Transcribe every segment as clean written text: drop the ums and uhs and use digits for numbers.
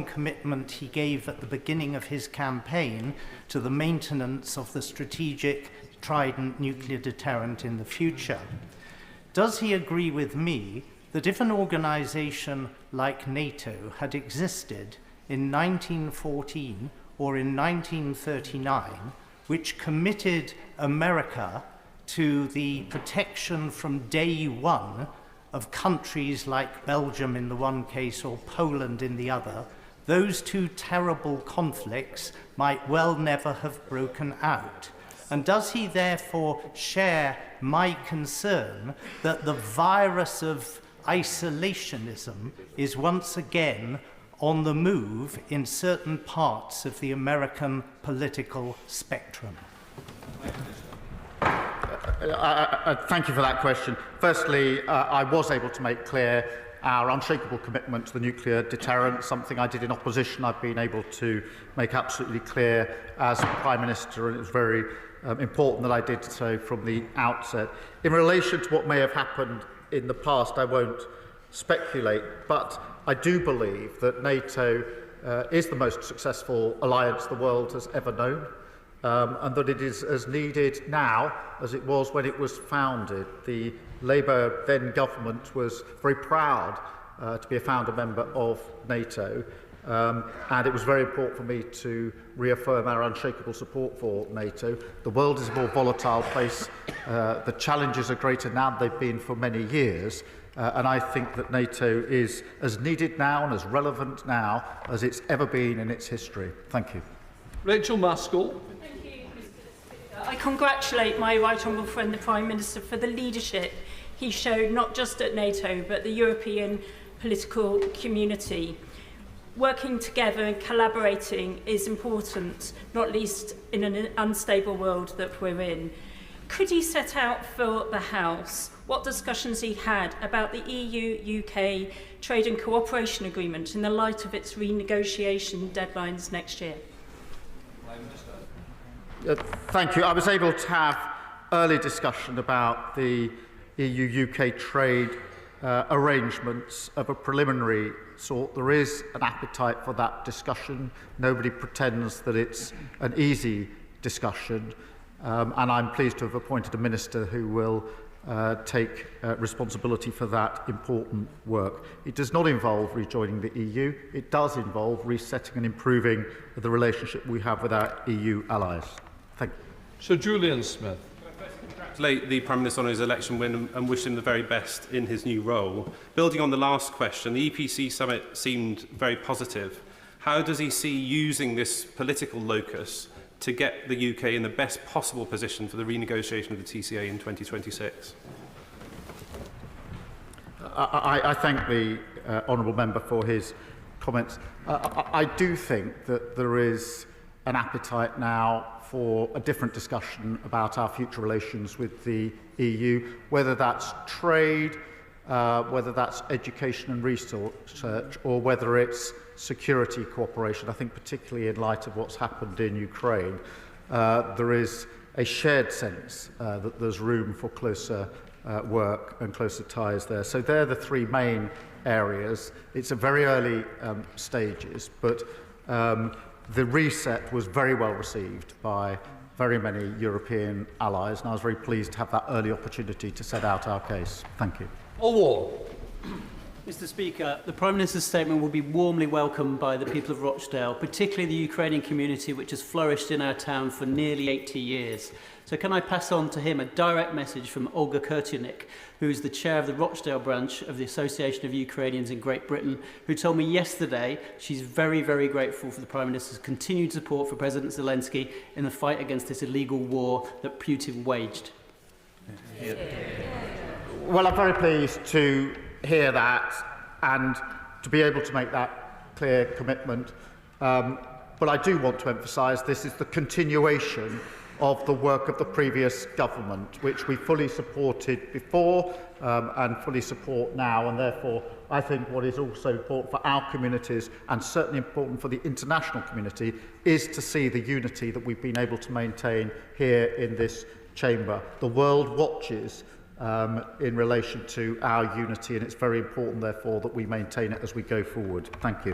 strong commitment he gave at the beginning of his campaign to the maintenance of the strategic Trident nuclear deterrent in the future. Does he agree with me that if an organization like NATO had existed in 1914 or in 1939, which committed America to the protection from day one of countries like Belgium in the one case or Poland in the other, those two terrible conflicts might well never have broken out? And does he therefore share my concern that the virus of isolationism is once again on the move in certain parts of the American political spectrum? Thank you for that question. Firstly, I was able to make clear our unshakable commitment to the nuclear deterrent, something I did in opposition. I've been able to make absolutely clear as Prime Minister, and it was very important that I did so from the outset. In relation to what may have happened in the past, I won't speculate, but I do believe that NATO is the most successful alliance the world has ever known, and that it is as needed now as it was when it was founded. The Labour then government was very proud to be a founder member of NATO, and it was very important for me to reaffirm our unshakable support for NATO. The world is a more volatile place. The challenges are greater now than they've been for many years. And I think that NATO is as needed now and as relevant now as it's ever been in its history. Thank you. Rachel Maskell. Thank you, Mr. Speaker. I congratulate my right honourable friend, the Prime Minister, for the leadership he showed not just at NATO but the European political community. Working together and collaborating is important, not least in an unstable world that we're in. Could he set out for the House what discussions he had about the EU-UK Trade and Cooperation Agreement in the light of its renegotiation deadlines next year? Thank you. I was able to have early discussion about the EU-UK trade arrangements of a preliminary sort. There is an appetite for that discussion. Nobody pretends that it's an easy discussion. And I'm pleased to have appointed a minister who will take responsibility for that important work. It does not involve rejoining the EU. It does involve resetting and improving the relationship we have with our EU allies. Thank you. Sir Julian Smith. Congratulate the Prime Minister on his election win and wish him the very best in his new role. Building on the last question, the EPC summit seemed very positive. How does he see using this political locus to get the UK in the best possible position for the renegotiation of the TCA in 2026? I thank the honourable member for his comments. I do think that there is an appetite now for a different discussion about our future relations with the EU, whether that's trade, whether that's education and research, or whether it's security cooperation. I think particularly in light of what's happened in Ukraine, there is a shared sense that there's room for closer work and closer ties there. So they're the three main areas. It's at very early stages, but the reset was very well received by very many European allies, and I was very pleased to have that early opportunity to set out our case. Thank you. Mr. Speaker, the Prime Minister's statement will be warmly welcomed by the people of Rochdale, particularly the Ukrainian community, which has flourished in our town for nearly 80 years. So can I pass on to him a direct message from Olga Kurtyunik, who is the chair of the Rochdale branch of the Association of Ukrainians in Great Britain, who told me yesterday she's very, very grateful for the Prime Minister's continued support for President Zelensky in the fight against this illegal war that Putin waged. Yeah. Well, I'm very pleased to hear that and to be able to make that clear commitment. But I do want to emphasise this is the continuation of the work of the previous government, which we fully supported before and fully support now. And therefore, I think what is also important for our communities and certainly important for the international community is to see the unity that we've been able to maintain here in this chamber. The world watches in relation to our unity, and it's very important, therefore, that we maintain it as we go forward. Thank you.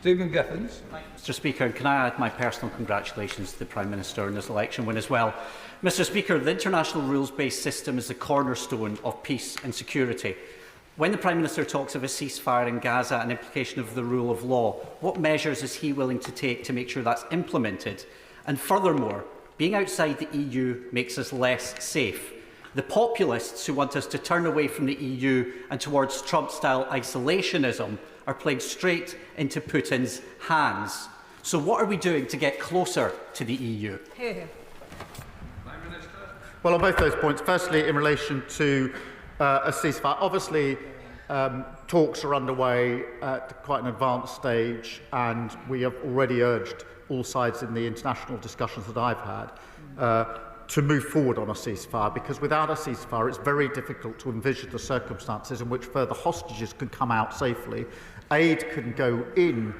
Stephen Geffins. Mr Speaker, and can I add my personal congratulations to the Prime Minister on this election win as well. Mr Speaker, the international rules-based system is the cornerstone of peace and security. When the Prime Minister talks of a ceasefire in Gaza and implication of the rule of law, what measures is he willing to take to make sure that's implemented? And furthermore, being outside the EU makes us less safe. The populists who want us to turn away from the EU and towards Trump-style isolationism are playing straight into Putin's hands. So what are we doing to get closer to the EU? Well, on both those points, firstly, in relation to a ceasefire, obviously talks are underway at quite an advanced stage, and we have already urged all sides in the international discussions that I've had to move forward on a ceasefire, because without a ceasefire it's very difficult to envisage the circumstances in which further hostages can come out safely, aid can go in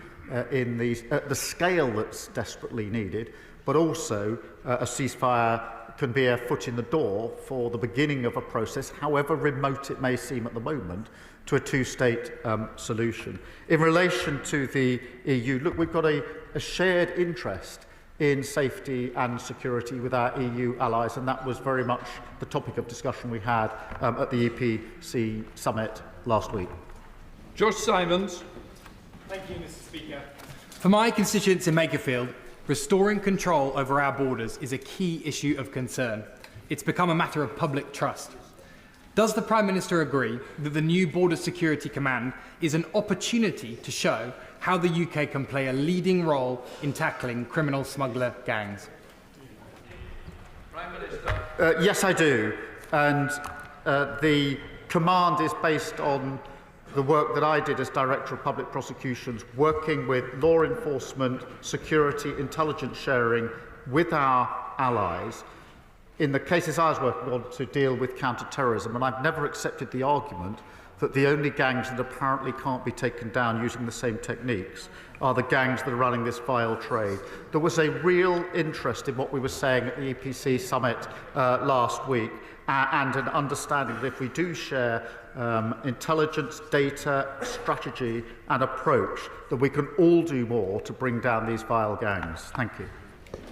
the scale that's desperately needed, but also a ceasefire can be a foot in the door for the beginning of a process, however remote it may seem at the moment, to a two-state solution. In relation to the EU, look, we've got a shared interest in safety and security with our EU allies, and that was very much the topic of discussion we had at the EPC summit last week. Josh Simons. Thank you, Mr Speaker. For my constituents in Makerfield, restoring control over our borders is a key issue of concern. It's become a matter of public trust. Does the Prime Minister agree that the new Border Security Command is an opportunity to show how the UK can play a leading role in tackling criminal smuggler gangs? Prime Minister. Yes, I do. And the command is based on the work that I did as Director of Public Prosecutions, working with law enforcement, security, intelligence sharing with our allies in the cases I was working on to deal with counter-terrorism. And I've never accepted the argument that the only gangs that apparently can't be taken down using the same techniques are the gangs that are running this vile trade. There was a real interest in what we were saying at the EPC summit last week, and an understanding that if we do share intelligence, data, strategy and approach, that we can all do more to bring down these vile gangs. Thank you.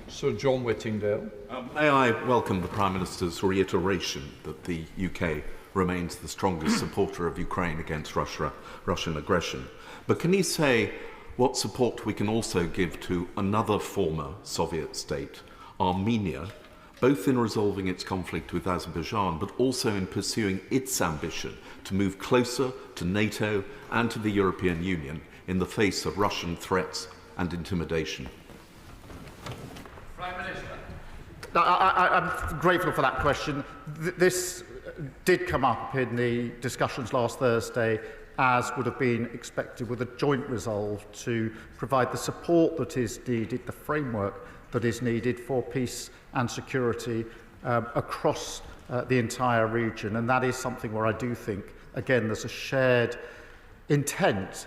Sir John Whittingdale. May I welcome the Prime Minister's reiteration that the UK remains the strongest supporter of Ukraine against Russian aggression. But can he say what support we can also give to another former Soviet state, Armenia, both in resolving its conflict with Azerbaijan, but also in pursuing its ambition to move closer to NATO and to the European Union in the face of Russian threats and intimidation? Prime Minister. I'm grateful for that question. This did come up in the discussions last Thursday, as would have been expected, with a joint resolve to provide the support that is needed, the framework that is needed for peace and security across the entire region. And that is something where I do think, again, there's a shared intent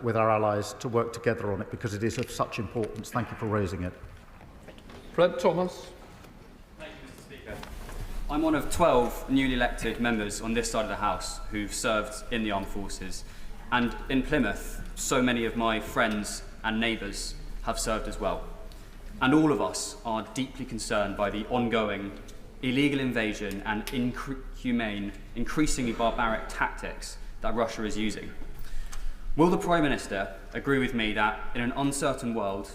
with our allies to work together on it, because it is of such importance. Thank you for raising it. Fred Thomas. Thank you, Mr Speaker. I'm one of 12 newly elected members on this side of the House who've served in the armed forces. And in Plymouth, so many of my friends and neighbours have served as well. And all of us are deeply concerned by the ongoing illegal invasion and inhumane, increasingly barbaric tactics that Russia is using. Will the Prime Minister agree with me that in an uncertain world,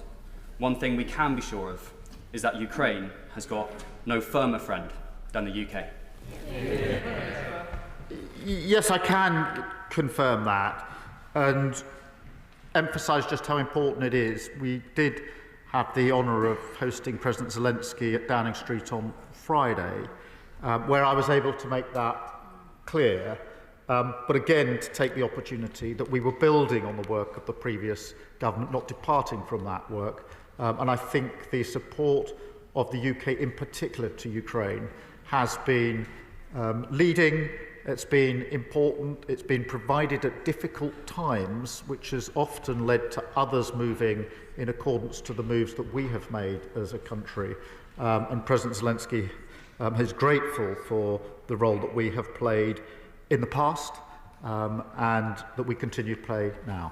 one thing we can be sure of is that Ukraine has got no firmer friend than the UK? Yes, I can confirm that and emphasise just how important it is. We did have the honour of hosting President Zelensky at Downing Street on Friday, where I was able to make that clear, but again to take the opportunity that we were building on the work of the previous government, not departing from that work. And I think the support of the UK in particular to Ukraine has been leading, it's been important, it's been provided at difficult times, which has often led to others moving in accordance to the moves that we have made as a country. And President Zelensky is grateful for the role that we have played in the past and that we continue to play now.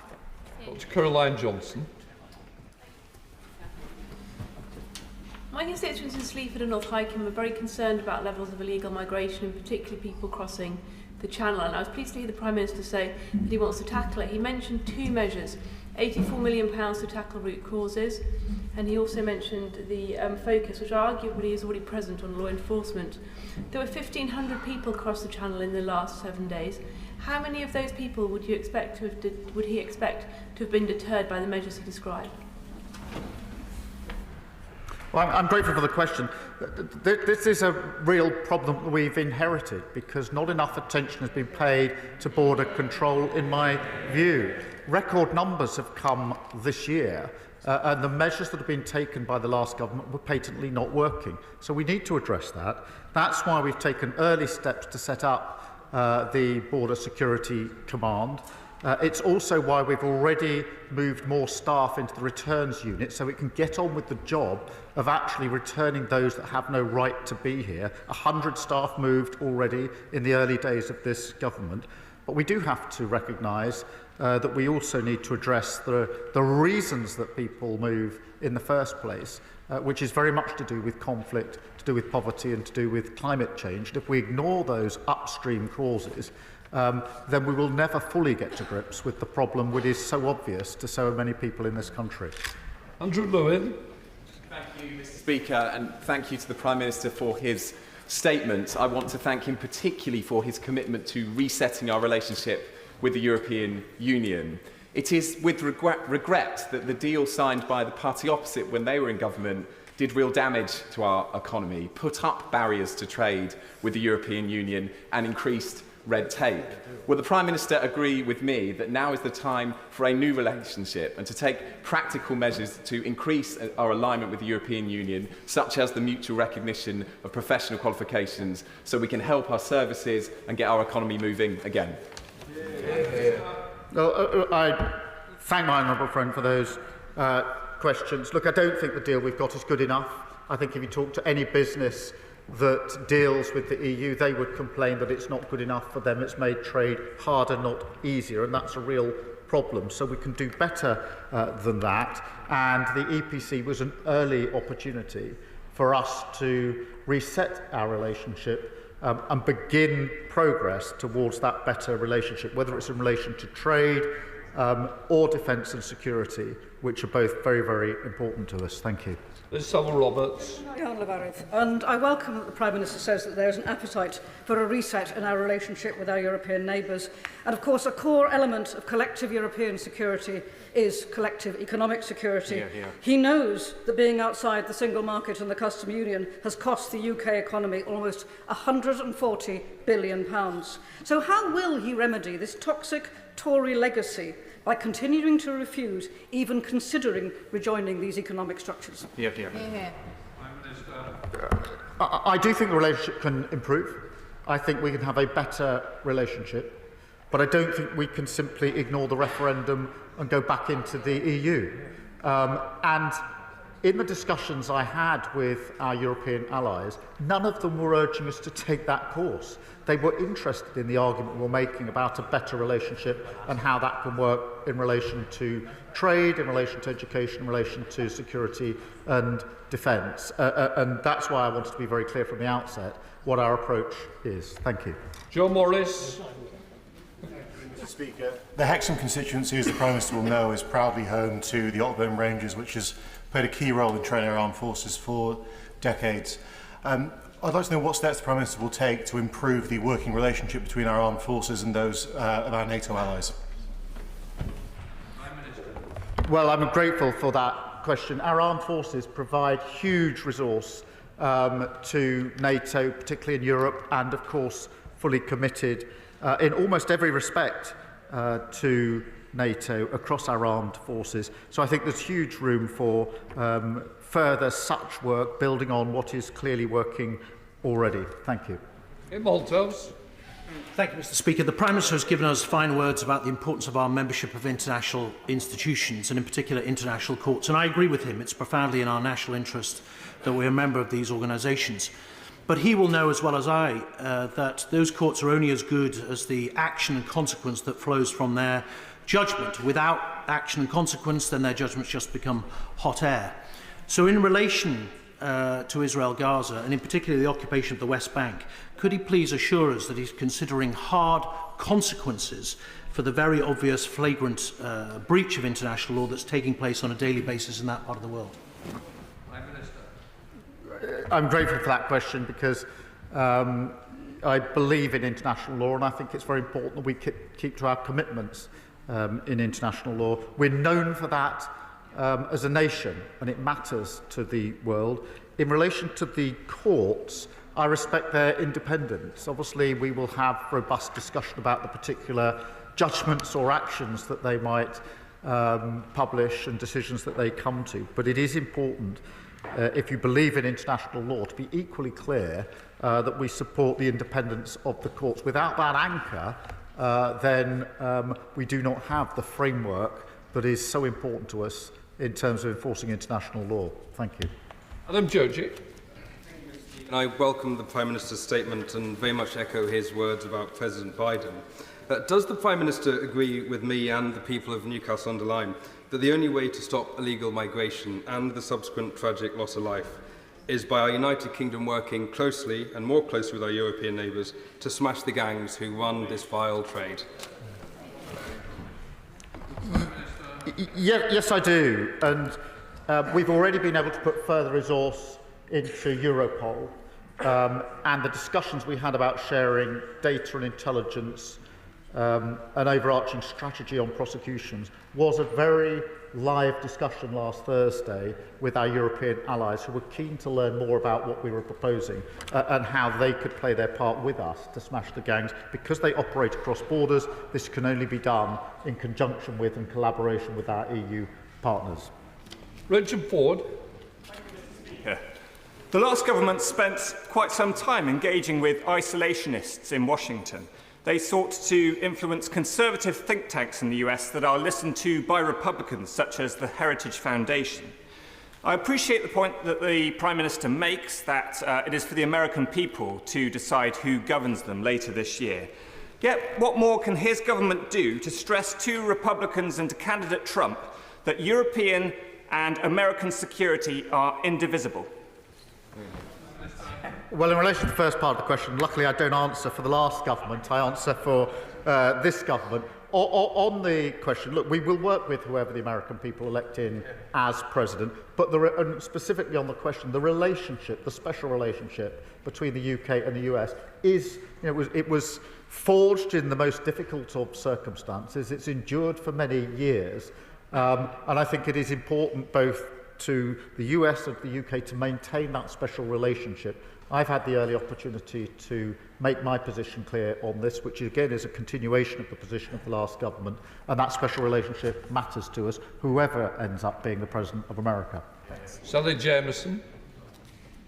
Dr. Caroline Johnson. My constituents in Sleaford and North Hykeham are very concerned about levels of illegal migration, and particularly people crossing the Channel. And I was pleased to hear the Prime Minister say that he wants to tackle it. He mentioned two measures, £84 million to tackle root causes, and he also mentioned the focus, which arguably is already present, on law enforcement. There were 1,500 people across the Channel in the last 7 days. How many of those people would he expect to have been deterred by the measures he described? Well, I'm grateful for the question. This is a real problem that we've inherited because not enough attention has been paid to border control, in my view. Record numbers have come this year, and the measures that have been taken by the last government were patently not working. So we need to address that. That's why we've taken early steps to set up the Border Security Command. It's also why we've already moved more staff into the returns unit so it can get on with the job of actually returning those that have no right to be here. 100 staff moved already in the early days of this government. But we do have to recognise that we also need to address the reasons that people move in the first place, which is very much to do with conflict, to do with poverty and to do with climate change. And if we ignore those upstream causes, then we will never fully get to grips with the problem which is so obvious to so many people in this country. Andrew Lewin. Thank you, Mr. Speaker, and thank you to the Prime Minister for his statement. I want to thank him particularly for his commitment to resetting our relationship with the European Union. It is with regret that the deal signed by the party opposite when they were in government did real damage to our economy, put up barriers to trade with the European Union and increased red tape. Will the Prime Minister agree with me that now is the time for a new relationship and to take practical measures to increase our alignment with the European Union, such as the mutual recognition of professional qualifications, so we can help our services and get our economy moving again? Well, I thank my honourable friend for those questions. Look, I don't think the deal we've got is good enough. I think if you talk to any business that deals with the EU, they would complain that it's not good enough for them. It's made trade harder, not easier, and that's a real problem. So we can do better than that. And the EPC was an early opportunity for us to reset our relationship and begin progress towards that better relationship, whether it's in relation to trade or defence and security, which are both very, very important to us. Thank you. Roberts. And I welcome that the Prime Minister says that there is an appetite for a reset in our relationship with our European neighbours. And of course, a core element of collective European security is collective economic security. He knows that being outside the single market and the custom union has cost the UK economy almost £140 billion. So how will he remedy this toxic Tory legacy by continuing to refuse even considering rejoining these economic structures? I do think the relationship can improve. I think we can have a better relationship, but I don't think we can simply ignore the referendum and go back into the EU. And in the discussions I had with our European allies, none of them were urging us to take that course. They were interested in the argument we're making about a better relationship and how that can work in relation to trade, in relation to education, in relation to security and defence. And that's why I wanted to be very clear from the outset what our approach is. Thank you. John Morris. Mr. Speaker, the Hexham constituency, as the Prime Minister will know, is proudly home to the Otterburn Rangers, which has played a key role in training our armed forces for decades. I'd like to know what steps the Prime Minister will take to improve the working relationship between our armed forces and those of our NATO allies. Well, I'm grateful for that question. Our armed forces provide huge resource to NATO, particularly in Europe, and of course fully committed in almost every respect to NATO across our armed forces. So I think there's huge room for further such work, building on what is clearly working already. Thank you. Thank you, Mr. Speaker. The Prime Minister has given us fine words about the importance of our membership of international institutions, and in particular international courts. And I agree with him. It's profoundly in our national interest that we're a member of these organisations. But he will know as well as I that those courts are only as good as the action and consequence that flows from their judgment. Without action and consequence, then their judgments just become hot air. So in relation to Israel-Gaza, and in particular the occupation of the West Bank, could he please assure us that he's considering hard consequences for the very obvious flagrant breach of international law that's taking place on a daily basis in that part of the world? I'm grateful for that question because I believe in international law, and I think it's very important that we keep to our commitments in international law. We're known for that as a nation, and it matters to the world. In relation to the courts, I respect their independence. Obviously, we will have robust discussion about the particular judgments or actions that they might publish and decisions that they come to. But it is important, if you believe in international law, to be equally clear that we support the independence of the courts. Without that anchor, then we do not have the framework that is so important to us in terms of enforcing international law. Thank you. Adam Joji. I welcome the Prime Minister's statement and very much echo his words about President Biden. Does the Prime Minister agree with me and the people of Newcastle-under-Lyme that the only way to stop illegal migration and the subsequent tragic loss of life is by our United Kingdom working closely and more closely with our European neighbours to smash the gangs who run this vile trade? Yes, I do. And we've already been able to put further resource into Europol. And the discussions we had about sharing data and intelligence, an overarching strategy on prosecutions, was a very live discussion last Thursday with our European allies who were keen to learn more about what we were proposing and how they could play their part with us to smash the gangs. Because they operate across borders, this can only be done in conjunction with and collaboration with our EU partners. Richard Ford. Yeah. The last government spent quite some time engaging with isolationists in Washington. They sought to influence conservative think tanks in the US that are listened to by Republicans, such as the Heritage Foundation. I appreciate the point that the Prime Minister makes that it is for the American people to decide who governs them later this year. Yet, what more can his government do to stress to Republicans and to candidate Trump that European and American security are indivisible? Well, in relation to the first part of the question, luckily I don't answer for the last government, I answer for this government. On the question, look, we will work with whoever the American people elect in as president, but specifically on the question, the relationship, the special relationship between the UK and the US is, it was forged in the most difficult of circumstances. It's endured for many years, and I think it is important both to the US and the UK to maintain that special relationship. I've had the early opportunity to make my position clear on this, which again is a continuation of the position of the last government, and that special relationship matters to us, whoever ends up being the President of America. Sally Jameson.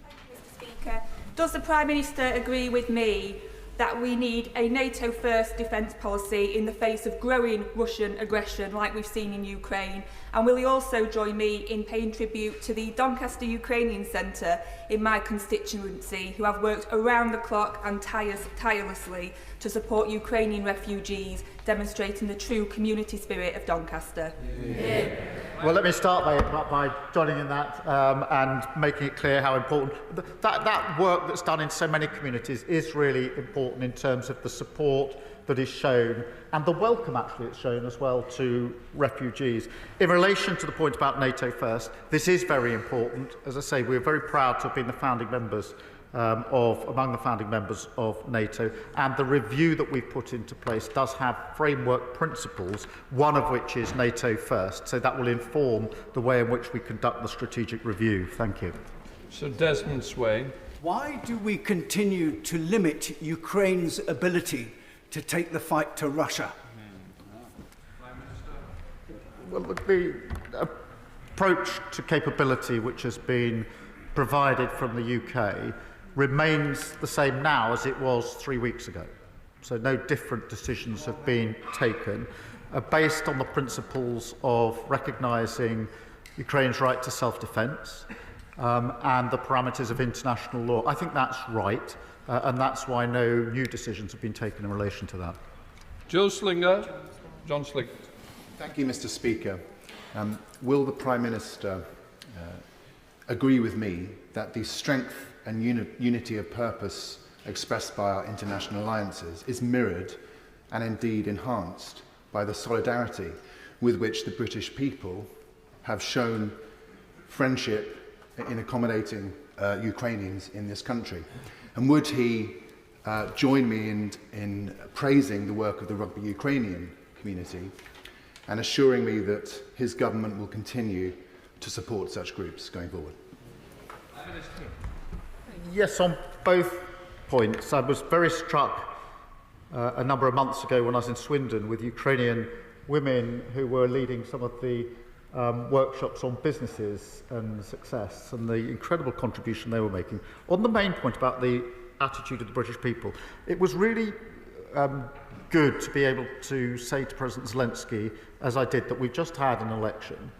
Mr. Speaker, does the Prime Minister agree with me that we need a NATO-first defence policy in the face of growing Russian aggression like we've seen in Ukraine? And will he also join me in paying tribute to the Doncaster Ukrainian Centre in my constituency, who have worked around the clock and tirelessly to support Ukrainian refugees, demonstrating the true community spirit of Doncaster? Yeah. Well, let me start by joining in that and making it clear how important that work that's done in so many communities is really important in terms of the support that is shown and the welcome actually it's shown as well to refugees. In relation to the point about NATO first, this is very important. As I say, we're very proud to have been the founding members among the founding members of NATO, and the review that we've put into place does have framework principles, one of which is NATO first, so that will inform the way in which we conduct the strategic review. Thank you. Sir Desmond Swain. Why do we continue to limit Ukraine's ability to take the fight to Russia? Well, the approach to capability which has been provided from the UK remains the same now as it was 3 weeks ago. So no different decisions have been taken based on the principles of recognising Ukraine's right to self-defence and the parameters of international law. I think that's right, and that's why no new decisions have been taken in relation to that. John Slinger. Thank you, Mr. Speaker. Will the Prime Minister agree with me that the strength and unity of purpose expressed by our international alliances is mirrored and indeed enhanced by the solidarity with which the British people have shown friendship in accommodating Ukrainians in this country? And would he join me in praising the work of the Rugby Ukrainian community and assuring me that his government will continue to support such groups going forward? Yes, on both points. I was very struck a number of months ago when I was in Swindon with Ukrainian women who were leading some of the workshops on businesses and success and the incredible contribution they were making. On the main point about the attitude of the British people, it was really good to be able to say to President Zelensky, as I did, that we've just had an election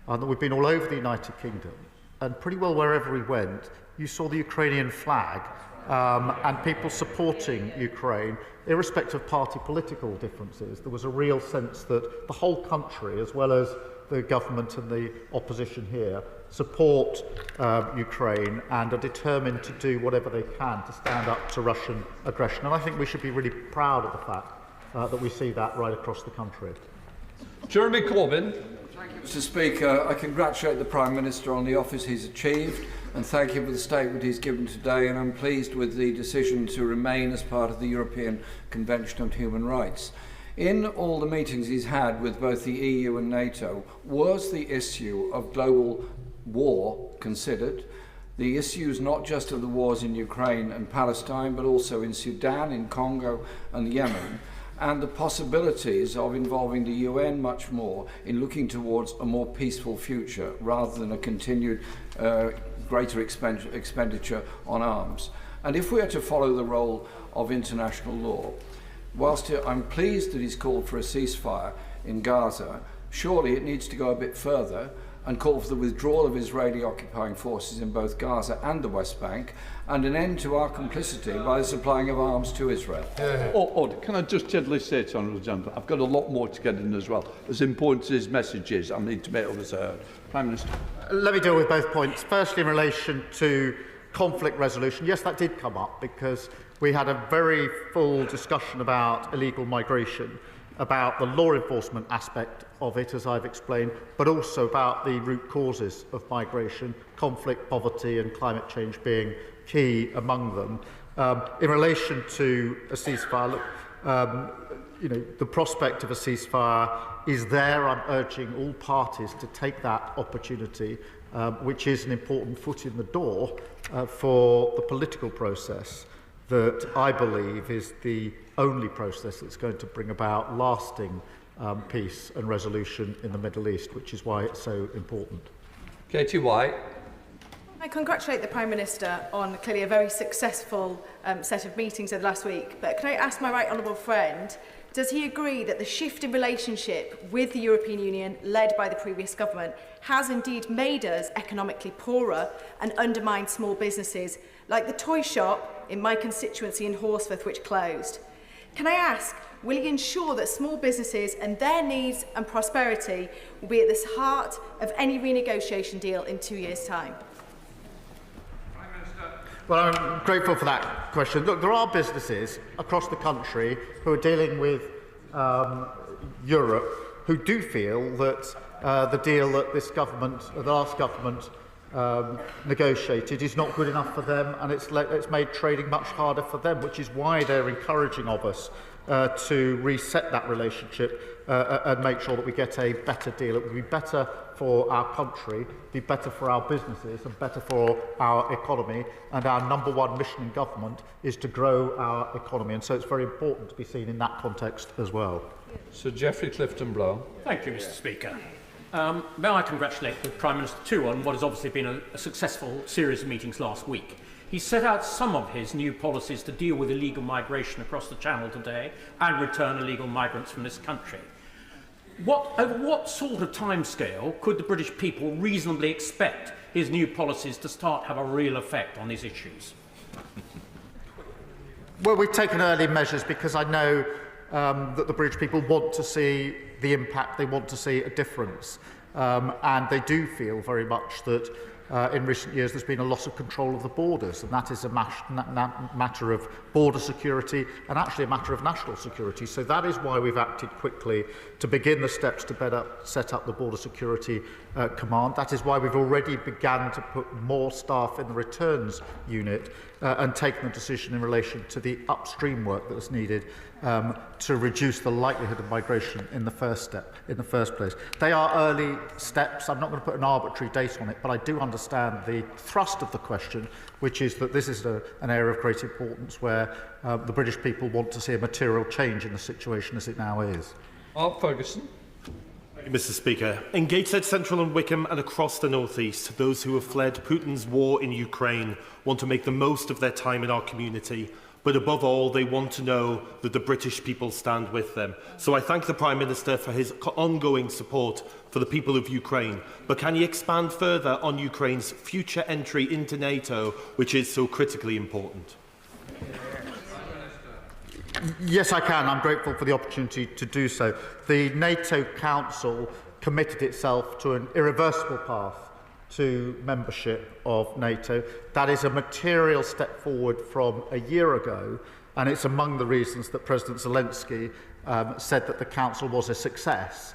and that we've been all over the United Kingdom, and pretty well wherever we went, you saw the Ukrainian flag and people supporting Ukraine, irrespective of party political differences. There was a real sense that the whole country, as well as the government and the opposition here, support Ukraine and are determined to do whatever they can to stand up to Russian aggression. And I think we should be really proud of the fact that we see that right across the country. Jeremy Corbyn. Thank you, Mr. Speaker. I congratulate the Prime Minister on the office he's achieved and thank him for the statement he's given today, and I'm pleased with the decision to remain as part of the European Convention on Human Rights. In all the meetings he's had with both the EU and NATO, was the issue of global war considered? The issues not just of the wars in Ukraine and Palestine, but also in Sudan, in Congo and Yemen, and the possibilities of involving the UN much more in looking towards a more peaceful future rather than a continued greater expenditure on arms. And if we are to follow the role of international law, whilst I'm pleased that he's called for a ceasefire in Gaza, surely it needs to go a bit further and call for the withdrawal of Israeli occupying forces in both Gaza and the West Bank, and an end to our complicity by the supplying of arms to Israel. Order. Can I just gently say to Honourable Gentleman, I've got a lot more to get in as well. As important as his message is, I need to make others heard. Prime Minister. Let me deal with both points. Firstly, in relation to conflict resolution, yes, that did come up because we had a very full discussion about illegal migration, about the law enforcement aspect of it, as I've explained, but also about the root causes of migration, conflict, poverty and climate change being key among them. In relation to a ceasefire, look, the prospect of a ceasefire is there. I'm urging all parties to take that opportunity, which is an important foot in the door for the political process that I believe is the only process that's going to bring about lasting peace and resolution in the Middle East, which is why it's so important. Katie White. I congratulate the Prime Minister on clearly a very successful set of meetings over the last week. But can I ask my right honourable friend, does he agree that the shift in relationship with the European Union, led by the previous government, has indeed made us economically poorer and undermined small businesses, like the toy shop in my constituency in Horsforth, which closed? Can I ask, will he ensure that small businesses and their needs and prosperity will be at the heart of any renegotiation deal in 2 years' time? Well, I'm grateful for that question. Look, there are businesses across the country who are dealing with Europe who do feel that the deal that this government, the last government, negotiated is not good enough for them, and it's made trading much harder for them, which is why they're encouraging of us to reset that relationship and make sure that we get a better deal. It would be better for our country, be better for our businesses and better for our economy, and our number one mission in government is to grow our economy, and so it's very important to be seen in that context as well. Sir Geoffrey Clifton-Blow. Thank you, Mr. Speaker. May I congratulate the Prime Minister too on what has obviously been a successful series of meetings last week. He set out some of his new policies to deal with illegal migration across the Channel today and return illegal migrants from this country. Over what sort of timescale could the British people reasonably expect his new policies to start have a real effect on these issues? Well, we've taken early measures because I know that the British people want to see the impact. They want to see a difference. And they do feel very much that in recent years there's been a loss of control of the borders, and that is a matter of border security and actually a matter of national security. So that is why we've acted quickly to begin the steps to better set up the Border Security Command. That is why we've already begun to put more staff in the returns unit and taken the decision in relation to the upstream work that was needed to reduce the likelihood of migration in the first place. They are early steps. I'm not going to put an arbitrary date on it, but I do understand the thrust of the question, which is that this is an area of great importance where the British people want to see a material change in the situation as it now is. Mark Ferguson. Mr. Speaker, in Gateshead Central and Wickham and across the North East, those who have fled Putin's war in Ukraine want to make the most of their time in our community. But above all, they want to know that the British people stand with them. So I thank the Prime Minister for his ongoing support for the people of Ukraine. But can he expand further on Ukraine's future entry into NATO, which is so critically important? Yes, I can. I'm grateful for the opportunity to do so. The NATO Council committed itself to an irreversible path to membership of NATO. That is a material step forward from a year ago, and it's among the reasons that President Zelensky said that the Council was a success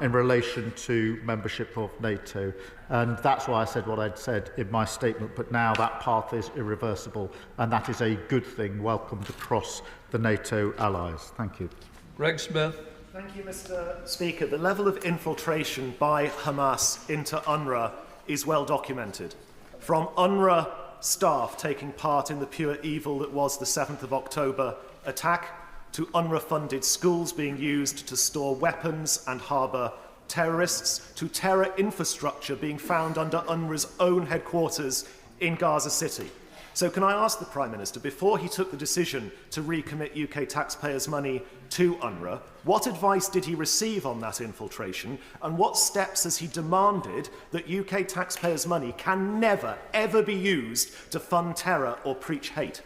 in relation to membership of NATO. And that's why I said what I'd said in my statement, but now that path is irreversible, and that is a good thing, welcomed across the NATO allies. Thank you. Greg Smith. Thank you, Mr. Speaker. The level of infiltration by Hamas into UNRWA is well documented. From UNRWA staff taking part in the pure evil that was the 7th of October attack, to UNRWA-funded schools being used to store weapons and harbour terrorists, to terror infrastructure being found under UNRWA's own headquarters in Gaza City. So can I ask the Prime Minister, before he took the decision to recommit UK taxpayers' money to UNRWA, what advice did he receive on that infiltration, and what steps has he demanded that UK taxpayers' money can never, ever be used to fund terror or preach hate?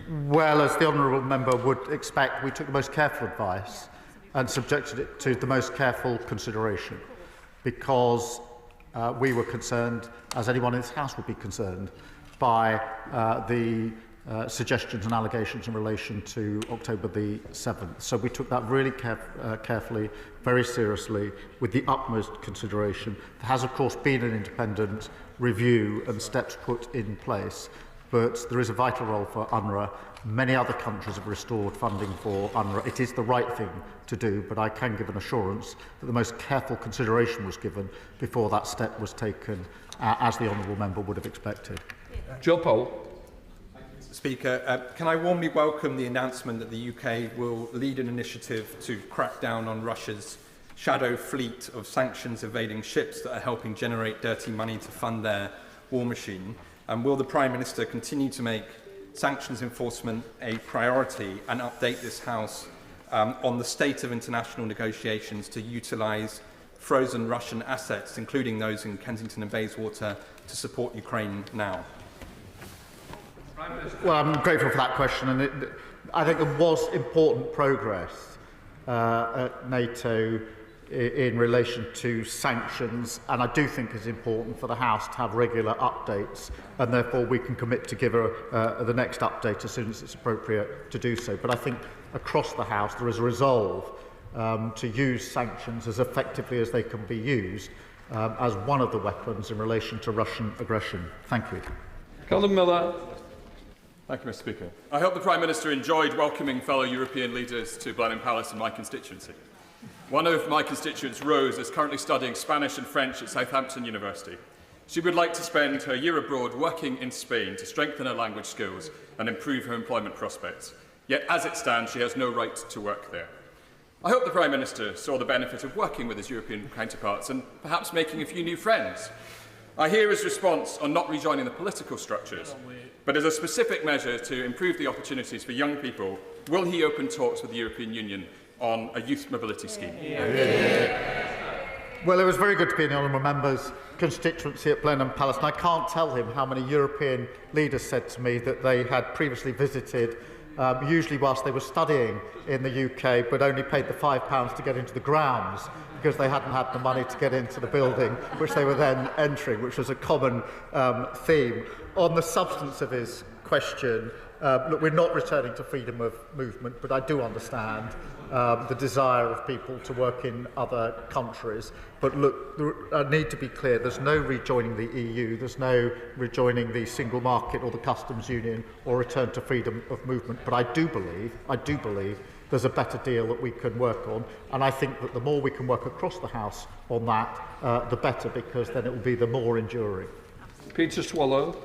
Well, as the honourable member would expect, we took the most careful advice and subjected it to the most careful consideration, because we were concerned, as anyone in this House would be concerned, by the suggestions and allegations in relation to October the 7th. So we took that really carefully, very seriously, with the utmost consideration. There has, of course, been an independent review and steps put in place, but there is a vital role for UNRWA. Many other countries have restored funding for UNRWA. It is the right thing to do, but I can give an assurance that the most careful consideration was given before that step was taken, as the honourable member would have expected. Joe Powell. Speaker, can I warmly welcome the announcement that the UK will lead an initiative to crack down on Russia's shadow fleet of sanctions-evading ships that are helping generate dirty money to fund their war machine? And will the Prime Minister continue to make sanctions enforcement a priority and update this House on the state of international negotiations to utilise frozen Russian assets, including those in Kensington and Bayswater, to support Ukraine now? Well, I'm grateful for that question, and I think there was important progress at NATO in relation to sanctions, and I do think it's important for the House to have regular updates, and therefore we can commit to give the next update as soon as it's appropriate to do so. But I think across the House there is a resolve to use sanctions as effectively as they can be used as one of the weapons in relation to Russian aggression. Thank you. Colin Miller. Thank you, Mr. Speaker. I hope the Prime Minister enjoyed welcoming fellow European leaders to Blenheim Palace in my constituency. One of my constituents, Rose, is currently studying Spanish and French at Southampton University. She would like to spend her year abroad working in Spain to strengthen her language skills and improve her employment prospects. Yet, as it stands, she has no right to work there. I hope the Prime Minister saw the benefit of working with his European counterparts and perhaps making a few new friends. I hear his response on not rejoining the political structures, but as a specific measure to improve the opportunities for young people, will he open talks with the European Union on a youth mobility scheme? Well, it was very good to be in the honourable member's constituency at Blenheim Palace, and I can't tell him how many European leaders said to me that they had previously visited usually whilst they were studying in the UK, but only paid the £5 to get into the grounds because they hadn't had the money to get into the building, which they were then entering, which was a common theme. On the substance of his question, look, we're not returning to freedom of movement, but I do understand the desire of people to work in other countries. But look, I need to be clear, there's no rejoining the EU, there's no rejoining the single market or the customs union or return to freedom of movement. But I do believe there's a better deal that we can work on. And I think that the more we can work across the House on that, the better, because then it will be the more enduring. Peter Swallow.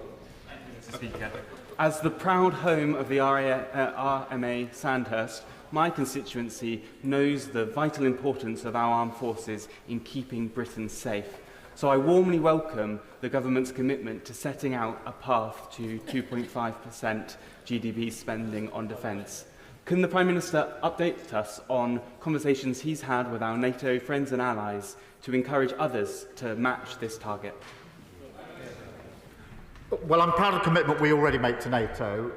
Speaker. As the proud home of the RMA Sandhurst, my constituency knows the vital importance of our armed forces in keeping Britain safe. So I warmly welcome the government's commitment to setting out a path to 2.5% GDP spending on defence. Can the Prime Minister update us on conversations he's had with our NATO friends and allies to encourage others to match this target? Well, I'm proud of the commitment we already make to NATO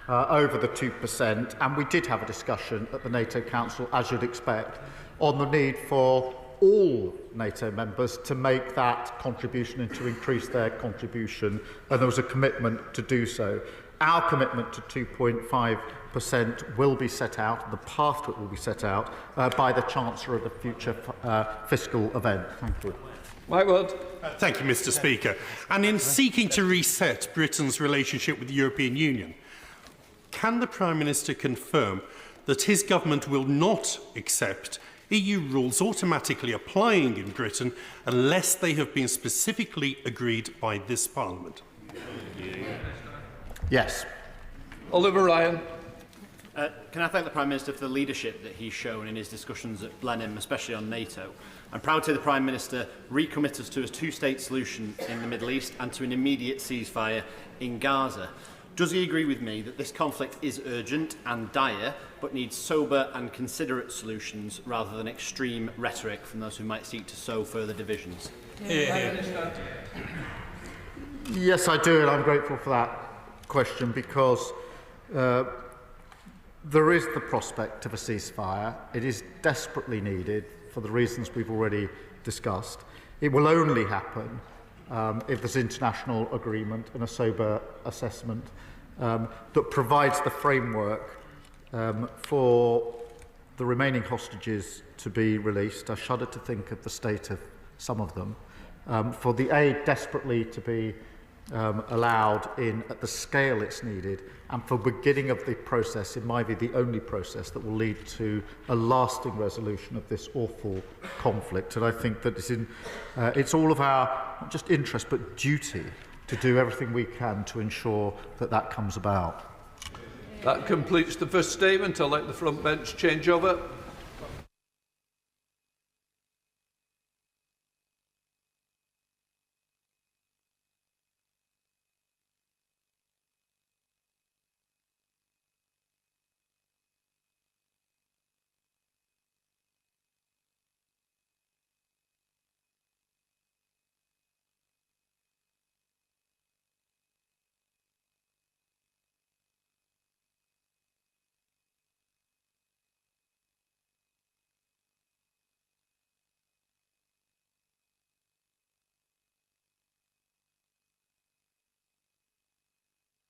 over the 2%, and we did have a discussion at the NATO Council, as you'd expect, on the need for all NATO members to make that contribution and to increase their contribution, and there was a commitment to do so. Our commitment to 2.5% will be set out, the path to it will be set out by the Chancellor of the future fiscal event. Thank you. Thank you, Mr. Speaker. And in seeking to reset Britain's relationship with the European Union, can the Prime Minister confirm that his government will not accept EU rules automatically applying in Britain unless they have been specifically agreed by this Parliament? Yes. Oliver Ryan. Can I thank the Prime Minister for the leadership that he's shown in his discussions at Blenheim, especially on NATO? I'm proud to see the Prime Minister recommit us to a two-state solution in the Middle East and to an immediate ceasefire in Gaza. Does he agree with me that this conflict is urgent and dire, but needs sober and considerate solutions rather than extreme rhetoric from those who might seek to sow further divisions? Yes, I do, and I'm grateful for that question, because there is the prospect of a ceasefire. It is desperately needed for the reasons we've already discussed. It will only happen if there's international agreement and a sober assessment that provides the framework for the remaining hostages to be released. I shudder to think of the state of some of them. For the aid desperately to be allowed in at the scale it's needed, and for beginning of the process, in my view, the only process that will lead to a lasting resolution of this awful conflict. And I think that it's all of our, not just interest, but duty to do everything we can to ensure that that comes about. That completes the first statement. I'll let the front bench change over.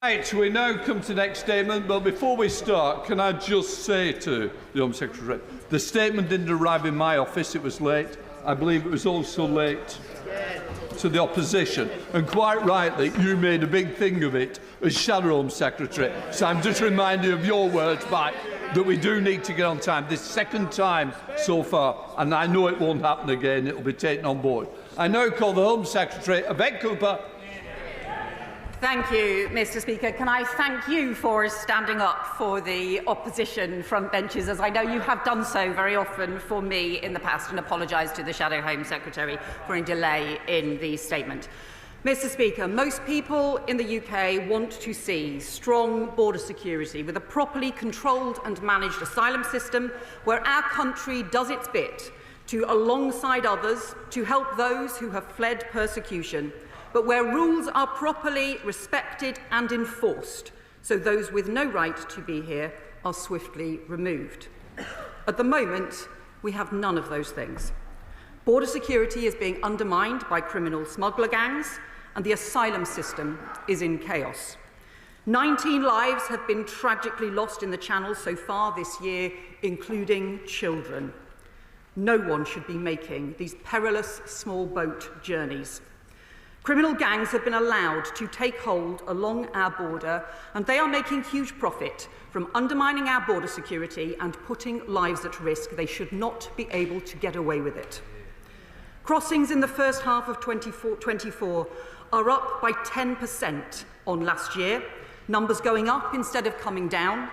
Right, we now come to the next statement, but before we start, can I just say to the Home Secretary, the statement didn't arrive in my office, it was late. I believe it was also late to the opposition, and quite rightly, you made a big thing of it as Shadow Home Secretary, so I'm just reminding you of your words back, that we do need to get on time. This second time so far, and I know it won't happen again, it will be taken on board. I now call the Home Secretary, Yvette Cooper. Thank you, Mr. Speaker. Can I thank you for standing up for the opposition front benches, as I know you have done so very often for me in the past, and apologise to the Shadow Home Secretary for a delay in the statement. Mr. Speaker, most people in the UK want to see strong border security with a properly controlled and managed asylum system where our country does its bit to, alongside others, to help those who have fled persecution, but where rules are properly respected and enforced so those with no right to be here are swiftly removed. At the moment, we have none of those things. Border security is being undermined by criminal smuggler gangs, and the asylum system is in chaos. 19 lives have been tragically lost in the Channel so far this year, including children. No one should be making these perilous small boat journeys. Criminal gangs have been allowed to take hold along our border, and they are making huge profit from undermining our border security and putting lives at risk. They should not be able to get away with it. Crossings in the first half of 2024 are up by 10% on last year, numbers going up instead of coming down,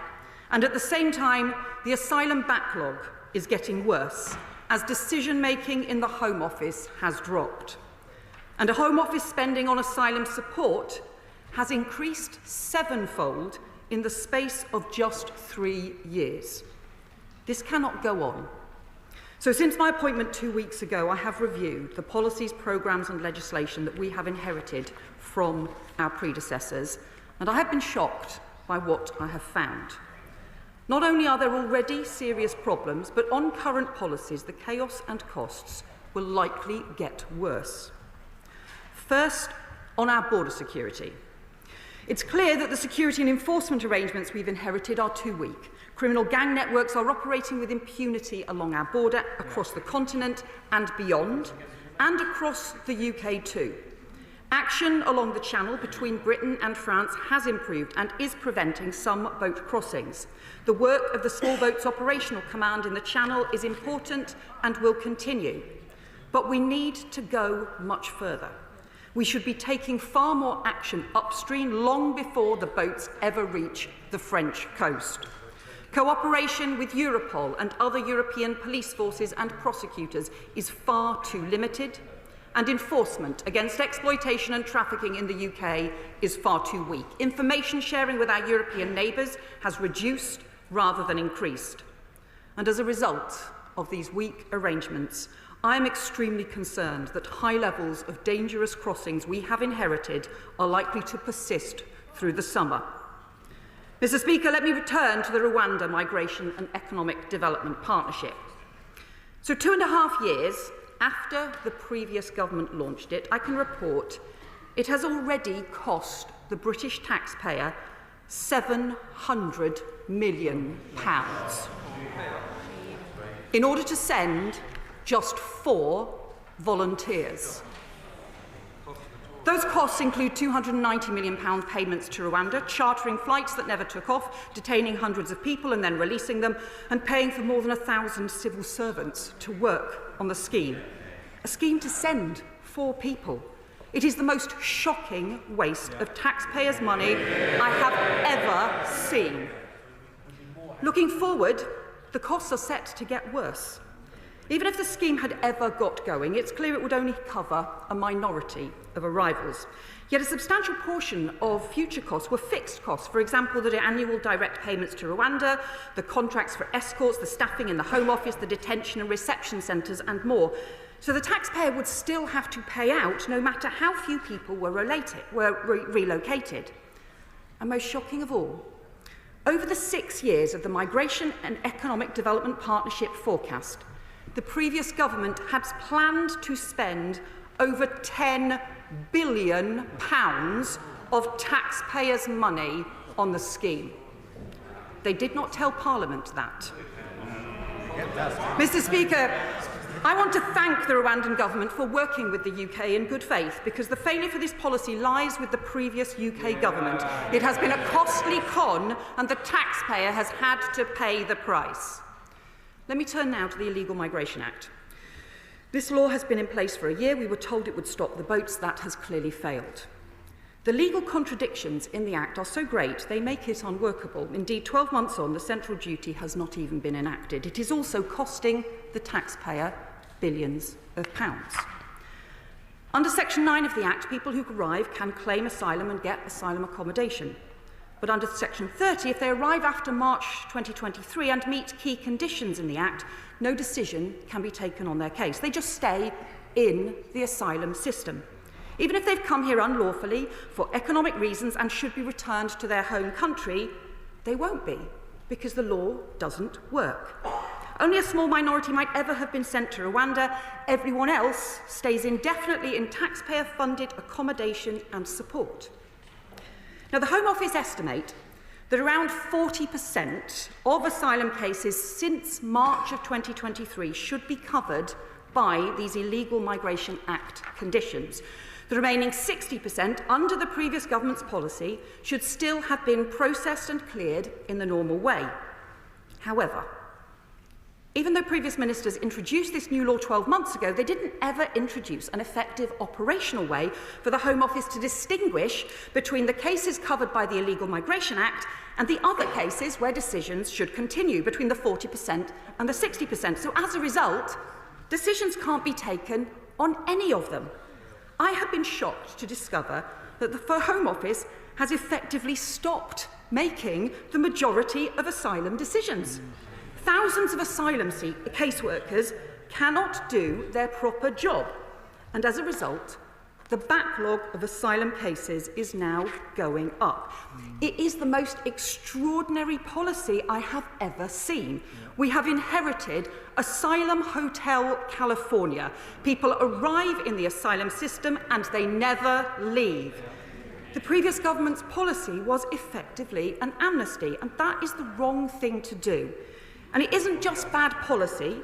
and at the same time, the asylum backlog is getting worse as decision-making in the Home Office has dropped. And a Home Office spending on asylum support has increased sevenfold in the space of just 3 years. This cannot go on. So since my appointment 2 weeks ago, I have reviewed the policies, programmes and legislation that we have inherited from our predecessors, and I have been shocked by what I have found. Not only are there already serious problems, but on current policies, the chaos and costs will likely get worse. First, on our border security. It's clear that the security and enforcement arrangements we've inherited are too weak. Criminal gang networks are operating with impunity along our border, across the continent and beyond, and across the UK too. Action along the Channel between Britain and France has improved and is preventing some boat crossings. The work of the Small Boats Operational Command in the Channel is important and will continue. But we need to go much further. We should be taking far more action upstream long before the boats ever reach the French coast. Cooperation with Europol and other European police forces and prosecutors is far too limited, and enforcement against exploitation and trafficking in the UK is far too weak. Information sharing with our European neighbours has reduced rather than increased. And as a result of these weak arrangements, I am extremely concerned that high levels of dangerous crossings we have inherited are likely to persist through the summer. Mr. Speaker, let me return to the Rwanda Migration and Economic Development Partnership. So 2.5 years after the previous government launched it, I can report it has already cost the British taxpayer £700 million in order to send just 4 volunteers. Those costs include £290 million payments to Rwanda, chartering flights that never took off, detaining hundreds of people and then releasing them, and paying for more than 1,000 civil servants to work on the scheme. A scheme to send 4 people. It is the most shocking waste of taxpayers' money I have ever seen. Looking forward, the costs are set to get worse. Even if the scheme had ever got going, it's clear it would only cover a minority of arrivals. Yet a substantial portion of future costs were fixed costs. For example, the annual direct payments to Rwanda, the contracts for escorts, the staffing in the Home Office, the detention and reception centres and more. So the taxpayer would still have to pay out no matter how few people were relocated. And most shocking of all, over the 6 years of the Migration and Economic Development Partnership forecast, the previous government had planned to spend over £10 billion of taxpayers' money on the scheme. They did not tell Parliament that. Mr. Speaker, I want to thank the Rwandan government for working with the UK in good faith, because the failure for this policy lies with the previous UK government. It has been a costly con, and the taxpayer has had to pay the price. Let me turn now to the Illegal Migration Act. This law has been in place for a year. We were told it would stop the boats. That has clearly failed. The legal contradictions in the Act are so great they make it unworkable. Indeed, 12 months on, the central duty has not even been enacted. It is also costing the taxpayer billions of pounds. Under Section 9 of the Act, people who arrive can claim asylum and get asylum accommodation. But under Section 30, if they arrive after March 2023 and meet key conditions in the Act, no decision can be taken on their case. They just stay in the asylum system. Even if they've come here unlawfully for economic reasons and should be returned to their home country, they won't be, because the law doesn't work. Only a small minority might ever have been sent to Rwanda. Everyone else stays indefinitely in taxpayer-funded accommodation and support. Now, the Home Office estimate that around 40% of asylum cases since March of 2023 should be covered by these Illegal Migration Act conditions. The remaining 60% under the previous government's policy should still have been processed and cleared in the normal way. However, even though previous ministers introduced this new law 12 months ago, they didn't ever introduce an effective operational way for the Home Office to distinguish between the cases covered by the Illegal Migration Act and the other cases where decisions should continue, between the 40% and the 60%. So as a result, decisions can't be taken on any of them. I have been shocked to discover that the Home Office has effectively stopped making the majority of asylum decisions. Thousands of asylum caseworkers cannot do their proper job, and as a result, the backlog of asylum cases is now going up. It is the most extraordinary policy I have ever seen. We have inherited Asylum Hotel California. People arrive in the asylum system and they never leave. The previous government's policy was effectively an amnesty, and that is the wrong thing to do. And it isn't just bad policy,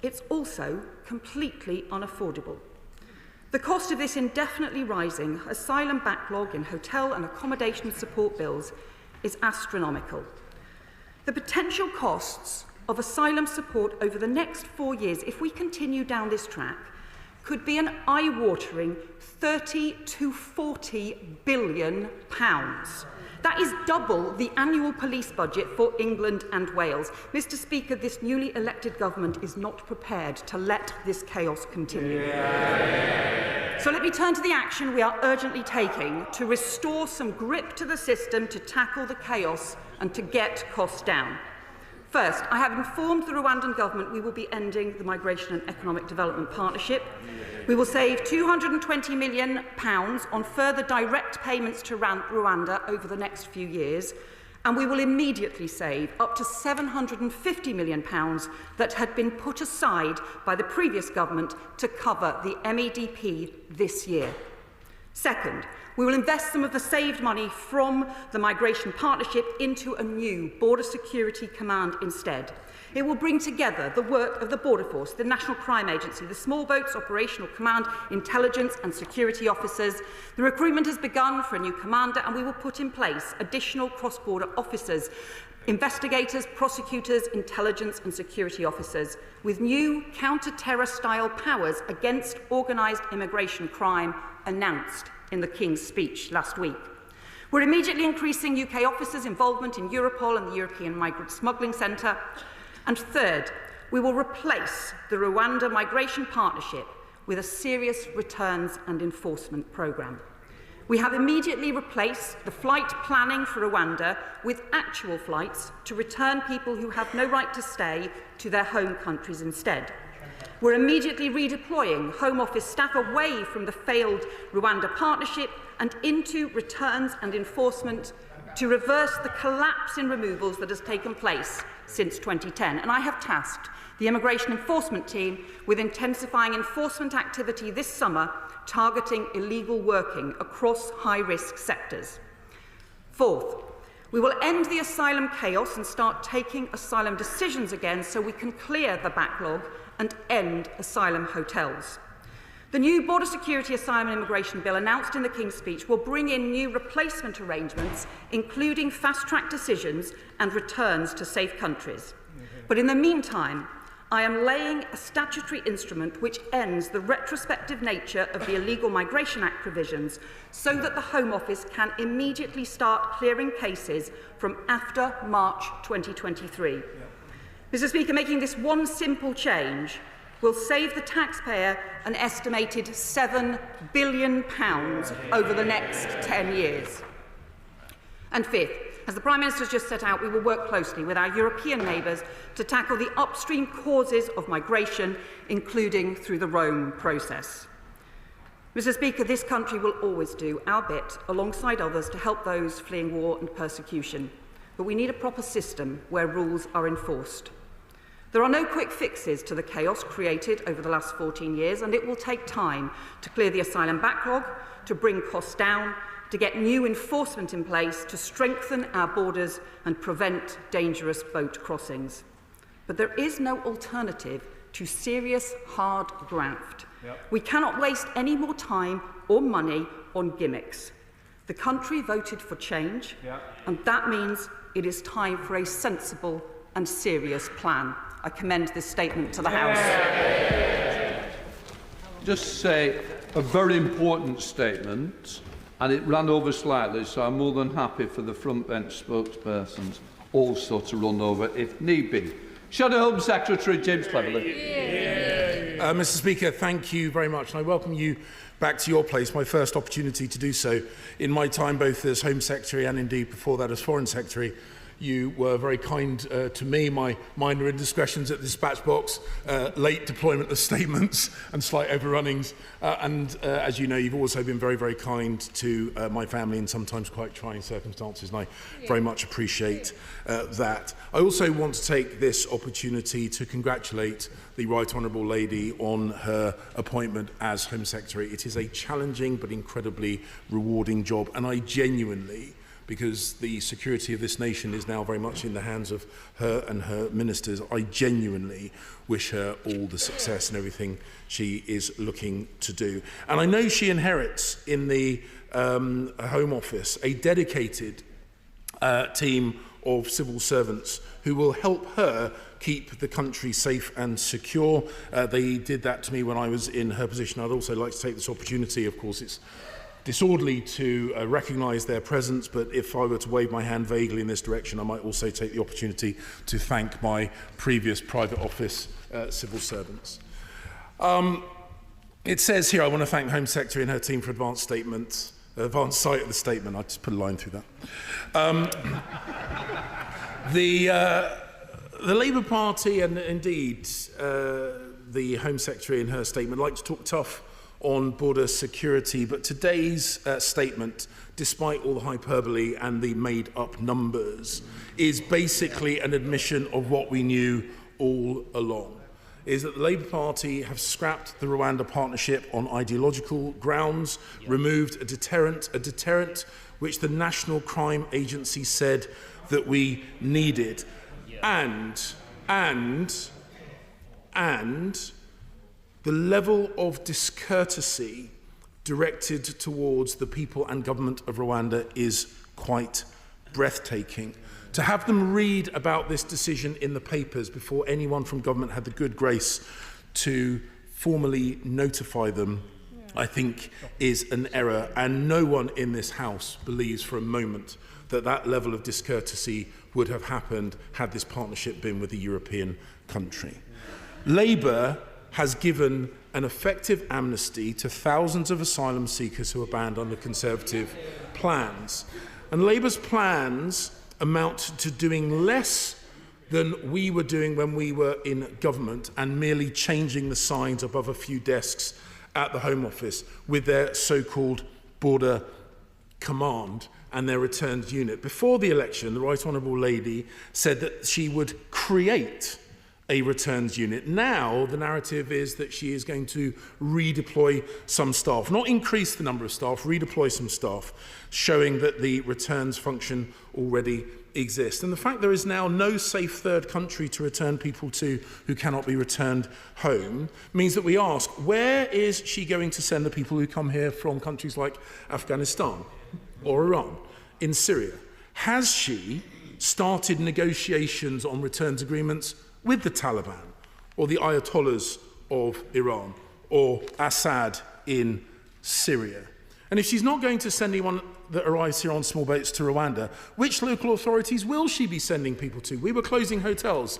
it's also completely unaffordable. The cost of this indefinitely rising asylum backlog in hotel and accommodation support bills is astronomical. The potential costs of asylum support over the next 4 years, if we continue down this track, could be an eye-watering £30 to £40 billion. That is double the annual police budget for England and Wales. Mr. Speaker, this newly elected government is not prepared to let this chaos continue. So let me turn to the action we are urgently taking to restore some grip to the system, to tackle the chaos and to get costs down. First, I have informed the Rwandan government we will be ending the Migration and Economic Development Partnership. We will save £220 million on further direct payments to Rwanda over the next few years, and we will immediately save up to £750 million that had been put aside by the previous government to cover the MEDP this year. Second, we will invest some of the saved money from the Migration Partnership into a new Border Security Command instead. It will bring together the work of the Border Force, the National Crime Agency, the Small Boats Operational Command, intelligence and security officers. The recruitment has begun for a new commander, and we will put in place additional cross-border officers, investigators, prosecutors, intelligence and security officers, with new counter-terror-style powers against organised immigration crime announced in the King's speech last week. We're immediately increasing UK officers' involvement in Europol and the European Migrant Smuggling Centre. And third, we will replace the Rwanda Migration Partnership with a serious returns and enforcement programme. We have immediately replaced the flight planning for Rwanda with actual flights to return people who have no right to stay to their home countries instead. We're immediately redeploying Home Office staff away from the failed Rwanda partnership and into returns and enforcement to reverse the collapse in removals that has taken place since 2010. And I have tasked the Immigration Enforcement Team with intensifying enforcement activity this summer, targeting illegal working across high-risk sectors. Fourth, we will end the asylum chaos and start taking asylum decisions again so we can clear the backlog and end asylum hotels. The new Border Security Asylum and Immigration Bill announced in the King's speech will bring in new replacement arrangements, including fast-track decisions and returns to safe countries. But in the meantime, I am laying a statutory instrument which ends the retrospective nature of the Illegal Migration Act provisions so that the Home Office can immediately start clearing cases from after March 2023. Mr. Speaker, making this one simple change will save the taxpayer an estimated £7 billion over the next 10 years. And fifth, as the Prime Minister has just set out, we will work closely with our European neighbours to tackle the upstream causes of migration, including through the Rome process. Mr. Speaker, this country will always do our bit alongside others to help those fleeing war and persecution, but we need a proper system where rules are enforced. There are no quick fixes to the chaos created over the last 14 years, and it will take time to clear the asylum backlog, to bring costs down, to get new enforcement in place, to strengthen our borders and prevent dangerous boat crossings. But there is no alternative to serious, hard graft. We cannot waste any more time or money on gimmicks. The country voted for change, and that means it is time for a sensible and serious plan. I commend this statement to the House. Just say a very important statement, and it ran over slightly, so I'm more than happy for the front bench spokespersons also to run over if need be. Shadow Home Secretary James Cleverly. Mr. Speaker, thank you very much, and I welcome you back to your place, my first opportunity to do so. In my time both as Home Secretary and indeed before that as Foreign Secretary, you were very kind to me, my minor indiscretions at the dispatch box, late deployment of statements and slight overrunnings. As you know, you've also been very, very kind to my family in sometimes quite trying circumstances, and I very much appreciate that. I also want to take this opportunity to congratulate the Right Honourable Lady on her appointment as Home Secretary. It is a challenging but incredibly rewarding job, and I genuinely, because the security of this nation is now very much in the hands of her and her ministers, I genuinely wish her all the success and everything she is looking to do. And I know she inherits in the Home Office a dedicated team of civil servants who will help her keep the country safe and secure. They did that to me when I was in her position. I'd also like to take this opportunity, of course it's disorderly to recognise their presence, but if I were to wave my hand vaguely in this direction, I might also take the opportunity to thank my previous private office civil servants. It says here, I want to thank the Home Secretary and her team for advance sight of the statement. I just put a line through that. The Labour Party and indeed the Home Secretary in her statement like to talk tough on border security, but today's statement, despite all the hyperbole and the made-up numbers, is basically an admission of what we knew all along, is that the Labour Party have scrapped the Rwanda partnership on ideological grounds, removed a deterrent which the National Crime Agency said that we needed, and the level of discourtesy directed towards the people and government of Rwanda is quite breathtaking. To have them read about this decision in the papers before anyone from government had the good grace to formally notify them, I think is an error, and no one in this House believes for a moment that that level of discourtesy would have happened had this partnership been with a European country. Labour has given an effective amnesty to thousands of asylum seekers who are banned under Conservative plans. And Labour's plans amount to doing less than we were doing when we were in government and merely changing the signs above a few desks at the Home Office with their so-called border command and their returns unit. Before the election, the Right Honourable Lady said that she would create a returns unit. Now, the narrative is that she is going to redeploy some staff, not increase the number of staff, redeploy some staff, showing that the returns function already exists. And the fact there is now no safe third country to return people to who cannot be returned home means that we ask, where is she going to send the people who come here from countries like Afghanistan or Iran, in Syria? Has she started negotiations on returns agreements with the Taliban or the Ayatollahs of Iran or Assad in Syria? And if she's not going to send anyone that arrives here on small boats to Rwanda, which local authorities will she be sending people to? We were closing hotels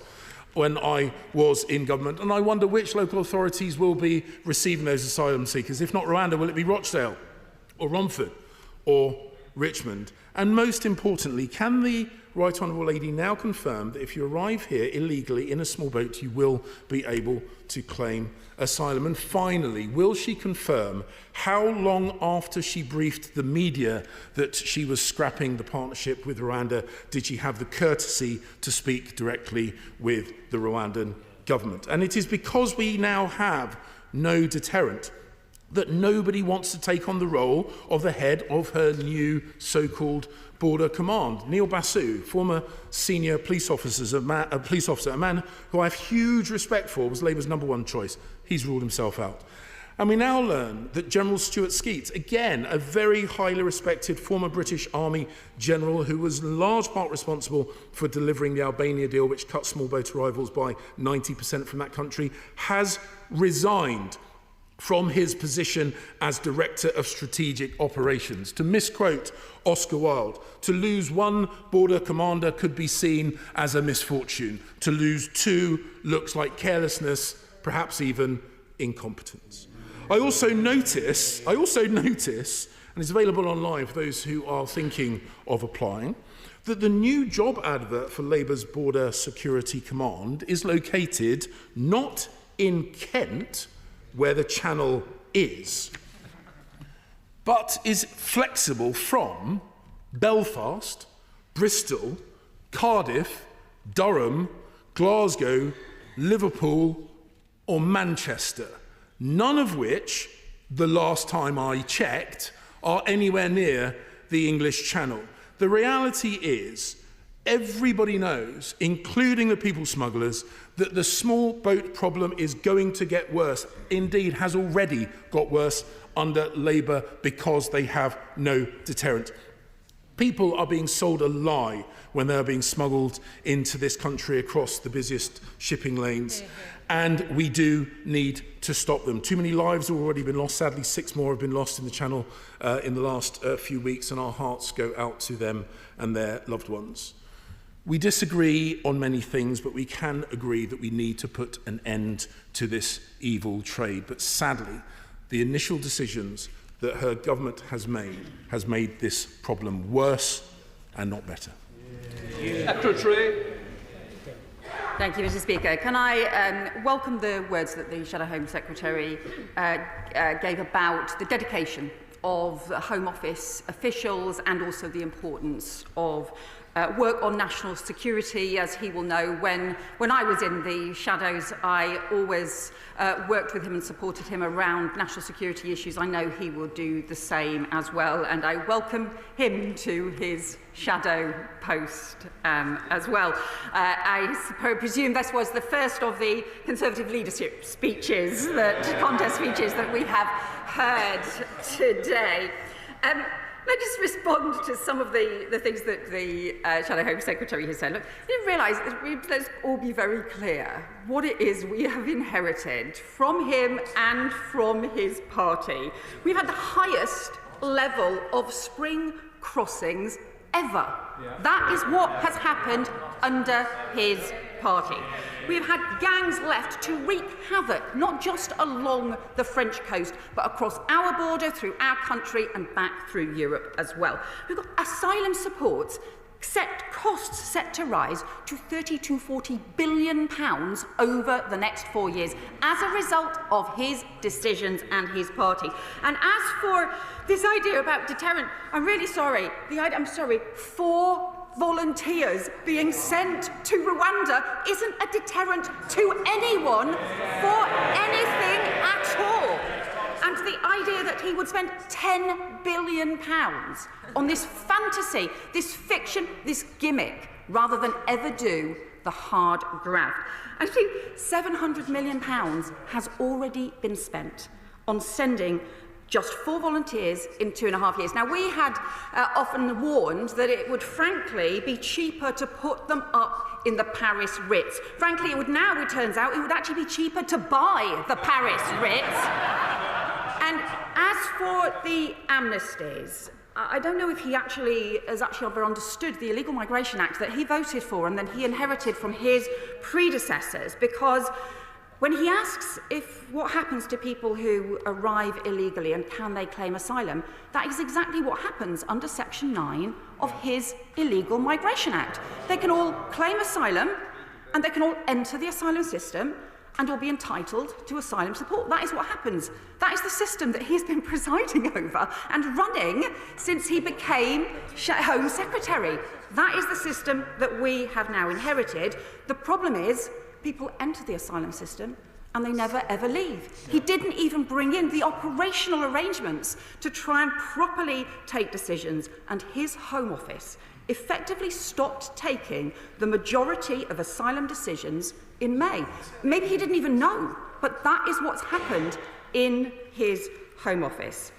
when I was in government, and I wonder which local authorities will be receiving those asylum seekers. If not Rwanda, will it be Rochdale or Romford or Richmond? And most importantly, can the right honourable lady now confirm that if you arrive here illegally in a small boat, you will be able to claim asylum? And finally, will she confirm how long after she briefed the media that she was scrapping the partnership with Rwanda did she have the courtesy to speak directly with the Rwandan government? And it is because we now have no deterrent that nobody wants to take on the role of the head of her new so-called border command. Neil Basu, former senior police officer, a man who I have huge respect for, was Labour's #1 choice. He's ruled himself out. And we now learn that General Stuart Skeets, again, a very highly respected former British Army general who was in large part responsible for delivering the Albania deal, which cut small boat arrivals by 90% from that country, has resigned from his position as Director of Strategic Operations. To misquote Oscar Wilde, to lose one border commander could be seen as a misfortune. To lose two looks like carelessness, perhaps even incompetence. I also notice, and it's available online for those who are thinking of applying, that the new job advert for Labour's Border Security Command is located not in Kent, where the channel is, but is flexible from Belfast, Bristol, Cardiff, Durham, Glasgow, Liverpool or Manchester, none of which, the last time I checked, are anywhere near the English Channel. The reality is, everybody knows, including the people smugglers, that the small boat problem is going to get worse. Indeed, has already got worse under Labour because they have no deterrent. People are being sold a lie when they are being smuggled into this country across the busiest shipping lanes. And we do need to stop them. Too many lives have already been lost. Sadly, 6 more have been lost in the Channel in the last few weeks, and our hearts go out to them and their loved ones. We disagree on many things, but we can agree that we need to put an end to this evil trade. But sadly, the initial decisions that her government has made this problem worse and not better. Secretary. Thank you, Mr. Speaker. Can I welcome the words that the Shadow Home Secretary gave about the dedication of the Home Office officials and also the importance of work on national security. As he will know, when I was in the shadows, I always worked with him and supported him around national security issues. I know he will do the same as well, and I welcome him to his shadow post as well. I presume this was the first of the Conservative leadership speeches, contest speeches that we have heard today. Let me just respond to some of the things that the Shadow Home Secretary has said. Look, you realise, let's all be very clear what it is we have inherited from him and from his party. We've had the highest level of spring crossings ever. Yeah. That is what has happened under his party. We've had gangs left to wreak havoc, not just along the French coast, but across our border, through our country and back through Europe as well. We've got asylum supports, costs set to rise to £30 to £40 billion over the next 4 years as a result of his decisions and his party. And as for this idea about deterrent, I'm really sorry. 4 volunteers being sent to Rwanda isn't a deterrent to anyone for anything at all. And the idea that he would spend £10 billion on this fantasy, this fiction, this gimmick, rather than ever do the hard graft. Actually, £700 million has already been spent on sending just 4 volunteers in 2.5 years. Now, we had often warned that it would frankly be cheaper to put them up in the Paris Ritz. Frankly, it turns out, it would actually be cheaper to buy the Paris Ritz. And as for the amnesties, I don't know if he has ever understood the Illegal Migration Act that he voted for and then he inherited from his predecessors, because When he asks what happens to people who arrive illegally and can they claim asylum, that is exactly what happens under Section 9 of his Illegal Migration Act. They can all claim asylum and they can all enter the asylum system and will be entitled to asylum support. That is what happens. That is the system that he's been presiding over and running since he became Home Secretary. That is the system that we have now inherited. The problem is people enter the asylum system and they never ever leave. He didn't even bring in the operational arrangements to try and properly take decisions, and his Home Office effectively stopped taking the majority of asylum decisions in May. Maybe he didn't even know, but that is what's happened in his Home Office.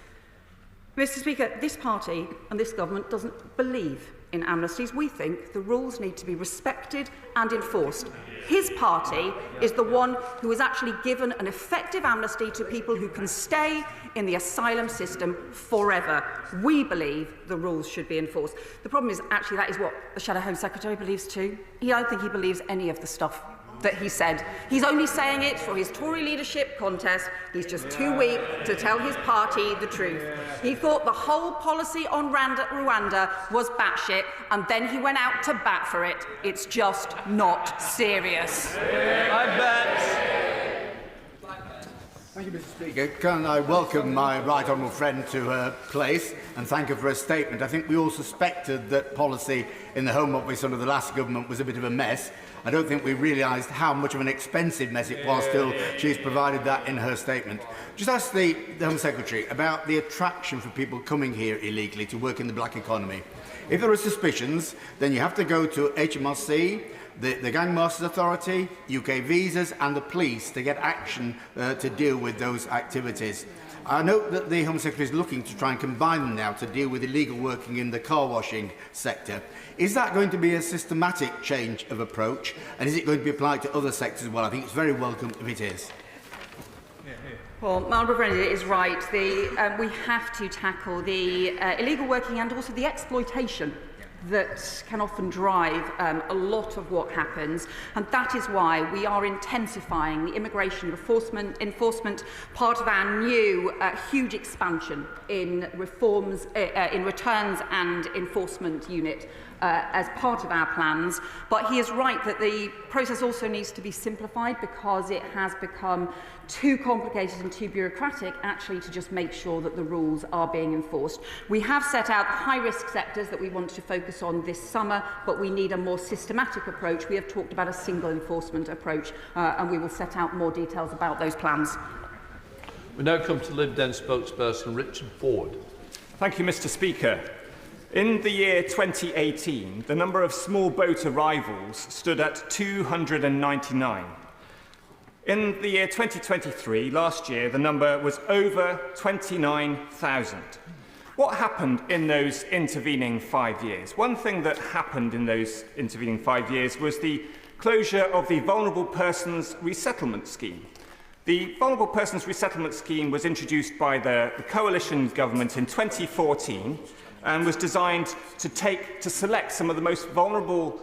Mr. Speaker, this party and this government doesn't believe in amnesties. We think the rules need to be respected and enforced. His party is the one who has actually given an effective amnesty to people who can stay in the asylum system forever. We believe the rules should be enforced. The problem is actually that is what the Shadow Home Secretary believes too. I don't think he believes any of the stuff that he said. He's only saying it for his Tory leadership contest. He's just too weak to tell his party the truth. He thought the whole policy on Rwanda was batshit, and then he went out to bat for it. It's just not serious. I bet. Thank you, Mr. Speaker. Can I welcome my right honourable friend to her place and thank her for her statement. I think we all suspected that policy in the Home Office under the last government was a bit of a mess. I don't think we realised how much of an expensive mess it was till she's provided that in her statement. Just ask the Home Secretary about the attraction for people coming here illegally to work in the black economy. If there are suspicions, then you have to go to HMRC, the Gang Masters Authority, UK Visas and the police to get action to deal with those activities. I note that the Home Secretary is looking to try and combine them now to deal with illegal working in the car washing sector. Is that going to be a systematic change of approach, and is it going to be applied to other sectors as well? I think it's very welcome if it is. Well, my honourable friend is right. We have to tackle the illegal working and also the exploitation that can often drive a lot of what happens, and that is why we are intensifying the immigration enforcement, part of our new huge expansion in reforms in returns and enforcement unit as part of our plans. But he is right that the process also needs to be simplified because it has become too complicated and too bureaucratic actually to just make sure that the rules are being enforced. We have set out high-risk sectors that we want to focus on this summer, but we need a more systematic approach. We have talked about a single enforcement approach, and we will set out more details about those plans. We now come to Lib Dem spokesperson Richard Ford. Thank you, Mr. Speaker. In the year 2018, the number of small boat arrivals stood at 299. In the year 2023, last year, the number was over 29,000. What happened in those intervening 5 years? One thing that happened in those intervening 5 years was the closure of the Vulnerable Persons Resettlement Scheme. The Vulnerable Persons Resettlement Scheme was introduced by the coalition government in 2014 and was designed to select some of the most vulnerable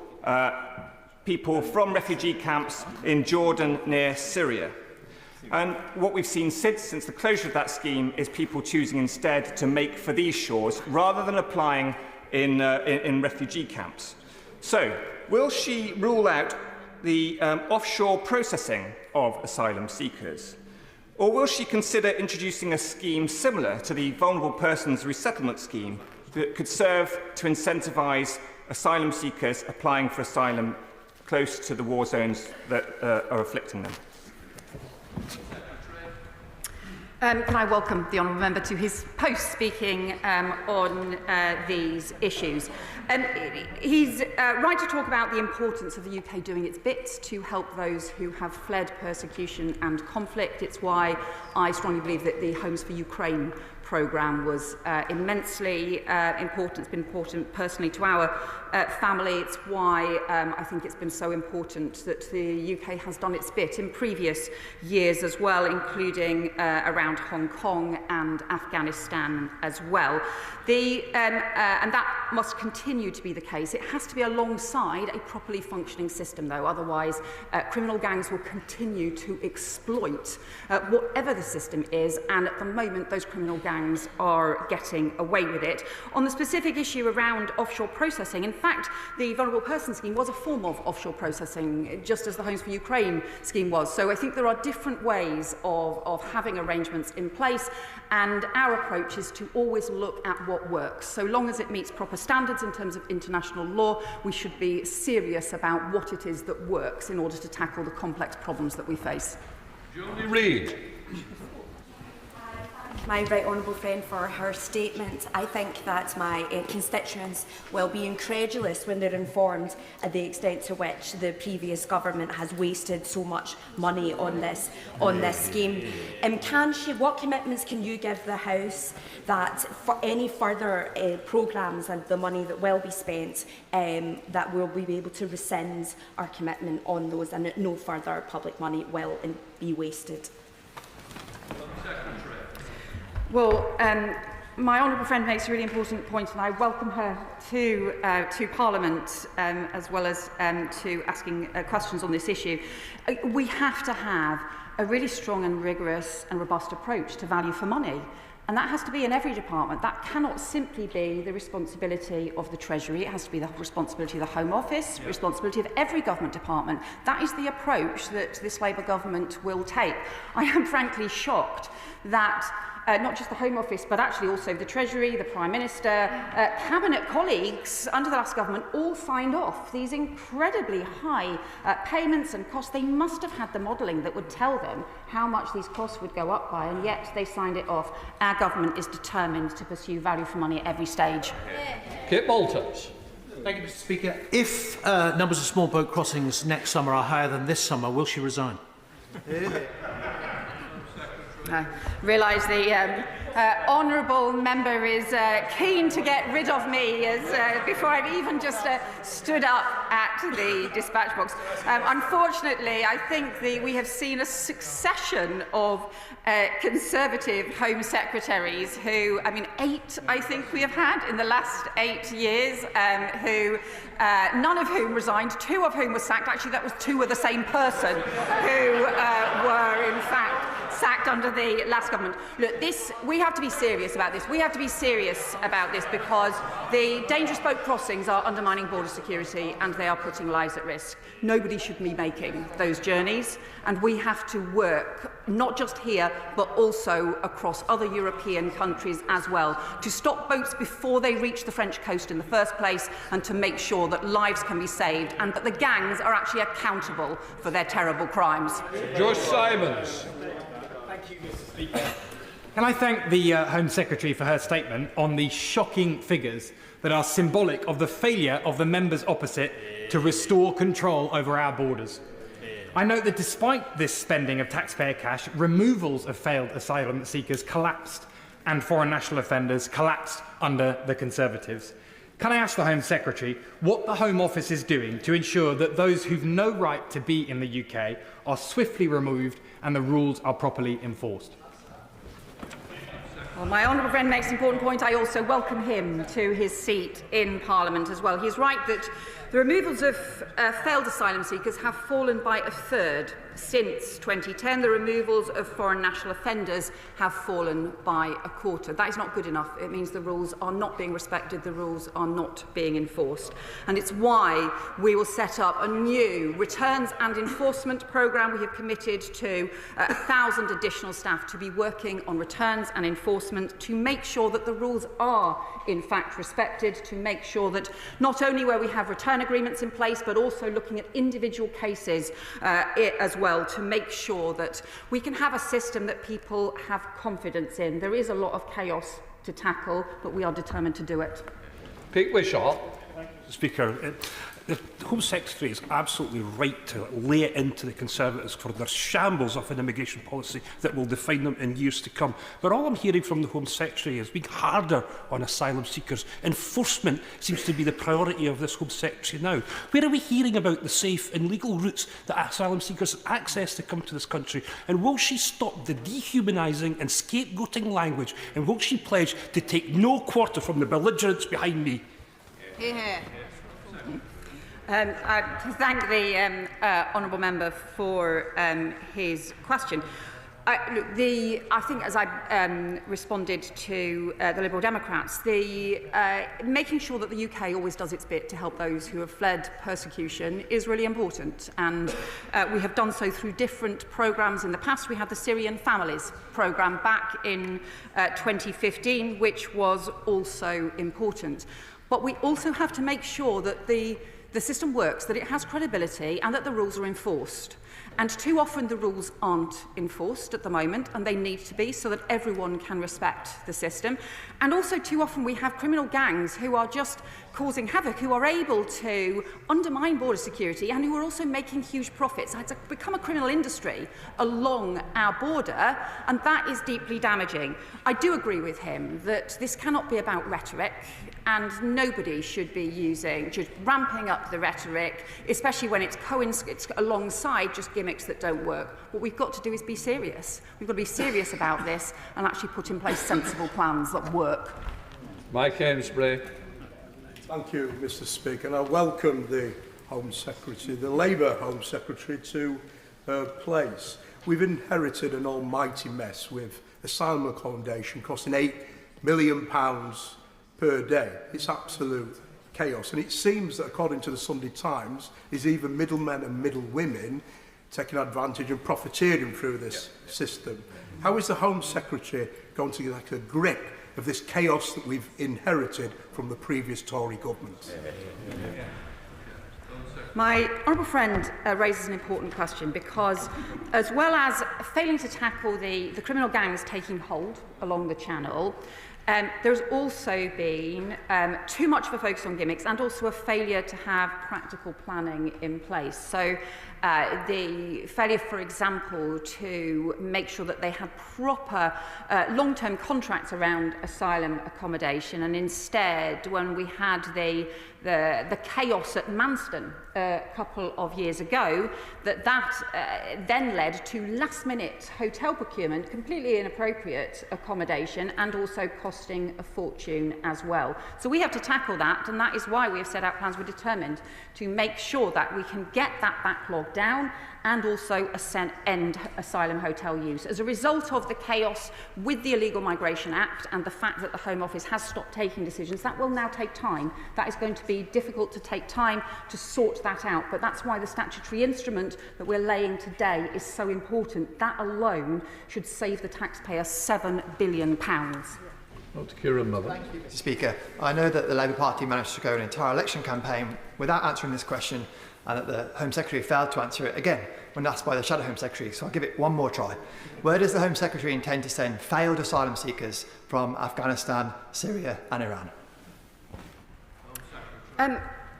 people from refugee camps in Jordan near Syria. And what we've seen since the closure of that scheme is people choosing instead to make for these shores rather than applying in refugee camps. So, will she rule out the offshore processing of asylum seekers? Or will she consider introducing a scheme similar to the Vulnerable Persons Resettlement Scheme that could serve to incentivise asylum seekers applying for asylum close to the war zones that are afflicting them? Can I welcome the honourable member to his post speaking on these issues. He's right to talk about the importance of the UK doing its bit to help those who have fled persecution and conflict. It's why I strongly believe that the Homes for Ukraine programme was immensely important. It's been important personally to our family. It's why I think it's been so important that the UK has done its bit in previous years as well, including around Hong Kong and Afghanistan as well. And that That must continue to be the case. It has to be alongside a properly functioning system, though. Otherwise, criminal gangs will continue to exploit whatever the system is, and at the moment, those criminal gangs are getting away with it. On the specific issue around offshore processing, in fact, the Vulnerable Person Scheme was a form of offshore processing, just as the Homes for Ukraine scheme was. So I think there are different ways of having arrangements in place, and our approach is to always look at what works. So long as it meets proper standards in terms of international law, we should be serious about what it is that works in order to tackle the complex problems that we face. Julie Reid. My right honourable friend for her statement. I think that my constituents will be incredulous when they're informed of the extent to which the previous government has wasted so much money on this scheme. What commitments can you give the House that for any further programmes and the money that will be spent, that we'll be able to rescind our commitment on those and that no further public money will be wasted? Well, my honourable friend makes a really important point, and I welcome her to Parliament as well as to asking questions on this issue. We have to have a really strong and rigorous and robust approach to value for money. And that has to be in every department. That cannot simply be the responsibility of the Treasury. It has to be the responsibility of the Home Office, responsibility of every government department. That is the approach that this Labour government will take. I am frankly shocked that not just the Home Office, but actually also the Treasury, the Prime Minister, Cabinet colleagues under the last government all signed off these incredibly high payments and costs. They must have had the modelling that would tell them how much these costs would go up by, and yet they signed it off. Our government is determined to pursue value for money at every stage. Kit Maltese. Thank you, Mr. Speaker. If numbers of small boat crossings next summer are higher than this summer, will she resign? I realise the honourable member is keen to get rid of me before I've even just stood up at the dispatch box. Unfortunately, I think we have seen a succession of Conservative Home Secretaries who, 8 I think we have had in the last 8 years, none of whom resigned, 2 of whom were sacked. Actually, that was 2 of the same person who were in fact sacked under the last government. Look, we have to be serious about this. We have to be serious about this because the dangerous boat crossings are undermining border security and they are putting lives at risk. Nobody should be making those journeys, and we have to work not just here but also across other European countries as well to stop boats before they reach the French coast in the first place and to make sure that lives can be saved and that the gangs are actually accountable for their terrible crimes. Joyce Simons. Thank you, Mr. Speaker. Can I thank the Home Secretary for her statement on the shocking figures that are symbolic of the failure of the members opposite to restore control over our borders. I note that despite this spending of taxpayer cash, removals of failed asylum seekers collapsed and foreign national offenders collapsed under the Conservatives. Can I ask the Home Secretary what the Home Office is doing to ensure that those who've no right to be in the UK are swiftly removed and the rules are properly enforced? Well, my honourable friend makes an important point. I also welcome him to his seat in Parliament as well. He is right that the removals of failed asylum seekers have fallen by a third since 2010. The removals of foreign national offenders have fallen by a quarter. That is not good enough. It means the rules are not being respected, the rules are not being enforced. And it's why we will set up a new returns and enforcement programme. We have committed to 1,000 additional staff to be working on returns and enforcement to make sure that the rules are in fact respected, to make sure that not only where we have return agreements in place but also looking at individual cases as well, to make sure that we can have a system that people have confidence in. There is a lot of chaos to tackle, but we are determined to do it. Pete Wishaw. Thank you, Speaker. The Home Secretary is absolutely right to lay it into the Conservatives for their shambles of an immigration policy that will define them in years to come. But all I'm hearing from the Home Secretary is being harder on asylum seekers. Enforcement seems to be the priority of this Home Secretary now. Where are we hearing about the safe and legal routes that asylum seekers have access to come to this country? And will she stop the dehumanising and scapegoating language? And will she pledge to take no quarter from the belligerents behind me? Hear, hear. I thank the honourable member for his question. I think, as I responded to the Liberal Democrats, making sure that the UK always does its bit to help those who have fled persecution is really important. And we have done so through different programmes in the past. We had the Syrian Families programme back in 2015, which was also important. But we also have to make sure that the system works, that it has credibility, and that the rules are enforced. And too often the rules aren't enforced at the moment, and they need to be, so that everyone can respect the system. And also too often we have criminal gangs who are just causing havoc, who are able to undermine border security and who are also making huge profits. It's become a criminal industry along our border, and that is deeply damaging. I do agree with him that this cannot be about rhetoric, and nobody should be just ramping up the rhetoric, especially when it's alongside just gimmicks that don't work. What we've got to do is be serious. We've got to be serious about this and actually put in place sensible plans that work. Mike Amesbury. Thank you, Mr. Speaker. And I welcome the Home Secretary, the Labour Home Secretary, to her place. We've inherited an almighty mess with asylum accommodation costing £8 million per day. It's absolute chaos. And it seems that, according to the Sunday Times, there's even middlemen and middlewomen taking advantage and profiteering through this system. How is the Home Secretary going to get a grip of this chaos that we've inherited from the previous Tory government? My honourable friend raises an important question, because as well as failing to tackle the criminal gangs taking hold along the channel, there's also been too much of a focus on gimmicks and also a failure to have practical planning in place. So the failure, for example, to make sure that they had proper long-term contracts around asylum accommodation, and instead, when we had the chaos at Manston a couple of years ago, that then led to last-minute hotel procurement, completely inappropriate accommodation, and also costing a fortune as well. So we have to tackle that, and that is why we have set out plans. We're determined to make sure that we can get that backlog down and also end asylum hotel use. As a result of the chaos with the Illegal Migration Act and the fact that the Home Office has stopped taking decisions, that will now take time. That is going to be difficult to take time to sort that out, but that's why the statutory instrument that we're laying today is so important. That alone should save the taxpayer £7 billion. Dr. Keir Starmer. Thank you, Mr. Speaker. I know that the Labour Party managed to go an entire election campaign without answering this question, and that the Home Secretary failed to answer it again when asked by the Shadow Home Secretary, so I'll give it one more try. Where does the Home Secretary intend to send failed asylum seekers from Afghanistan, Syria and Iran?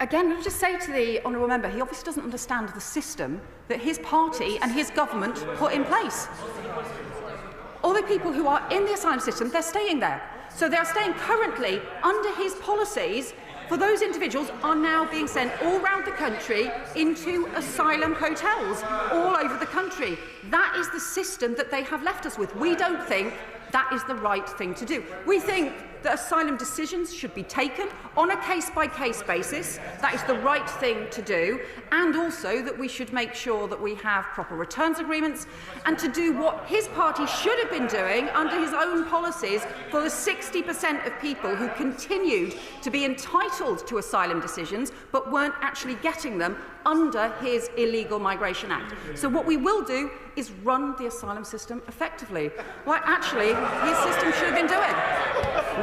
Again, I'll just say to the honourable member, he obviously doesn't understand the system that his party and his government put in place. All the people who are in the asylum system, they're staying there. So they're staying currently under his policies. For those individuals are now being sent all around the country into asylum hotels all over the country. That is the system that they have left us with. We don't think that is the right thing to do. We think that asylum decisions should be taken on a case-by-case basis. That is the right thing to do, and also that we should make sure that we have proper returns agreements, and to do what his party should have been doing under his own policies for the 60% of people who continued to be entitled to asylum decisions but weren't actually getting them under his Illegal Migration Act. So what we will do is run the asylum system effectively, like actually his system should have been doing.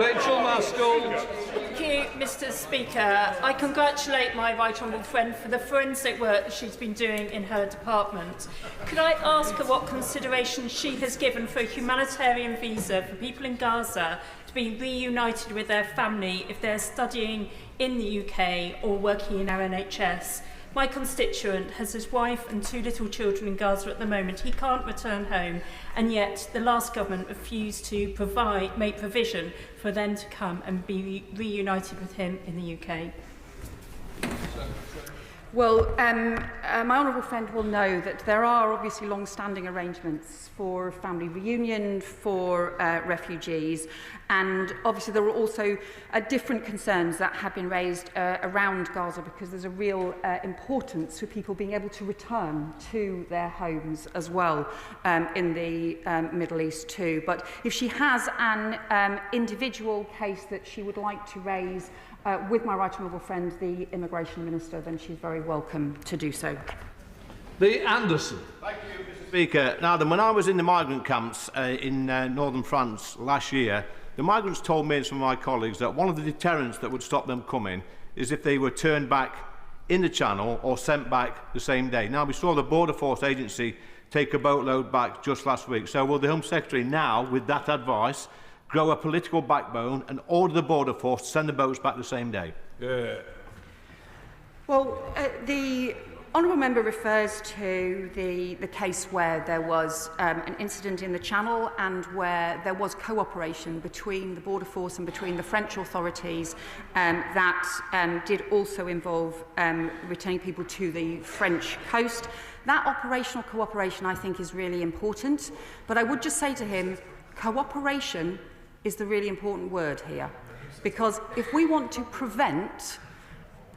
Rachel Maskell. Thank you, Mr. Speaker. I congratulate my right honourable friend for the forensic work that she's been doing in her department. Could I ask her what consideration she has given for a humanitarian visa for people in Gaza to be reunited with their family if they're studying in the UK or working in our NHS? My constituent has his wife and 2 little children in Gaza at the moment. He can't return home, and yet the last government refused to make provision for them to come and be reunited with him in the UK. Well, my honourable friend will know that there are obviously long-standing arrangements for family reunion, for refugees, and obviously there are also different concerns that have been raised around Gaza, because there's a real importance for people being able to return to their homes as well in the Middle East too. But if she has an individual case that she would like to raise with my right honourable friend, the Immigration Minister, then she's very welcome to do so. The Anderson. Thank you, Mr. Speaker. Now, when I was in the migrant camps in northern France last year, the migrants told me and some of my colleagues that one of the deterrents that would stop them coming is if they were turned back in the Channel or sent back the same day. Now, we saw the Border Force Agency take a boatload back just last week. So will the Home Secretary now, with that advice, grow a political backbone and order the Border Force to send the boats back the same day? Yeah. Well, the honourable member refers to the case where there was an incident in the Channel and where there was cooperation between the Border Force and between the French authorities that did also involve returning people to the French coast. That operational cooperation, I think, is really important. But I would just say to him, cooperation is the really important word here. Because if we want to prevent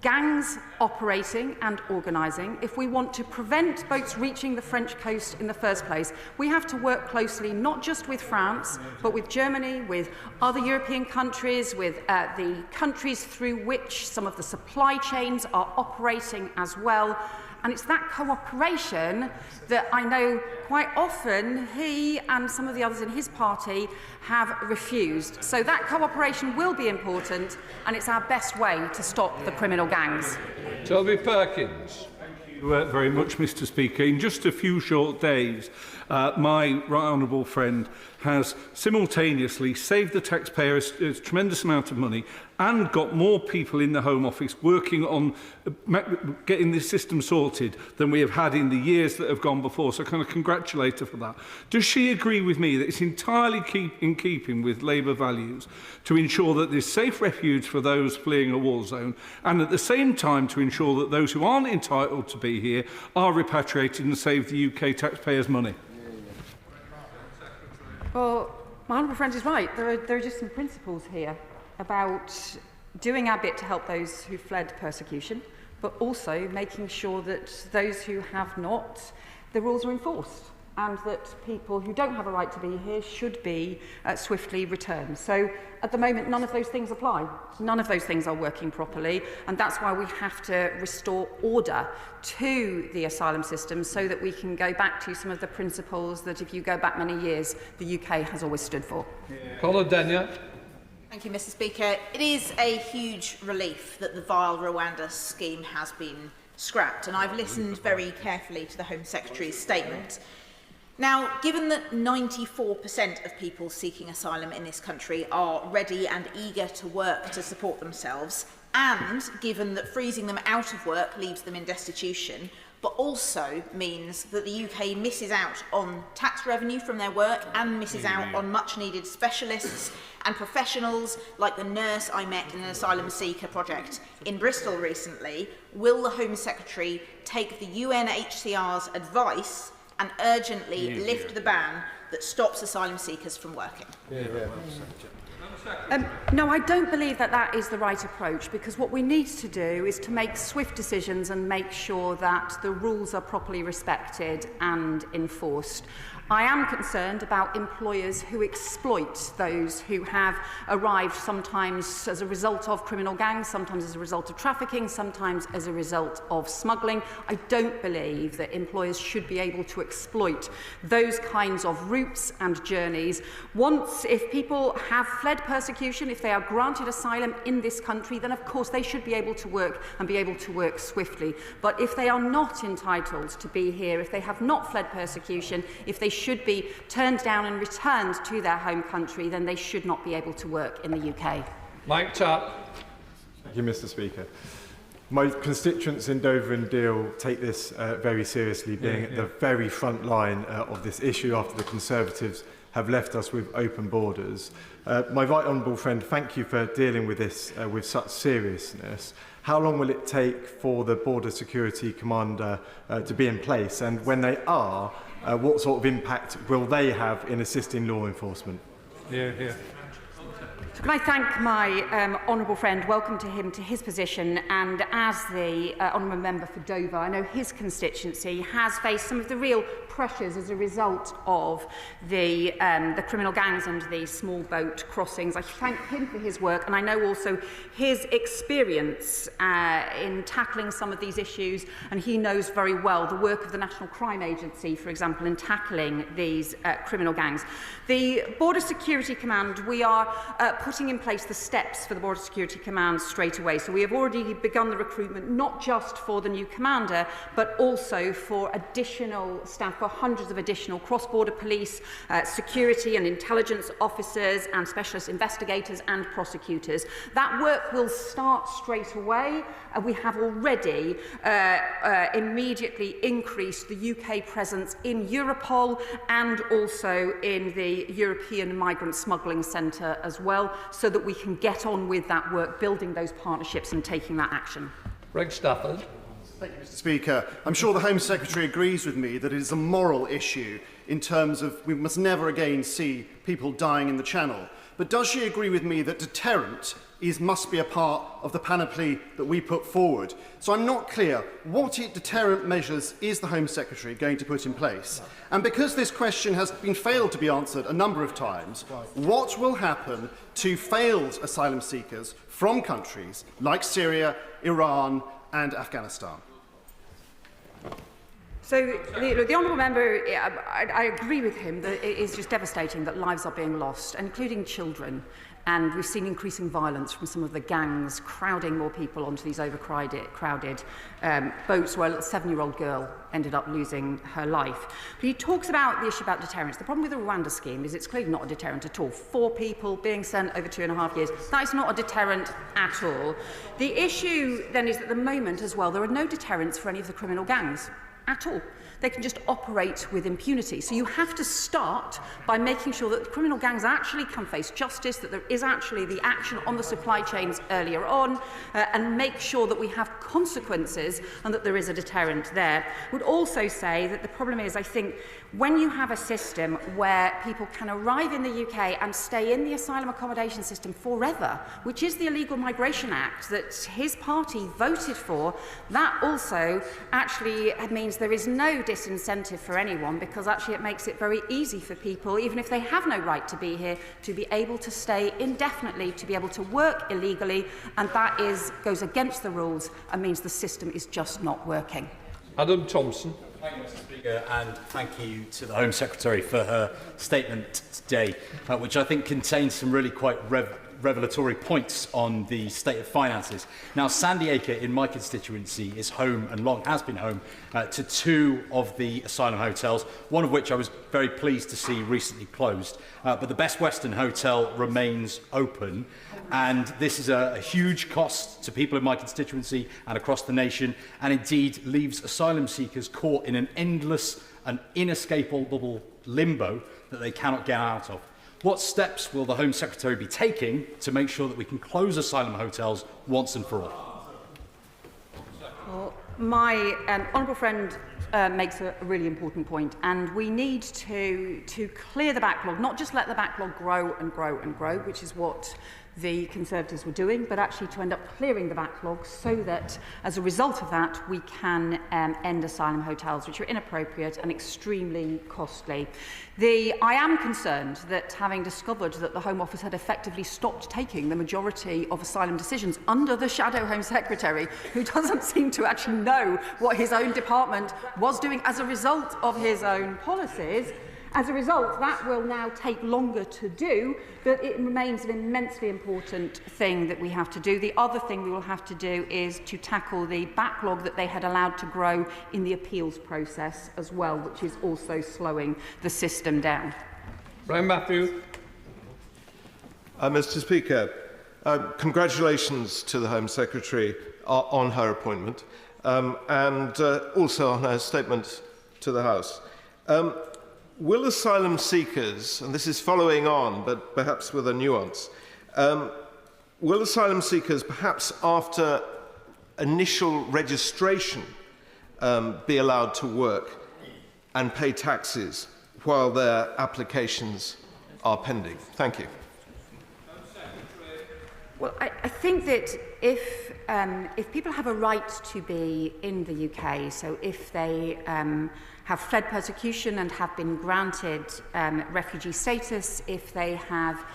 gangs operating and organising, if we want to prevent boats reaching the French coast in the first place, we have to work closely not just with France, but with Germany, with other European countries, with the countries through which some of the supply chains are operating as well. And it's that cooperation that I know quite often he and some of the others in his party have refused. So that cooperation will be important, and it's our best way to stop the criminal gangs. Toby Perkins. Thank you very much, Mr. Speaker. In just a few short days, my right honourable friend has simultaneously saved the taxpayers a tremendous amount of money and got more people in the Home Office working on getting this system sorted than we have had in the years that have gone before. So can I congratulate her for that? Does she agree with me that it's entirely in keeping with Labour values to ensure that there's safe refuge for those fleeing a war zone, and at the same time to ensure that those who aren't entitled to be here are repatriated and save the UK taxpayers' money? Well, my honourable friend is right. There are just some principles here about doing our bit to help those who fled persecution, but also making sure that those who have not, the rules are enforced, and that people who don't have a right to be here should be swiftly returned. So at the moment, none of those things apply. None of those things are working properly, and that's why we have to restore order to the asylum system so that we can go back to some of the principles that, if you go back many years, the UK has always stood for. Colin Denyer. Thank you, Mr. Speaker. It is a huge relief that the vile Rwanda scheme has been scrapped, and I've listened very carefully to the Home Secretary's statement. Now, given that 94% of people seeking asylum in this country are ready and eager to work to support themselves, and given that freezing them out of work leaves them in destitution, but also means that the UK misses out on tax revenue from their work and misses out on much-needed specialists and professionals like the nurse I met in an asylum seeker project in Bristol recently, will the Home Secretary take the UNHCR's advice and urgently lift the ban that stops asylum seekers from working? No, I don't believe that that is the right approach, because what we need to do is to make swift decisions and make sure that the rules are properly respected and enforced. I am concerned about employers who exploit those who have arrived, sometimes as a result of criminal gangs, sometimes as a result of trafficking, sometimes as a result of smuggling. I don't believe that employers should be able to exploit those kinds of routes and journeys. Once, if people have fled persecution, if they are granted asylum in this country, then of course they should be able to work and be able to work swiftly. But if they are not entitled to be here, if they have not fled persecution, if they should be turned down and returned to their home country, then they should not be able to work in the UK. Mike Tapp. Thank you, Mr. Speaker. My constituents in Dover and Deal take this very seriously, being at the very front line of this issue after the Conservatives have left us with open borders. My right honourable friend, thank you for dealing with this with such seriousness. how long will it take for the Border Security Commander to be in place? And when they are, what sort of impact will they have in assisting law enforcement? Yeah. So can I thank my honourable friend, welcome to him to his position, and as the honourable member for Dover, I know his constituency has faced some of the real pressures as a result of the criminal gangs and the small boat crossings. I thank him for his work, and I know also his experience in tackling some of these issues, and he knows very well the work of the National Crime Agency, for example, in tackling these criminal gangs. The Border Security Command, we are putting in place the steps for the Border Security Command straight away. So we have already begun the recruitment, not just for the new commander, but also for additional staff, for hundreds of additional cross-border police, security and intelligence officers and specialist investigators and prosecutors. That work will start straight away. We have already immediately increased the UK presence in Europol and also in the European Migrant Smuggling Centre as well, so that we can get on with that work, building those partnerships and taking that action. Greg Stafford. Thank you, Mr. Speaker. I'm sure the Home Secretary agrees with me that it is a moral issue in terms of we must never again see people dying in the Channel. But does she agree with me that deterrent must be a part of the panoply that we put forward? So I'm not clear, what deterrent measures is the Home Secretary going to put in place? And because this question has been failed to be answered a number of times, what will happen to failed asylum seekers from countries like Syria, Iran and Afghanistan? So the honourable member, I agree with him that it is just devastating that lives are being lost, including children. And we've seen increasing violence from some of the gangs crowding more people onto these overcrowded boats where a little 7-year-old girl ended up losing her life. But he talks about the issue about deterrence. The problem with the Rwanda scheme is it's clearly not a deterrent at all. 4 people being sent over 2.5 years, that is not a deterrent at all. The issue then is that at the moment as well, there are no deterrents for any of the criminal gangs at all. They can just operate with impunity. So you have to start by making sure that the criminal gangs actually can face justice, that there is actually the action on the supply chains earlier on, and make sure that we have consequences and that there is a deterrent there. I would also say that the problem is, I think, when you have a system where people can arrive in the UK and stay in the asylum accommodation system forever, which is the Illegal Migration Act that his party voted for, that also actually means there is no disincentive for anyone, because actually it makes it very easy for people, even if they have no right to be here, to be able to stay indefinitely, to be able to work illegally, and that goes against the rules and means the system is just not working. Adam Thompson. Thank you, Mr. Speaker, and thank you to the Home Secretary for her statement today, which I think contains some really quite revelatory points on the state of finances. Now, Sandy Acre in my constituency is home, and long has been home, to 2 of the asylum hotels, one of which I was very pleased to see recently closed. But the Best Western Hotel remains open, and this is a huge cost to people in my constituency and across the nation, and indeed leaves asylum seekers caught in an endless and inescapable limbo that they cannot get out of. What steps will the Home Secretary be taking to make sure that we can close asylum hotels once and for all? Well, my honourable friend makes a really important point, and we need to clear the backlog, not just let the backlog grow and grow and grow, which is what the Conservatives were doing, but actually to end up clearing the backlog so that as a result of that we can end asylum hotels, which are inappropriate and extremely costly. I am concerned that, having discovered that the Home Office had effectively stopped taking the majority of asylum decisions under the Shadow Home Secretary, who doesn't seem to actually know what his own department was doing as a result of his own policies, as a result, that will now take longer to do, but it remains an immensely important thing that we have to do. The other thing we will have to do is to tackle the backlog that they had allowed to grow in the appeals process as well, which is also slowing the system down. Brian Matthew. Mr. Speaker, congratulations to the Home Secretary on her appointment and also on her statement to the House. Will asylum seekers, and this is following on, but perhaps with a nuance, will asylum seekers, perhaps after initial registration be allowed to work and pay taxes while their applications are pending? Thank you. Well, I think that if people have a right to be in the UK, so if they have fled persecution and have been granted refugee status, if they have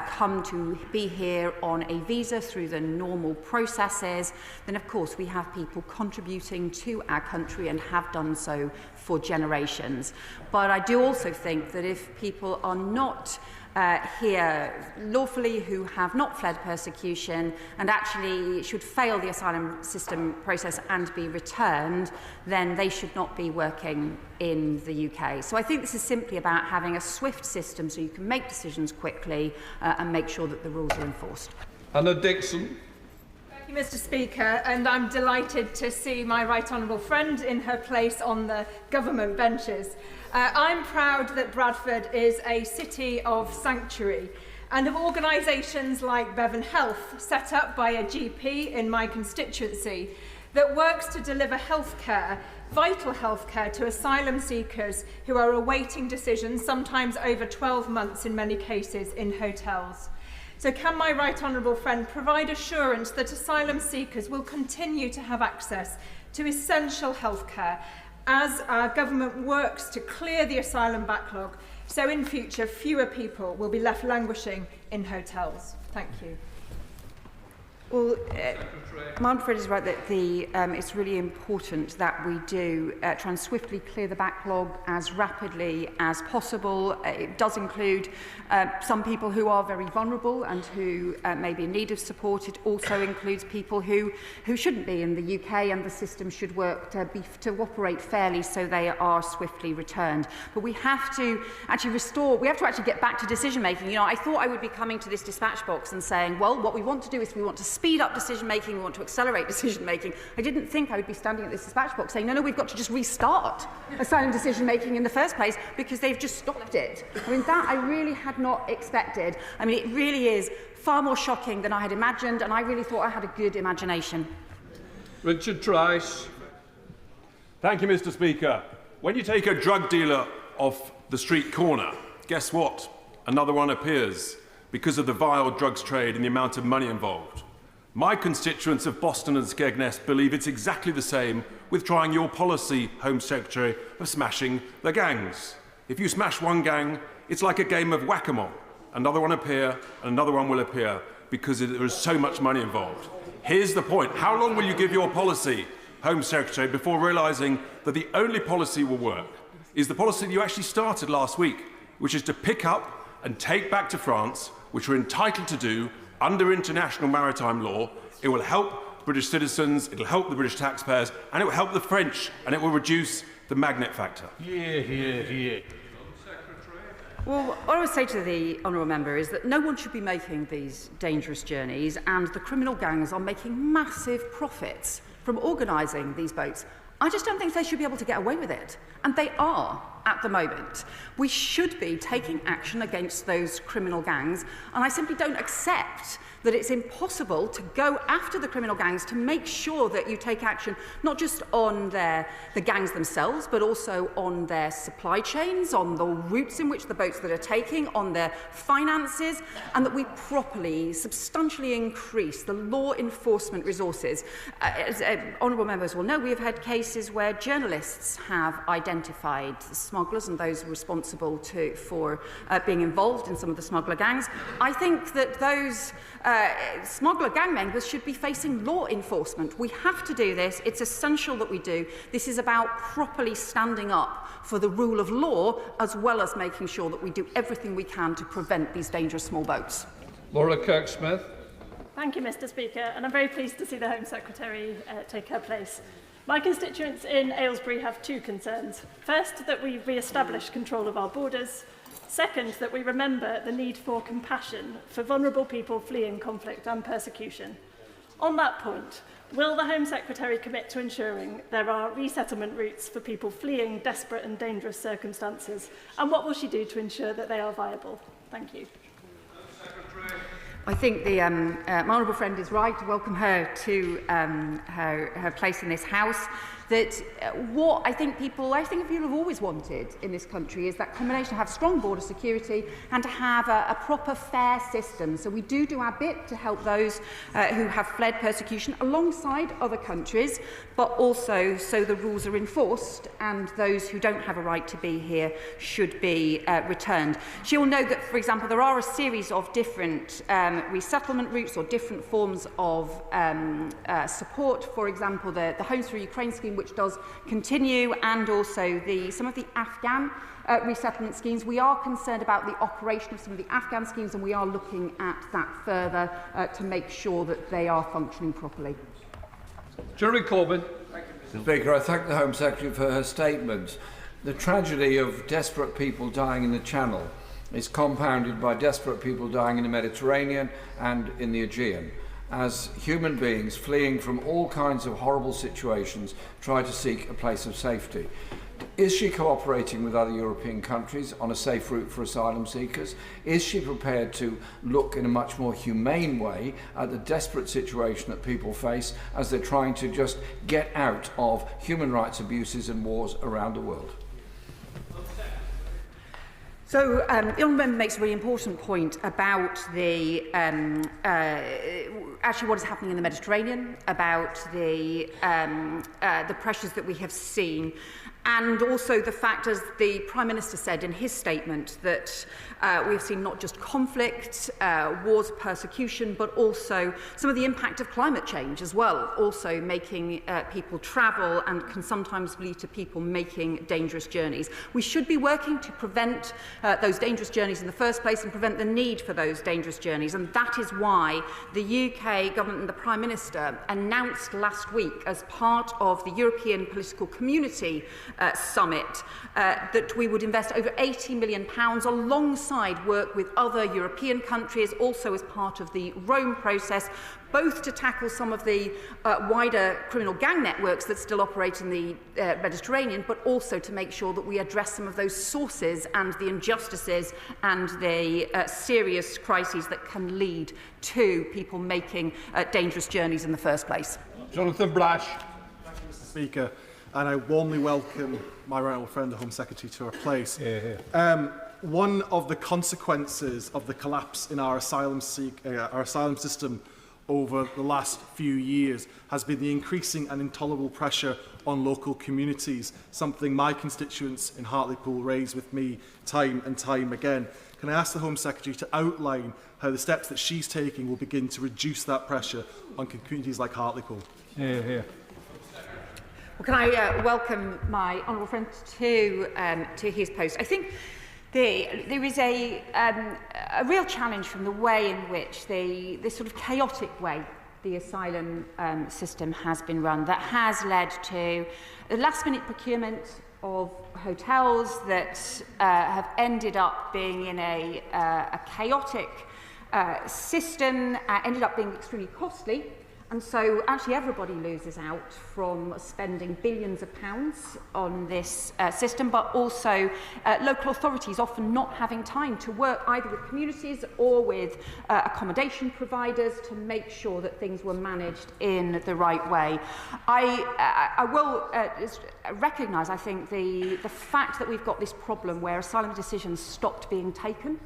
come to be here on a visa through the normal processes, then of course we have people contributing to our country and have done so for generations. But I do also think that if people are not here lawfully, who have not fled persecution and actually should fail the asylum system process and be returned, then they should not be working in the UK. So I think this is simply about having a swift system so you can make decisions quickly and make sure that the rules are enforced. Anna Dixon. Thank you, Mr. Speaker, and I'm delighted to see my right honourable friend in her place on the government benches. I'm proud that Bradford is a city of sanctuary and of organisations like Bevan Health, set up by a GP in my constituency, that works to deliver healthcare, vital healthcare, to asylum seekers who are awaiting decisions, sometimes over 12 months in many cases, in hotels. So can my right honourable friend provide assurance that asylum seekers will continue to have access to essential healthcare as our government works to clear the asylum backlog, so in future fewer people will be left languishing in hotels? Thank you. Well, Manfred is right that it's really important that we do try and swiftly clear the backlog as rapidly as possible. It does include some people who are very vulnerable and who may be in need of support. It also includes people who shouldn't be in the UK, and the system should work to operate fairly so they are swiftly returned. But we have to actually get back to decision making. You know, I thought I would be coming to this dispatch box and saying, well, what we want to do is we want to speed up decision-making, we want to accelerate decision-making. I didn't think I would be standing at this dispatch box saying, no, we've got to just restart asylum decision-making in the first place because they've just stopped it. I mean, that I really had not expected. I mean, it really is far more shocking than I had imagined, and I really thought I had a good imagination. Richard Trice. Thank you, Mr. Speaker. When you take a drug dealer off the street corner, guess what? Another one appears because of the vile drugs trade and the amount of money involved. My constituents of Boston and Skegness believe it's exactly the same with trying your policy, Home Secretary, of smashing the gangs. If you smash one gang, it's like a game of whack-a-mole. Another one appear, and another one will appear, because there is so much money involved. Here's the point. How long will you give your policy, Home Secretary, before realising that the only policy will work is the policy that you actually started last week, which is to pick up and take back to France, which we're entitled to do under international maritime law? It will help British citizens, it will help the British taxpayers, and it will help the French, and it will reduce the magnet factor. Well, what I would say to the honourable member is that no one should be making these dangerous journeys, and the criminal gangs are making massive profits from organising these boats. I just don't think they should be able to get away with it, and they are at the moment. We should be taking action against those criminal gangs, and I simply don't accept that it's impossible to go after the criminal gangs to make sure that you take action not just on the gangs themselves, but also on their supply chains, on the routes in which the boats that are taking, on their finances, and that we properly, substantially increase the law enforcement resources. As honourable members will know, we have had cases where journalists have identified the smugglers and those responsible for being involved in some of the smuggler gangs. I think that those smuggler gang members should be facing law enforcement. We have to do this. It's essential that we do. This is about properly standing up for the rule of law, as well as making sure that we do everything we can to prevent these dangerous small boats. Laura Kirk-Smith. Thank you, Mr. Speaker, and I'm very pleased to see the Home Secretary take her place. My constituents in Aylesbury have two concerns. First, that we re-establish control of our borders. Second, that we remember the need for compassion for vulnerable people fleeing conflict and persecution. On that point, will the Home Secretary commit to ensuring there are resettlement routes for people fleeing desperate and dangerous circumstances? And what will she do to ensure that they are viable? Thank you. I think the, my honourable friend is right to welcome her to her place in this House. That what I think people have always wanted in this country is that combination to have strong border security and to have a proper fair system. So we do our bit to help those who have fled persecution alongside other countries, but also so the rules are enforced and those who don't have a right to be here should be returned. She will know that, for example, there are a series of different resettlement routes or different forms of support. For example, the Homes for Ukraine scheme, which does continue, and also some of the Afghan resettlement schemes. We are concerned about the operation of some of the Afghan schemes, and we are looking at that further to make sure that they are functioning properly. Jeremy Corbyn. Speaker, I thank the Home Secretary for her statement. The tragedy of desperate people dying in the Channel is compounded by desperate people dying in the Mediterranean and in the Aegean, as human beings fleeing from all kinds of horrible situations try to seek a place of safety. Is she cooperating with other European countries on a safe route for asylum seekers? Is she prepared to look in a much more humane way at the desperate situation that people face as they're trying to just get out of human rights abuses and wars around the world? So, the honourable member makes a really important point about the actually what is happening in the Mediterranean, about the pressures that we have seen, and also the fact, as the Prime Minister said in his statement, that we have seen not just conflict, wars, persecution, but also some of the impact of climate change as well, also making people travel and can sometimes lead to people making dangerous journeys. We should be working to prevent those dangerous journeys in the first place and prevent the need for those dangerous journeys, and that is why the UK government and the Prime Minister announced last week, as part of the European Political Community Summit, that we would invest over £80 million alongside work with other European countries, also as part of the Rome process, both to tackle some of the wider criminal gang networks that still operate in the Mediterranean, but also to make sure that we address some of those sources and the injustices and the serious crises that can lead to people making dangerous journeys in the first place. Jonathan Blash. Thank you, Mr. Speaker, and I warmly welcome my right honourable friend, the Home Secretary, to her place. One of the consequences of the collapse in our asylum system over the last few years has been the increasing and intolerable pressure on local communities, something my constituents in Hartlepool raise with me time and time again. Can I ask the Home Secretary to outline how the steps that she's taking will begin to reduce that pressure on communities like Hartlepool? Well, can I welcome my honourable friend to his post? I think there is a real challenge from the way in which this sort of chaotic way the asylum system has been run, that has led to a last-minute procurement of hotels that have ended up being in a chaotic system, ended up being extremely costly. And so actually everybody loses out from spending billions of pounds on this system, but also local authorities often not having time to work either with communities or with accommodation providers to make sure that things were managed in the right way. I will recognise, I think, the fact that we've got this problem where asylum decisions stopped being taken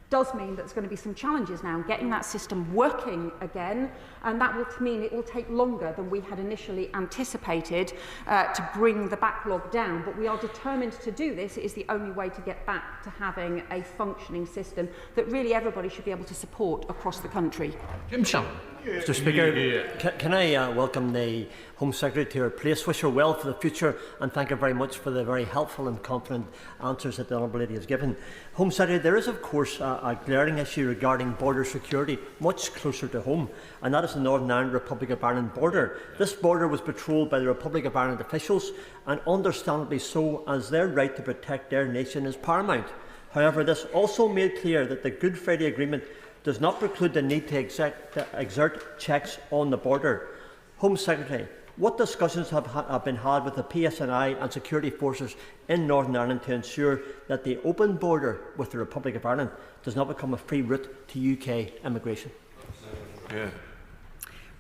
does mean that there's going to be some challenges now in getting that system working again, and that will mean it will take longer than we had initially anticipated to bring the backlog down. But we are determined to do this. It is the only way to get back to having a functioning system that really everybody should be able to support across the country. Jim Shannon. Mr. Speaker, can I welcome the Home Secretary to her place, wish her well for the future, and thank her very much for the very helpful and confident answers that the Honourable Lady has given. Home Secretary, there is of course a glaring issue regarding border security much closer to home, and that is the Northern Ireland Republic of Ireland border. This border was patrolled by the Republic of Ireland officials, and understandably so, as their right to protect their nation is paramount. However, this also made clear that the Good Friday Agreement does not preclude the need to exert checks on the border. Home Secretary, what discussions have been had with the PSNI and security forces in Northern Ireland to ensure that the open border with the Republic of Ireland does not become a free route to UK immigration? Yeah.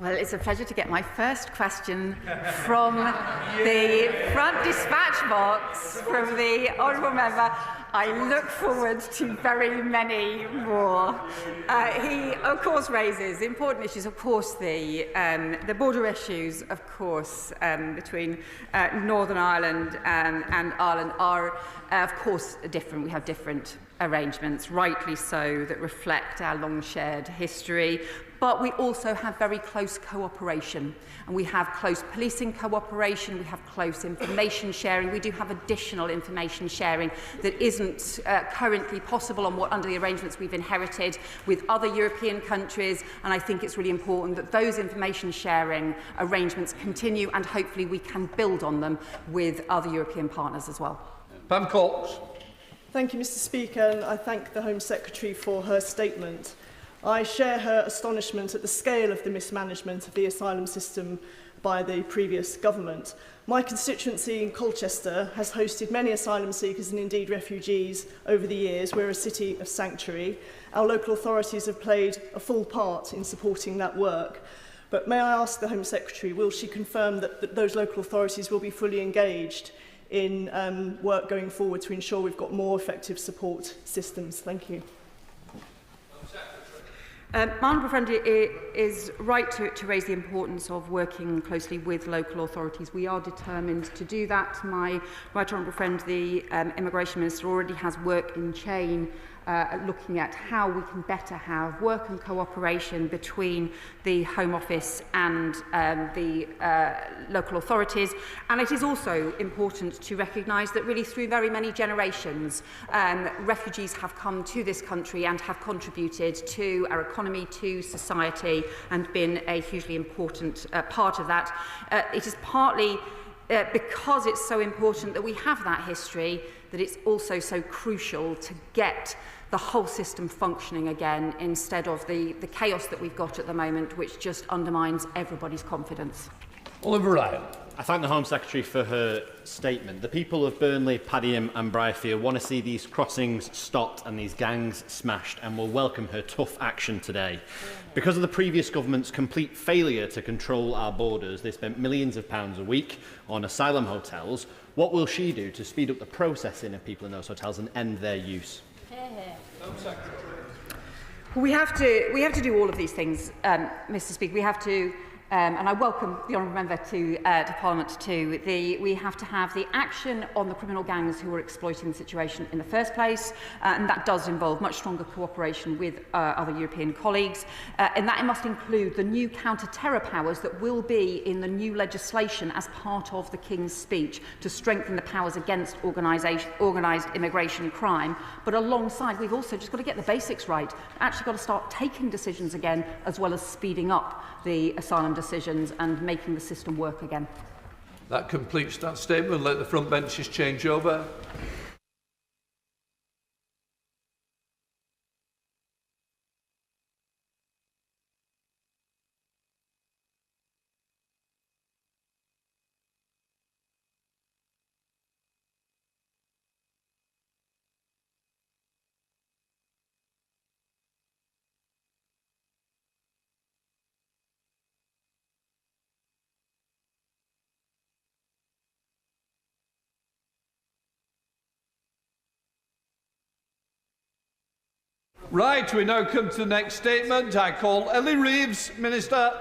Well, it's a pleasure to get my first question from the front dispatch box from the honourable member. I look forward to very many more. He, of course, raises important issues. Of course, the border issues, of course, between Northern Ireland and Ireland are, of course, different. We have different arrangements, rightly so, that reflect our long-shared history. But we also have very close cooperation, and we have close policing cooperation, we have close information sharing, we do have additional information sharing that isn't currently possible under the arrangements we've inherited with other European countries, and I think it's really important that those information sharing arrangements continue, and hopefully we can build on them with other European partners as well. Pam Cox. Thank you, Mr. Speaker, and I thank the Home Secretary for her statement. I share her astonishment at the scale of the mismanagement of the asylum system by the previous government. My constituency in Colchester has hosted many asylum seekers and indeed refugees over the years. We're a city of sanctuary. Our local authorities have played a full part in supporting that work. But may I ask the Home Secretary, will she confirm that those local authorities will be fully engaged in work going forward to ensure we've got more effective support systems? Thank you. My honourable friend is right to raise the importance of working closely with local authorities. We are determined to do that. My right honourable friend, the Immigration Minister, already has work in chain looking at how we can better have work and cooperation between the Home Office and the local authorities. And it is also important to recognise that really through very many generations, refugees have come to this country and have contributed to our economy, to society, and been a hugely important part of that. It is partly because it's so important that we have that history, that it's also so crucial to get the whole system functioning again instead of the chaos that we've got at the moment, which just undermines everybody's confidence. Oliver Ryan. I thank the Home Secretary for her statement. The people of Burnley, Padiham and Briarfield want to see these crossings stopped and these gangs smashed, and will welcome her tough action today. Because of the previous government's complete failure to control our borders, they spent millions of pounds a week on asylum hotels. What will she do to speed up the processing of people in those hotels and end their use? We have to do all of these things, Mr. Speaker. We have to, and I welcome the honourable member to Parliament too. We have to have the action on the criminal gangs who are exploiting the situation in the first place, and that does involve much stronger cooperation with other European colleagues. And that it must include the new counter-terror powers that will be in the new legislation as part of the King's speech to strengthen the powers against organised immigration crime. But alongside, we've also just got to get the basics right. We've actually got to start taking decisions again, as well as speeding up the asylum decisions and making the system work again. That completes that statement. Let the front benches change over. Right, we now come to the next statement. I call Ellie Reeves, Minister.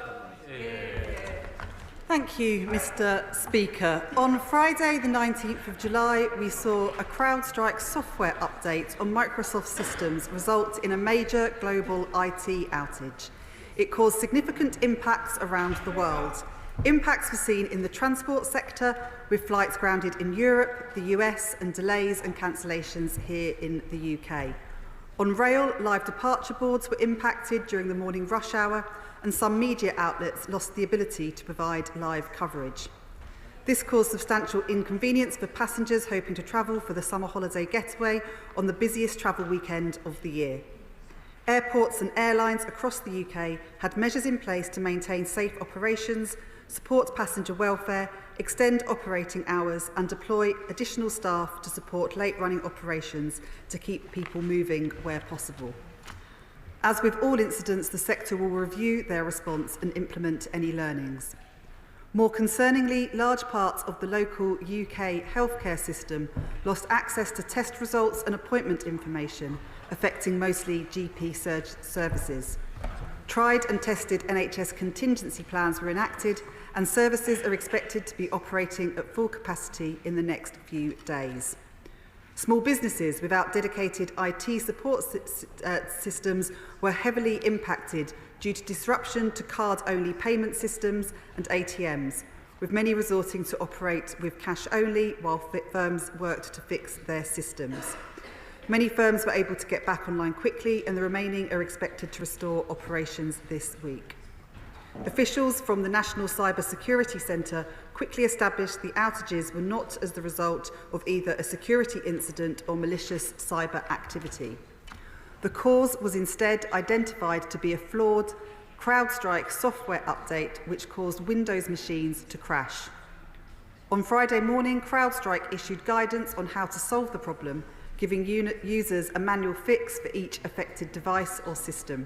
Thank you, Mr. Speaker. On Friday, the 19th of July, we saw a CrowdStrike software update on Microsoft systems result in a major global IT outage. It caused significant impacts around the world. Impacts were seen in the transport sector, with flights grounded in Europe, the US, and delays and cancellations here in the UK. On rail, live departure boards were impacted during the morning rush hour, and some media outlets lost the ability to provide live coverage. This caused substantial inconvenience for passengers hoping to travel for the summer holiday getaway on the busiest travel weekend of the year. Airports and airlines across the UK had measures in place to maintain safe operations, support passenger welfare, extend operating hours and deploy additional staff to support late-running operations to keep people moving where possible. As with all incidents, the sector will review their response and implement any learnings. More concerningly, large parts of the local UK healthcare system lost access to test results and appointment information, affecting mostly GP services. Tried and tested NHS contingency plans were enacted, and services are expected to be operating at full capacity in the next few days. Small businesses without dedicated IT support systems were heavily impacted due to disruption to card-only payment systems and ATMs, with many resorting to operate with cash only while firms worked to fix their systems. Many firms were able to get back online quickly, and the remaining are expected to restore operations this week. Officials from the National Cyber Security Centre quickly established the outages were not as the result of either a security incident or malicious cyber activity. The cause was instead identified to be a flawed CrowdStrike software update which caused Windows machines to crash. On Friday morning, CrowdStrike issued guidance on how to solve the problem, giving users a manual fix for each affected device or system.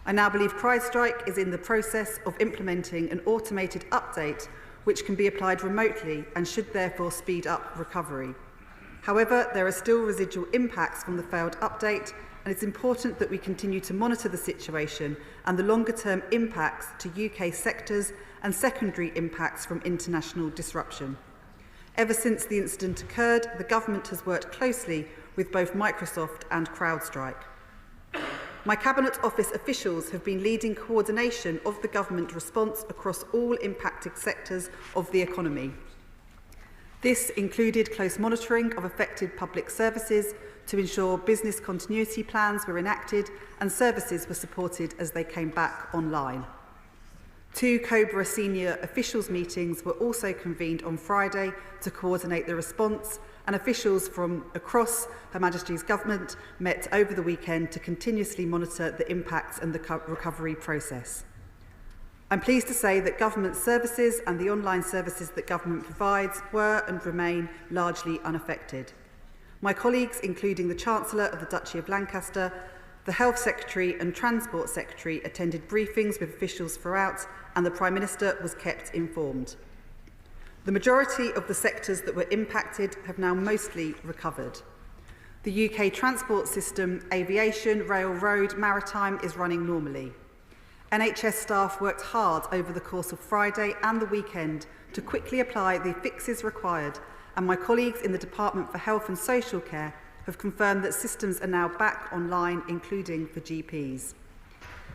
I now believe CrowdStrike is in the process of implementing an automated update which can be applied remotely and should therefore speed up recovery. However, there are still residual impacts from the failed update, and it's important that we continue to monitor the situation and the longer-term impacts to UK sectors and secondary impacts from international disruption. Ever since the incident occurred, the government has worked closely with both Microsoft and CrowdStrike. My Cabinet Office officials have been leading coordination of the government response across all impacted sectors of the economy. This included close monitoring of affected public services to ensure business continuity plans were enacted and services were supported as they came back online. 2 COBRA senior officials meetings were also convened on Friday to coordinate the response, and officials from across Her Majesty's Government met over the weekend to continuously monitor the impacts and the recovery process. I'm pleased to say that government services and the online services that government provides were and remain largely unaffected. My colleagues, including the Chancellor of the Duchy of Lancaster, the Health Secretary and Transport Secretary, attended briefings with officials throughout, and the Prime Minister was kept informed. The majority of the sectors that were impacted have now mostly recovered. The UK transport system, aviation, rail, road, maritime is running normally. NHS staff worked hard over the course of Friday and the weekend to quickly apply the fixes required, and my colleagues in the Department for Health and Social Care have confirmed that systems are now back online, including for GPs.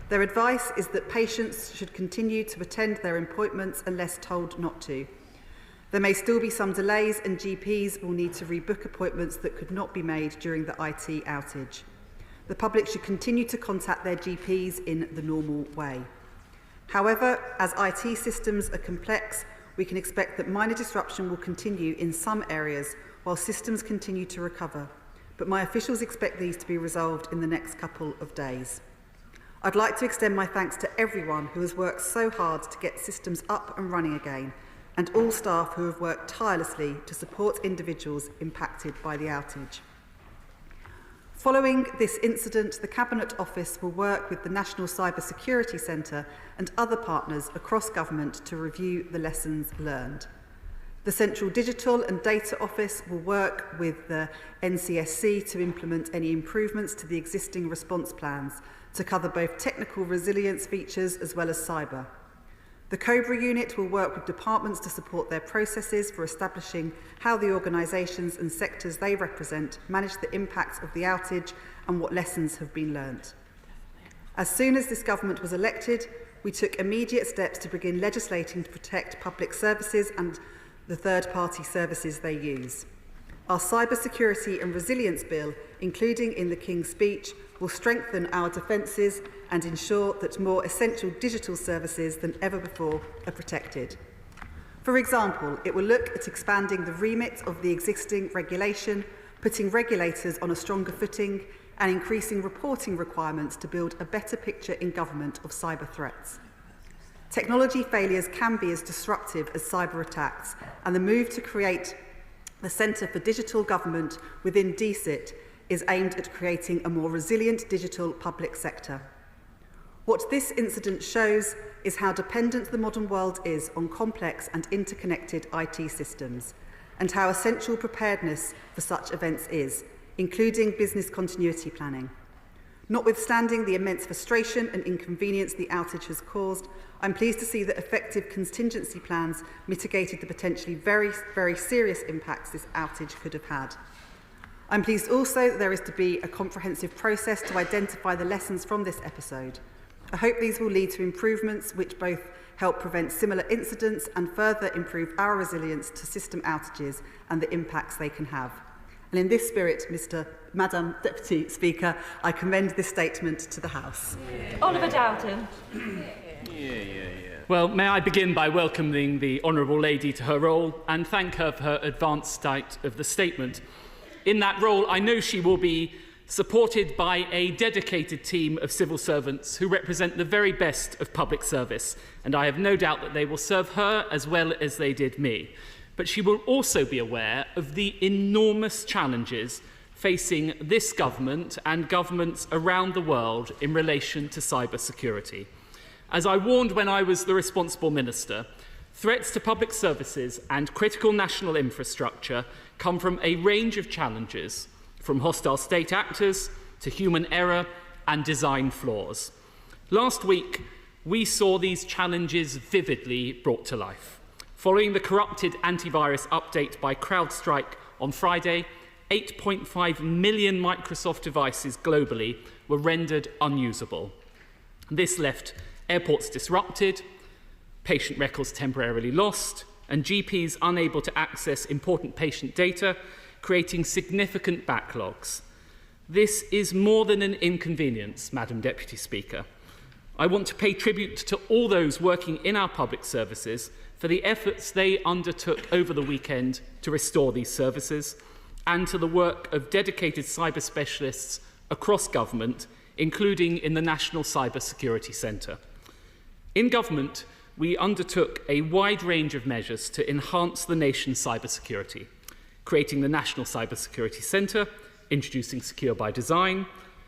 Their advice is that patients should continue to attend their appointments unless told not to. There may still be some delays, and GPs will need to rebook appointments that could not be made during the IT outage. The public should continue to contact their GPs in the normal way. However, as IT systems are complex, we can expect that minor disruption will continue in some areas while systems continue to recover, but my officials expect these to be resolved in the next couple of days. I'd like to extend my thanks to everyone who has worked so hard to get systems up and running again, and all staff who have worked tirelessly to support individuals impacted by the outage. Following this incident, the Cabinet Office will work with the National Cyber Security Centre and other partners across government to review the lessons learned. The Central Digital and Data Office will work with the NCSC to implement any improvements to the existing response plans to cover both technical resilience features as well as cyber. The COBRA unit will work with departments to support their processes for establishing how the organisations and sectors they represent manage the impacts of the outage and what lessons have been learnt. As soon as this government was elected, we took immediate steps to begin legislating to protect public services and the third-party services they use. Our Cyber Security and Resilience Bill, including in the King's Speech, will strengthen our defences and ensure that more essential digital services than ever before are protected. For example, it will look at expanding the remit of the existing regulation, putting regulators on a stronger footing, and increasing reporting requirements to build a better picture in government of cyber threats. Technology failures can be as disruptive as cyber attacks, and the move to create the Centre for Digital Government within DCIT is aimed at creating a more resilient digital public sector. What this incident shows is how dependent the modern world is on complex and interconnected IT systems, and how essential preparedness for such events is, including business continuity planning. Notwithstanding the immense frustration and inconvenience the outage has caused, I'm pleased to see that effective contingency plans mitigated the potentially very, very serious impacts this outage could have had. I'm pleased also that there is to be a comprehensive process to identify the lessons from this episode. I hope these will lead to improvements which both help prevent similar incidents and further improve our resilience to system outages and the impacts they can have. And in this spirit, Madam Deputy Speaker, I commend this statement to the House. Oliver Dowden. Well, may I begin by welcoming the Honourable Lady to her role and thank her for her advanced state of the statement. In that role, I know she will be supported by a dedicated team of civil servants who represent the very best of public service, and I have no doubt that they will serve her as well as they did me. But she will also be aware of the enormous challenges facing this government and governments around the world in relation to cybersecurity. As I warned when I was the responsible minister, threats to public services and critical national infrastructure come from a range of challenges, from hostile state actors to human error and design flaws. Last week, we saw these challenges vividly brought to life. Following the corrupted antivirus update by CrowdStrike on Friday, 8.5 million Microsoft devices globally were rendered unusable. This left airports disrupted, patient records temporarily lost, and GPs unable to access important patient data, creating significant backlogs. This is more than an inconvenience, Madam Deputy Speaker. I want to pay tribute to all those working in our public services for the efforts they undertook over the weekend to restore these services, and to the work of dedicated cyber specialists across government, including in the National Cyber Security Centre. In government, we undertook a wide range of measures to enhance the nation's cybersecurity, creating the National Cyber Security Centre, introducing Secure by Design,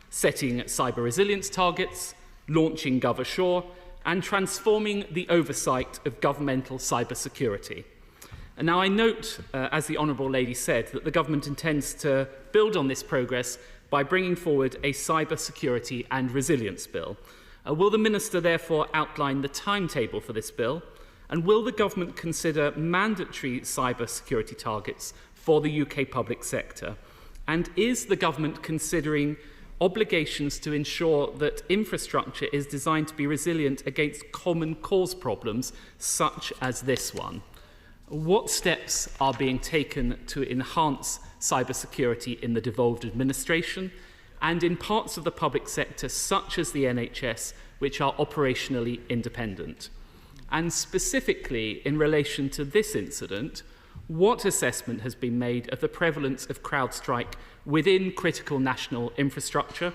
setting cyber resilience targets, launching GovAssure, and transforming the oversight of governmental cybersecurity. And now I note, as the Honourable Lady said, that the government intends to build on this progress by bringing forward a cyber security and resilience bill. Will the Minister therefore outline the timetable for this bill? And will the government consider mandatory cyber security targets for the UK public sector? And is the government considering obligations to ensure that infrastructure is designed to be resilient against common cause problems such as this one? What steps are being taken to enhance cybersecurity in the devolved administration and in parts of the public sector such as the NHS, which are operationally independent? And specifically in relation to this incident, what assessment has been made of the prevalence of CrowdStrike within critical national infrastructure?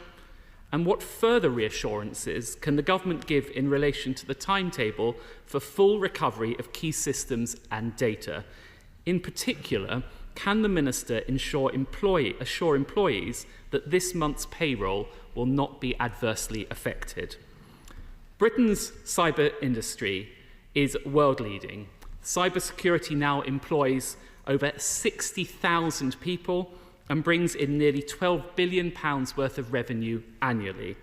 And what further reassurances can the government give in relation to the timetable for full recovery of key systems and data? In particular, can the Minister assure employees that this month's payroll will not be adversely affected? Britain's cyber industry is world-leading. Cybersecurity now employs over 60,000 people and brings in nearly £12 billion worth of revenue annually.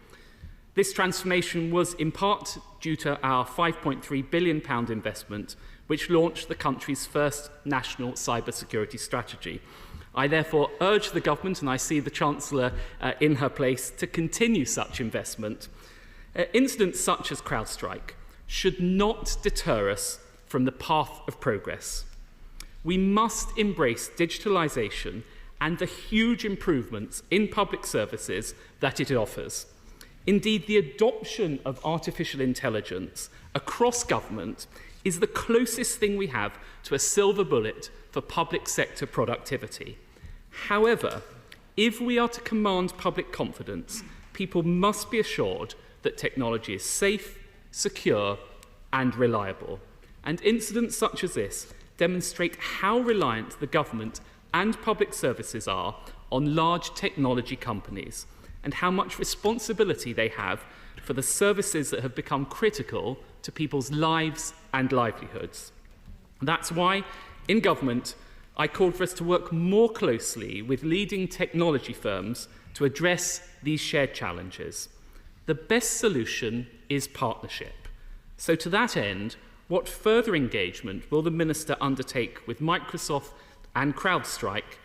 This transformation was in part due to our £5.3 billion investment, which launched the country's first national cybersecurity strategy. I therefore urge the government, and I see the Chancellor in her place, to continue such investment. Incidents such as CrowdStrike should not deter us from the path of progress. We must embrace digitalisation and the huge improvements in public services that it offers. Indeed, the adoption of artificial intelligence across government is the closest thing we have to a silver bullet for public sector productivity. However, if we are to command public confidence, people must be assured that technology is safe, secure, and reliable. And incidents such as this demonstrate how reliant the government and public services are on large technology companies and how much responsibility they have for the services that have become critical to people's lives and livelihoods. That's why, in government, I called for us to work more closely with leading technology firms to address these shared challenges. The best solution is partnership. So to that end, what further engagement will the Minister undertake with Microsoft and CrowdStrike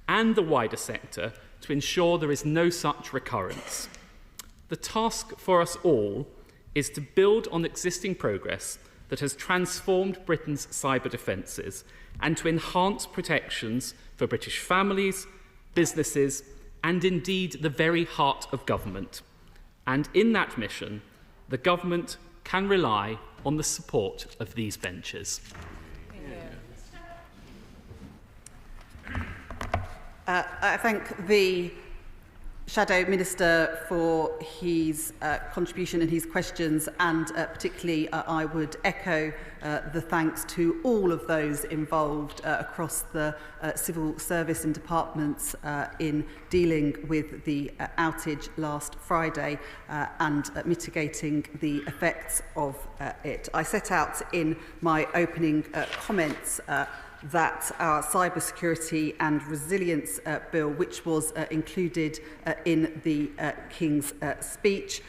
and the wider sector to ensure there is no such recurrence? The task for us all is to build on existing progress that has transformed Britain's cyber defences and to enhance protections for British families, businesses, and indeed the very heart of government. And in that mission, the government can rely on the support of these benches. I thank the Shadow Minister for his contribution and his questions, and particularly I would echo the thanks to all of those involved across the civil service and departments in dealing with the outage last Friday and mitigating the effects of it. I set out in my opening comments that our cybersecurity and resilience bill, which was included in the King's speech,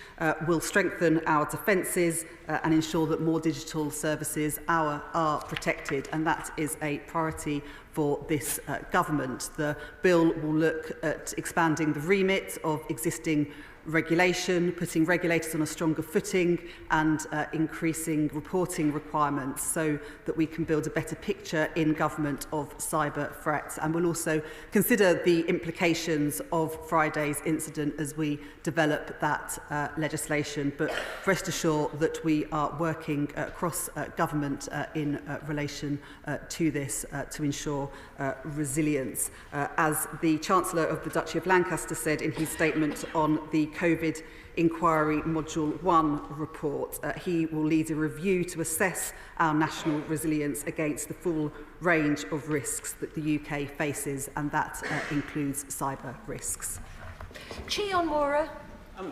will strengthen our defences and ensure that more digital services are protected, and that is a priority for this government. The bill will look at expanding the remit of existing regulation, putting regulators on a stronger footing and increasing reporting requirements so that we can build a better picture in government of cyber threats. And we'll also consider the implications of Friday's incident as we develop that legislation. But rest assured that we are working across government in relation to this to ensure resilience. As the Chancellor of the Duchy of Lancaster said in his statement on the COVID Inquiry Module 1 report, he will lead a review to assess our national resilience against the full range of risks that the UK faces, and that includes cyber risks. Chion Mora.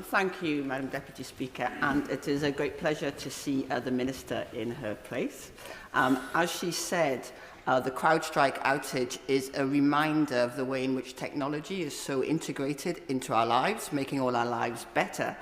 Thank you, Madam Deputy Speaker, and it is a great pleasure to see the Minister in her place. As she said, the CrowdStrike outage is a reminder of the way in which technology is so integrated into our lives, making all our lives better,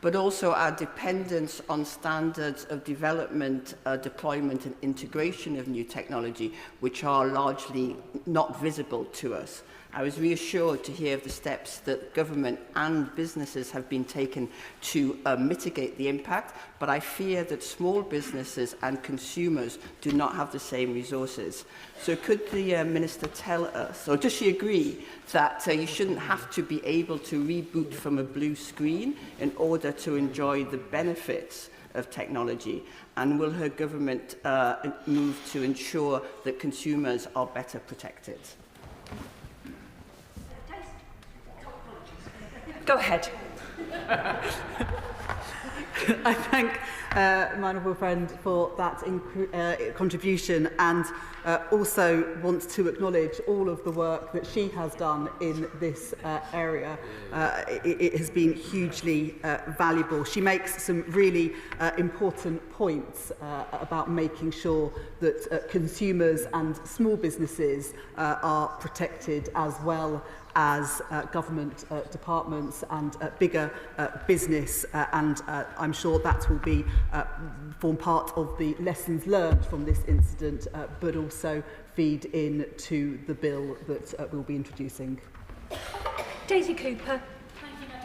but also our dependence on standards of development, deployment and integration of new technology, which are largely not visible to us. I was reassured to hear of the steps that government and businesses have been taken to mitigate the impact, but I fear that small businesses and consumers do not have the same resources. So could the Minister tell us, or does she agree, that you shouldn't have to be able to reboot from a blue screen in order to enjoy the benefits of technology? And will her government move to ensure that consumers are better protected? Go ahead. I thank my honourable friend for that contribution, and also want to acknowledge all of the work that she has done in this area. It has been hugely valuable. She makes some really important points about making sure that consumers and small businesses are protected, as well as government departments and bigger business, and I'm sure that will be form part of the lessons learned from this incident, but also feed in to the bill that we'll be introducing. Daisy Cooper.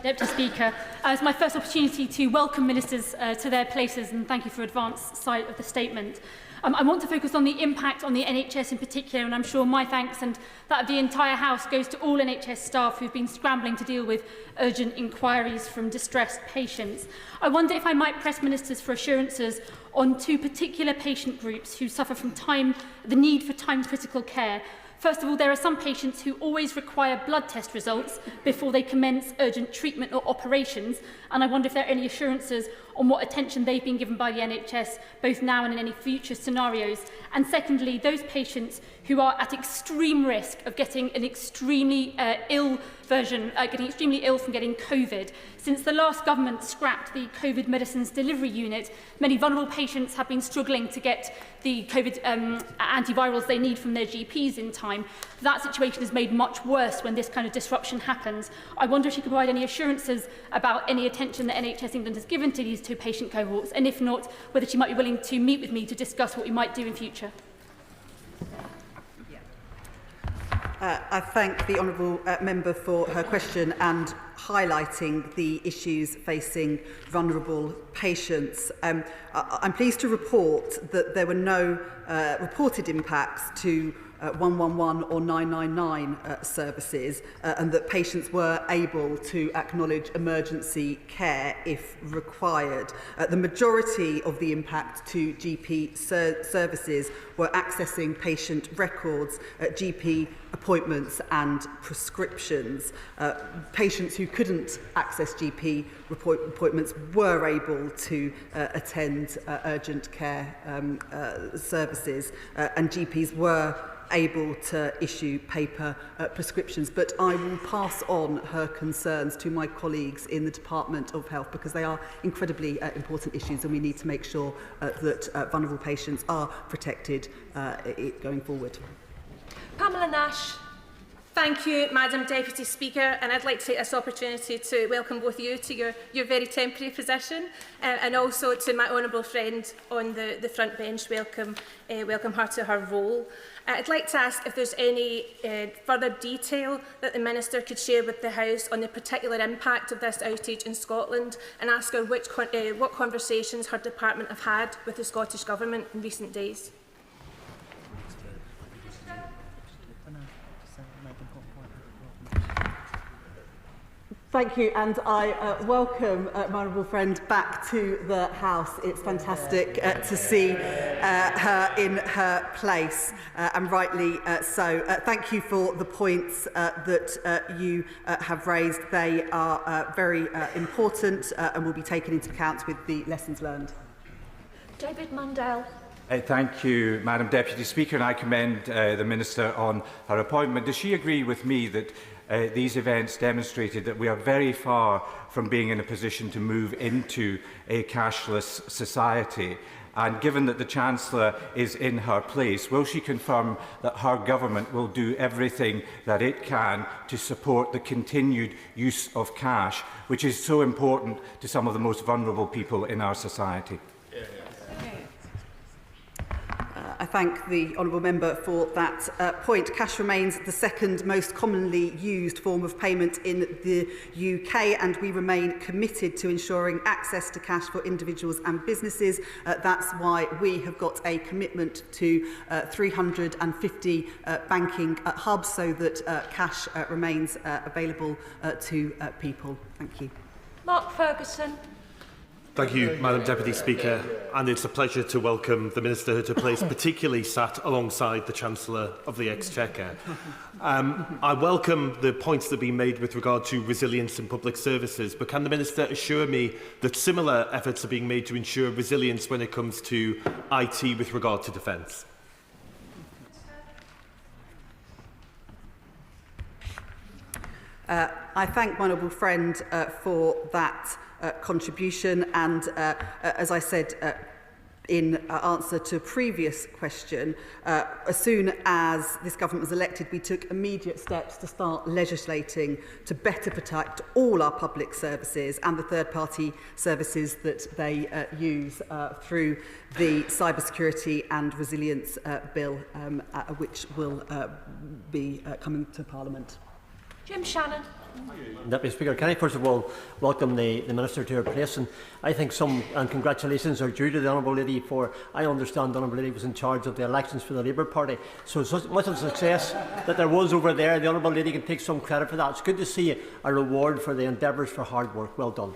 Deputy Speaker, it's my first opportunity to welcome ministers to their places, and thank you for advance sight of the statement. I want to focus on the impact on the NHS in particular, and I'm sure my thanks and that of the entire House goes to all NHS staff who've been scrambling to deal with urgent inquiries from distressed patients. I wonder if I might press ministers for assurances on two particular patient groups who suffer from the need for time-critical care. First of all, there are some patients who always require blood test results before they commence urgent treatment or operations, and I wonder if there are any assurances on what attention they've been given by the NHS, both now and in any future scenarios? And secondly, those patients who are at extreme risk of getting an extremely ill from getting COVID. Since the last government scrapped the COVID medicines delivery unit, many vulnerable patients have been struggling to get the COVID antivirals they need from their GPs in time. That situation is made much worse when this kind of disruption happens. I wonder if she could provide any assurances about any attention that NHS England has given to these two patient cohorts, and if not, whether she might be willing to meet with me to discuss what we might do in future. I thank the honourable member for her question and highlighting the issues facing vulnerable patients. I'm pleased to report that there were no reported impacts to 111 or 999 services and that patients were able to acknowledge emergency care if required. The majority of the impact to GP services were accessing patient records, GP appointments and prescriptions. Patients who couldn't access GP appointments were able to attend urgent care services and GPs were able to issue paper prescriptions, but I will pass on her concerns to my colleagues in the Department of Health because they are incredibly important issues and we need to make sure that vulnerable patients are protected going forward. Pamela Nash. Thank you, Madam Deputy Speaker, and I'd like to take this opportunity to welcome both of you to your very temporary position and also to my honourable friend on the front bench, welcome her to her role. I'd like to ask if there's any further detail that the Minister could share with the House on the particular impact of this outage in Scotland and ask her what conversations her department have had with the Scottish Government in recent days. Thank you, and I welcome my honourable friend back to the House. It's fantastic to see her in her place, and rightly so. Thank you for the points that you have raised. They are very important and will be taken into account with the lessons learned. David Mundell. Thank you, Madam Deputy Speaker, and I commend the Minister on her appointment. Does she agree with me that these events demonstrated that we are very far from being in a position to move into a cashless society? And given that the Chancellor is in her place, will she confirm that her government will do everything that it can to support the continued use of cash, which is so important to some of the most vulnerable people in our society? I thank the honourable member for that point. Cash remains the second most commonly used form of payment in the UK, and we remain committed to ensuring access to cash for individuals and businesses. That's why we have got a commitment to 350 banking hubs so that cash remains available to people. Thank you. Mark Ferguson. Thank you, Madam Deputy Speaker, and it's a pleasure to welcome the Minister to place, particularly sat alongside the Chancellor of the Exchequer. I welcome the points that have been made with regard to resilience in public services, but can the Minister assure me that similar efforts are being made to ensure resilience when it comes to IT with regard to defence? I thank my honourable friend for that contribution, and as I said in answer to a previous question, as soon as this government was elected, we took immediate steps to start legislating to better protect all our public services and the third-party services that they use through the Cybersecurity and Resilience Bill, which will be coming to Parliament. Jim Shannon. Deputy Speaker, can I first of all welcome the Minister to her place, and I think congratulations are due to the Honourable Lady, for I understand the Honourable Lady was in charge of the elections for the Labour Party, so much of the success that there was over there, the Honourable Lady can take some credit for that. It's good to see a reward for the endeavours for hard work. Well done.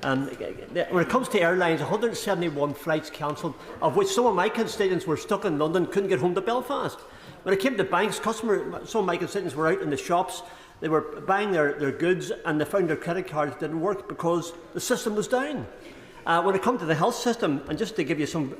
When it comes to airlines, 171 flights cancelled, of which some of my constituents were stuck in London, couldn't get home to Belfast. When it came to banks, some of my constituents were out in the shops. They were buying their goods and they found their credit cards didn't work because the system was down. When it comes to the health system, and just to give you some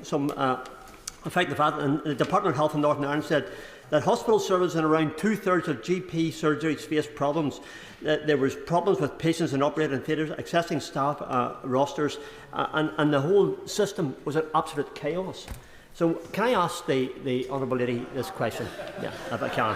effective data, and the Department of Health in Northern Ireland said that hospital services and around 2/3 of GP surgeries faced problems. There was problems with patients in operating theatres, accessing staff rosters, and the whole system was an absolute chaos. So can I ask the Honourable Lady this question? Yeah, if I can.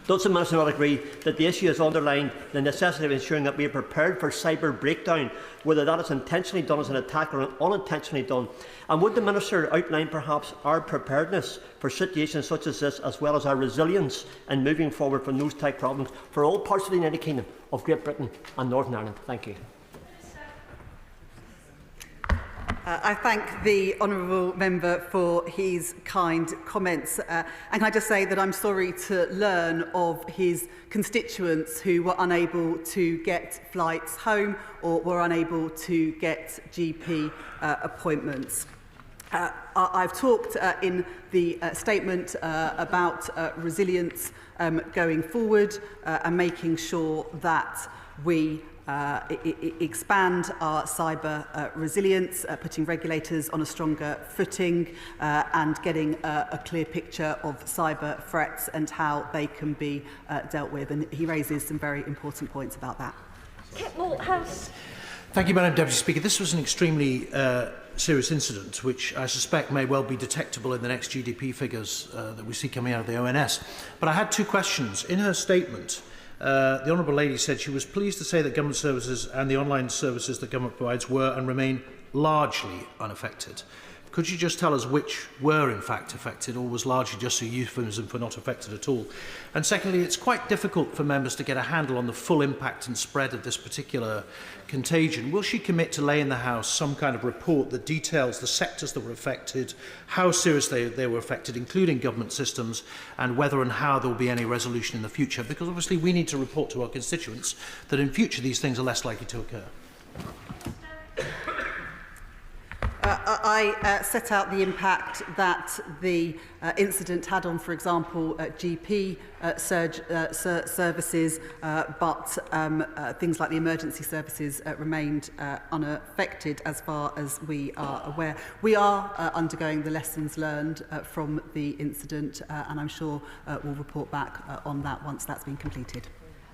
Does the Minister not agree that the issue has underlined the necessity of ensuring that we are prepared for cyber breakdown, whether that is intentionally done as an attack or unintentionally done? And would the Minister outline perhaps our preparedness for situations such as this, as well as our resilience in moving forward from those type problems for all parts of the United Kingdom, of Great Britain and Northern Ireland? Thank you. I thank the honourable member for his kind comments. And can I just say that I'm sorry to learn of his constituents who were unable to get flights home or were unable to get GP appointments. I've talked in the statement about resilience going forward and making sure that we expand our cyber resilience, putting regulators on a stronger footing and getting a clear picture of cyber threats and how they can be dealt with. And he raises some very important points about that. Thank you, Madam Deputy Speaker. This was an extremely serious incident, which I suspect may well be detectable in the next GDP figures that we see coming out of the ONS. But I had two questions. In her statement, the Honourable Lady said she was pleased to say that government services and the online services that government provides were and remain largely unaffected. Could you just tell us which were in fact affected, or was largely just a euphemism for not affected at all? And secondly, it's quite difficult for members to get a handle on the full impact and spread of this particular contagion. Will she commit to lay in the House some kind of report that details the sectors that were affected, how seriously they were affected, including government systems, and whether and how there will be any resolution in the future? Because obviously we need to report to our constituents that in future these things are less likely to occur. I set out the impact that the incident had on, for example, GP services, but things like the emergency services remained unaffected as far as we are aware. We are undergoing the lessons learned from the incident, and I'm sure we'll report back on that once that's been completed.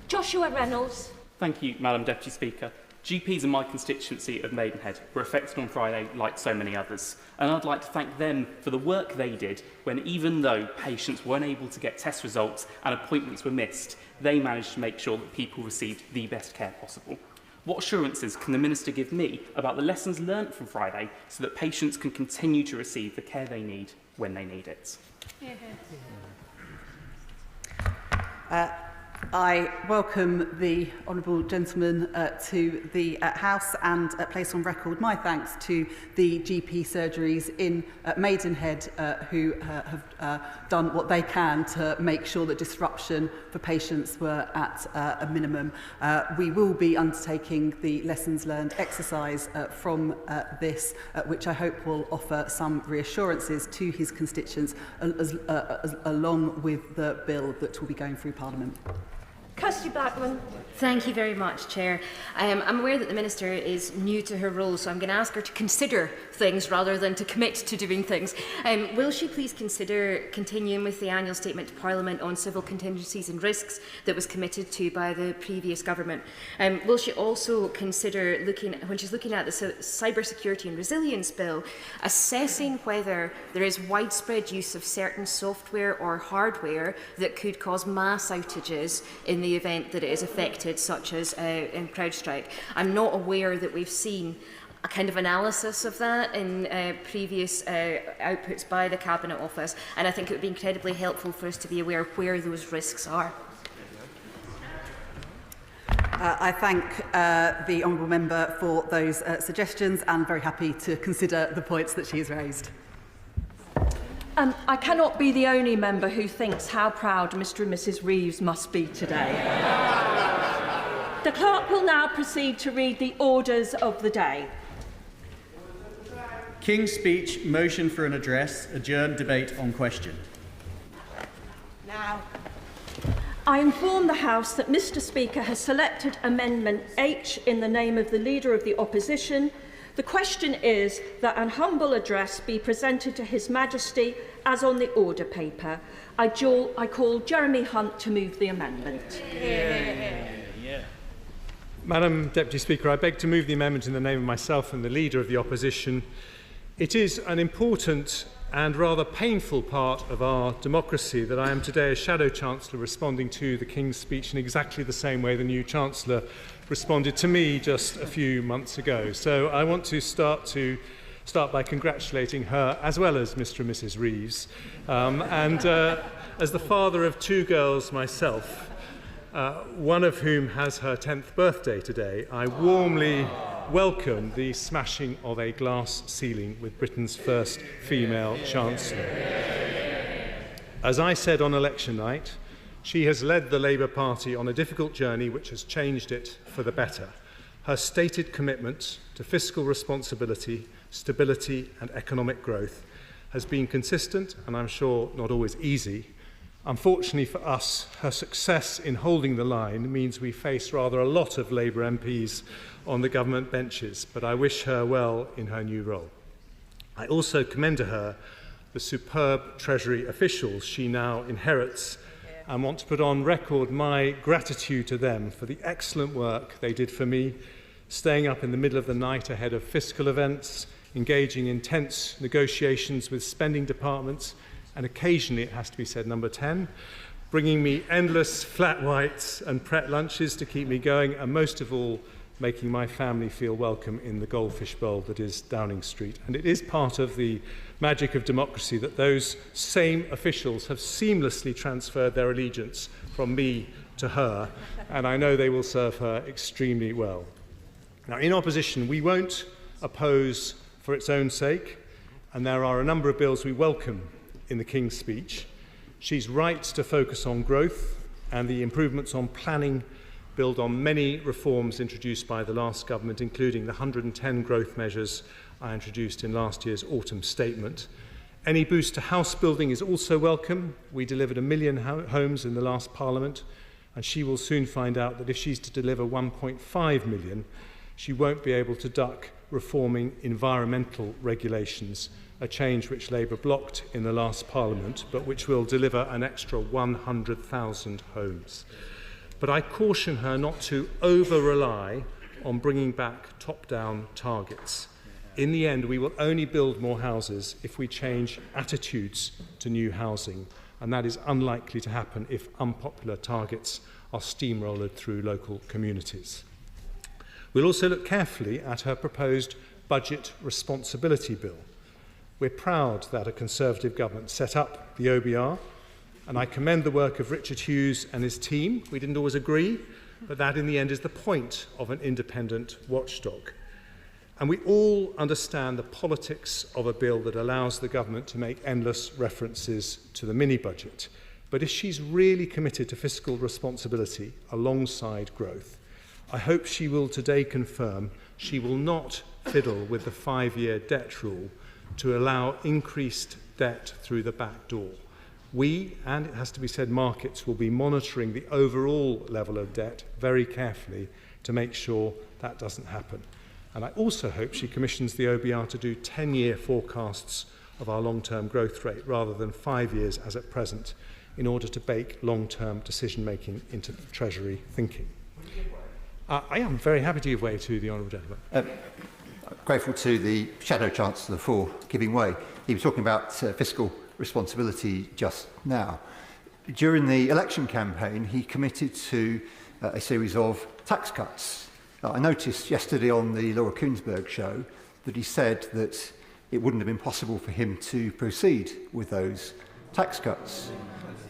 Joshua Reynolds. Thank you, Madam Deputy Speaker. GPs in my constituency of Maidenhead were affected on Friday like so many others, and I'd like to thank them for the work they did when, even though patients weren't able to get test results and appointments were missed, they managed to make sure that people received the best care possible. What assurances can the Minister give me about the lessons learnt from Friday so that patients can continue to receive the care they need when they need it? I welcome the honourable gentleman to the House and place on record my thanks to the GP surgeries in Maidenhead who have done what they can to make sure that disruption for patients were at a minimum. We will be undertaking the lessons learned exercise from this, which I hope will offer some reassurances to his constituents along with the bill that will be going through Parliament. Kirsty Blackman. Thank you very much, Chair. I'm aware that the Minister is new to her role, so I'm going to ask her to consider things rather than to commit to doing things. Will she please consider continuing with the annual statement to Parliament on civil contingencies and risks that was committed to by the previous government? Will she also consider, when she's looking at the Cyber Security and Resilience Bill, assessing whether there is widespread use of certain software or hardware that could cause mass outages in the event that it is affected, such as in CrowdStrike? I'm not aware that we've seen a kind of analysis of that in previous outputs by the Cabinet Office, and I think it would be incredibly helpful for us to be aware of where those risks are. I thank the honourable member for those suggestions and very happy to consider the points that she has raised. I cannot be the only member who thinks how proud Mr and Mrs Reeves must be today. The clerk will now proceed to read the orders of the day. King's Speech, motion for an address, adjourned debate on question. Now, I inform the House that Mr Speaker has selected Amendment H in the name of the Leader of the Opposition The question is that an humble address be presented to His Majesty as on the order paper. I call Jeremy Hunt to move the amendment. Madam Deputy Speaker, I beg to move the amendment in the name of myself and the Leader of the Opposition. It is an important and rather painful part of our democracy that I am today as Shadow Chancellor responding to the King's speech in exactly the same way the new Chancellor responded to me just a few months ago. So I want to start by congratulating her as well as Mr. and Mrs. Reeves. As the father of 2 girls myself, one of whom has her 10th birthday today, I warmly welcome the smashing of a glass ceiling with Britain's first female Chancellor. As I said on election night, she has led the Labour Party on a difficult journey which has changed it for the better. Her stated commitment to fiscal responsibility, stability and economic growth has been consistent and I'm sure not always easy. Unfortunately for us, her success in holding the line means we face rather a lot of Labour MPs on the government benches, but I wish her well in her new role. I also commend to her the superb Treasury officials she now inherits and want to put on record my gratitude to them for the excellent work they did for me, staying up in the middle of the night ahead of fiscal events, engaging in tense negotiations with spending departments, and occasionally, it has to be said, number 10, bringing me endless flat whites and Pret lunches to keep me going, and most of all, making my family feel welcome in the goldfish bowl that is Downing Street. And it is part of the magic of democracy that those same officials have seamlessly transferred their allegiance from me to her, and I know they will serve her extremely well. Now, in opposition, we won't oppose for its own sake, and there are a number of bills we welcome in the King's speech. She's right to focus on growth, and the improvements on planning build on many reforms introduced by the last government, including the 110 growth measures I introduced in last year's autumn statement. Any boost to house building is also welcome. We delivered 1 million homes in the last Parliament, and she will soon find out that if she's to deliver 1.5 million, she won't be able to duck reforming environmental regulations, a change which Labour blocked in the last Parliament, but which will deliver an extra 100,000 homes. But I caution her not to over-rely on bringing back top-down targets. In the end, we will only build more houses if we change attitudes to new housing, and that is unlikely to happen if unpopular targets are steamrolled through local communities. We'll also look carefully at her proposed budget responsibility bill. We're proud that a Conservative government set up the OBR, and I commend the work of Richard Hughes and his team. We didn't always agree, but that in the end is the point of an independent watchdog. And we all understand the politics of a bill that allows the government to make endless references to the mini-budget. But if she's really committed to fiscal responsibility alongside growth, I hope she will today confirm she will not fiddle with the 5-year debt rule to allow increased debt through the back door. We, and it has to be said, markets will be monitoring the overall level of debt very carefully to make sure that doesn't happen. And I also hope she commissions the OBR to do 10-year forecasts of our long-term growth rate rather than 5 years as at present, in order to bake long-term decision-making into the Treasury thinking. I am very happy to give way to the Honourable Gentleman. Grateful to the Shadow Chancellor for giving way. He was talking about fiscal responsibility just now. During the election campaign, he committed to a series of tax cuts. I noticed yesterday on the Laura Kuenssberg show that he said that it wouldn't have been possible for him to proceed with those tax cuts.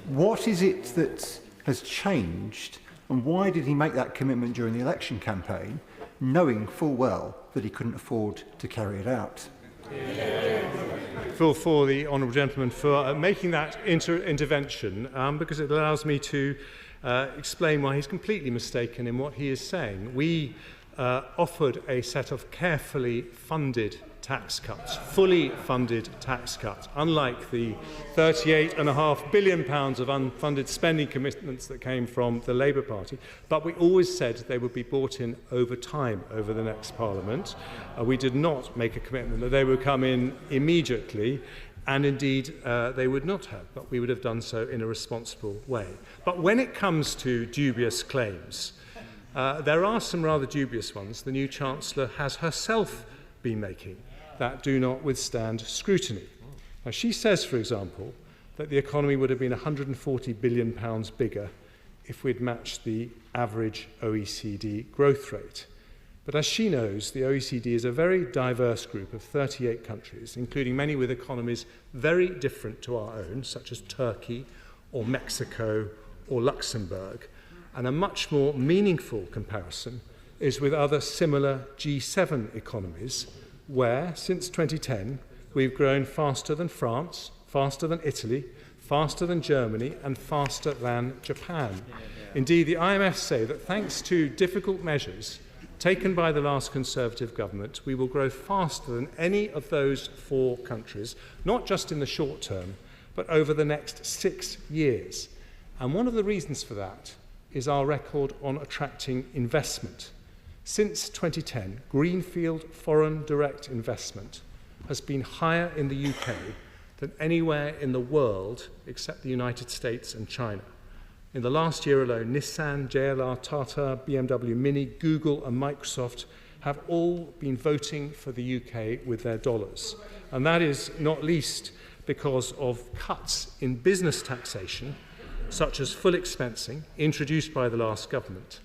What is it that has changed, and why did he make that commitment during the election campaign, knowing full well that he couldn't afford to carry it out? For the Honourable Gentleman for making that intervention, because it allows me to explain why he's completely mistaken in what he is saying. We offered a set of carefully funded tax cuts, fully funded tax cuts, unlike the £38.5 billion of unfunded spending commitments that came from the Labour Party. But we always said they would be brought in over time, over the next Parliament. We did not make a commitment that they would come in immediately, and indeed they would not have, but we would have done so in a responsible way. But when it comes to dubious claims, there are some rather dubious ones the new Chancellor has herself been making that do not withstand scrutiny. Now, she says, for example, that the economy would have been £140 billion bigger if we'd matched the average OECD growth rate. But as she knows, the OECD is a very diverse group of 38 countries, including many with economies very different to our own, such as Turkey or Mexico or Luxembourg. And a much more meaningful comparison is with other similar G7 economies, where, since 2010, we've grown faster than France, faster than Italy, faster than Germany, and faster than Japan. Indeed, the IMF say that thanks to difficult measures taken by the last Conservative government, we will grow faster than any of those 4 countries, not just in the short term, but over the next 6 years. And one of the reasons for that is our record on attracting investment. Since 2010, greenfield foreign direct investment has been higher in the UK than anywhere in the world except the United States and China. In the last year alone, Nissan, JLR, Tata, BMW Mini, Google and Microsoft have all been voting for the UK with their dollars. And that is not least because of cuts in business taxation, such as full expensing, introduced by the last government.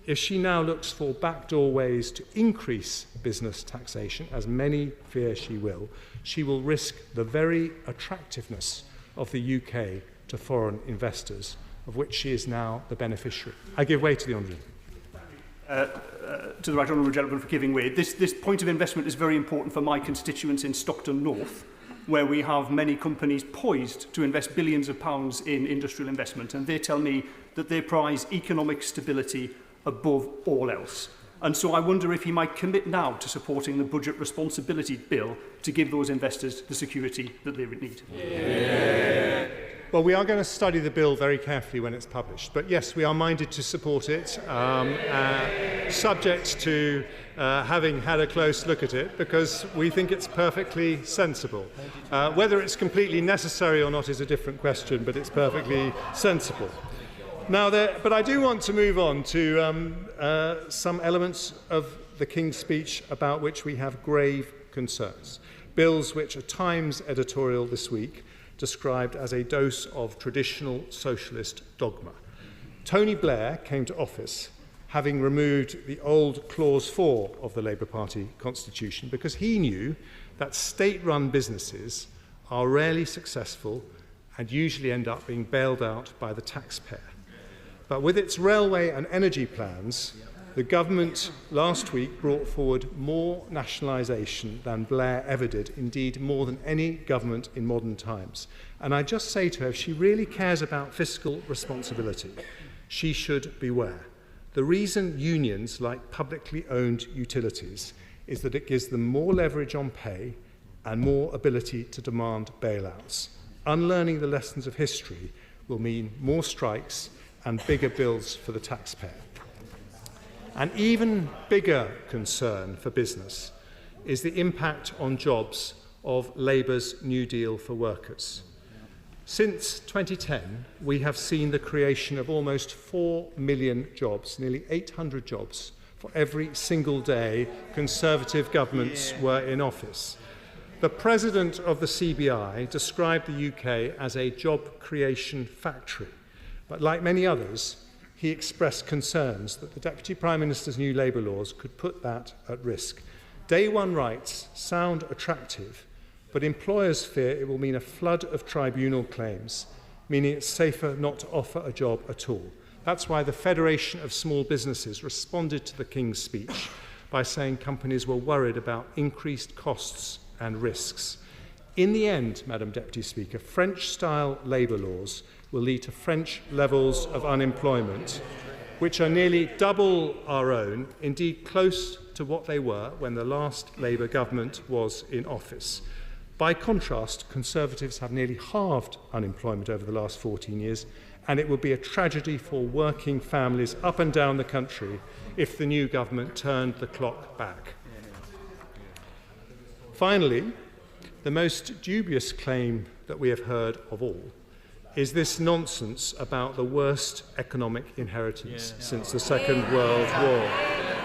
If she now looks for backdoor ways to increase business taxation, as many fear she will risk the very attractiveness of the UK to foreign investors, of which she is now the beneficiary. I give way to the Honourable. To the right honourable gentleman for giving way. This point of investment is very important for my constituents in Stockton North, where we have many companies poised to invest billions of pounds in industrial investment, and they tell me that they prize economic stability above all else. And so I wonder if he might commit now to supporting the Budget Responsibility Bill to give those investors the security that they would need. Yeah. Well, we are going to study the bill very carefully when it's published. But yes, we are minded to support it, subject to having had a close look at it, because we think it's perfectly sensible. Whether it's completely necessary or not is a different question, but it's perfectly sensible. Now, but I do want to move on to some elements of the King's speech about which we have grave concerns. Bills which a Times editorial this week described as a dose of traditional socialist dogma. Tony Blair came to office having removed the old Clause 4 of the Labour Party constitution because he knew that state-run businesses are rarely successful and usually end up being bailed out by the taxpayer. But with its railway and energy plans, the government last week brought forward more nationalisation than Blair ever did, indeed more than any government in modern times. And I just say to her, if she really cares about fiscal responsibility, she should beware. The reason unions like publicly owned utilities is that it gives them more leverage on pay and more ability to demand bailouts. Unlearning the lessons of history will mean more strikes and bigger bills for the taxpayer. An even bigger concern for business is the impact on jobs of Labour's New Deal for workers. Since 2010, we have seen the creation of almost 4 million jobs, nearly 800 jobs, for every single day Conservative governments were in office. The President of the CBI described the UK as a job creation factory, but like many others, he expressed concerns that the Deputy Prime Minister's new Labour laws could put that at risk. Day one rights sound attractive, but employers fear it will mean a flood of tribunal claims, meaning it's safer not to offer a job at all. That's why the Federation of Small Businesses responded to the King's speech by saying companies were worried about increased costs and risks. In the end, Madam Deputy Speaker, French-style labour laws will lead to French levels of unemployment which are nearly double our own, indeed close to what they were when the last Labour government was in office. By contrast, Conservatives have nearly halved unemployment over the last 14 years, and it would be a tragedy for working families up and down the country if the new government turned the clock back. Finally, the most dubious claim that we have heard of all is this nonsense about the worst economic inheritance since the Second World War,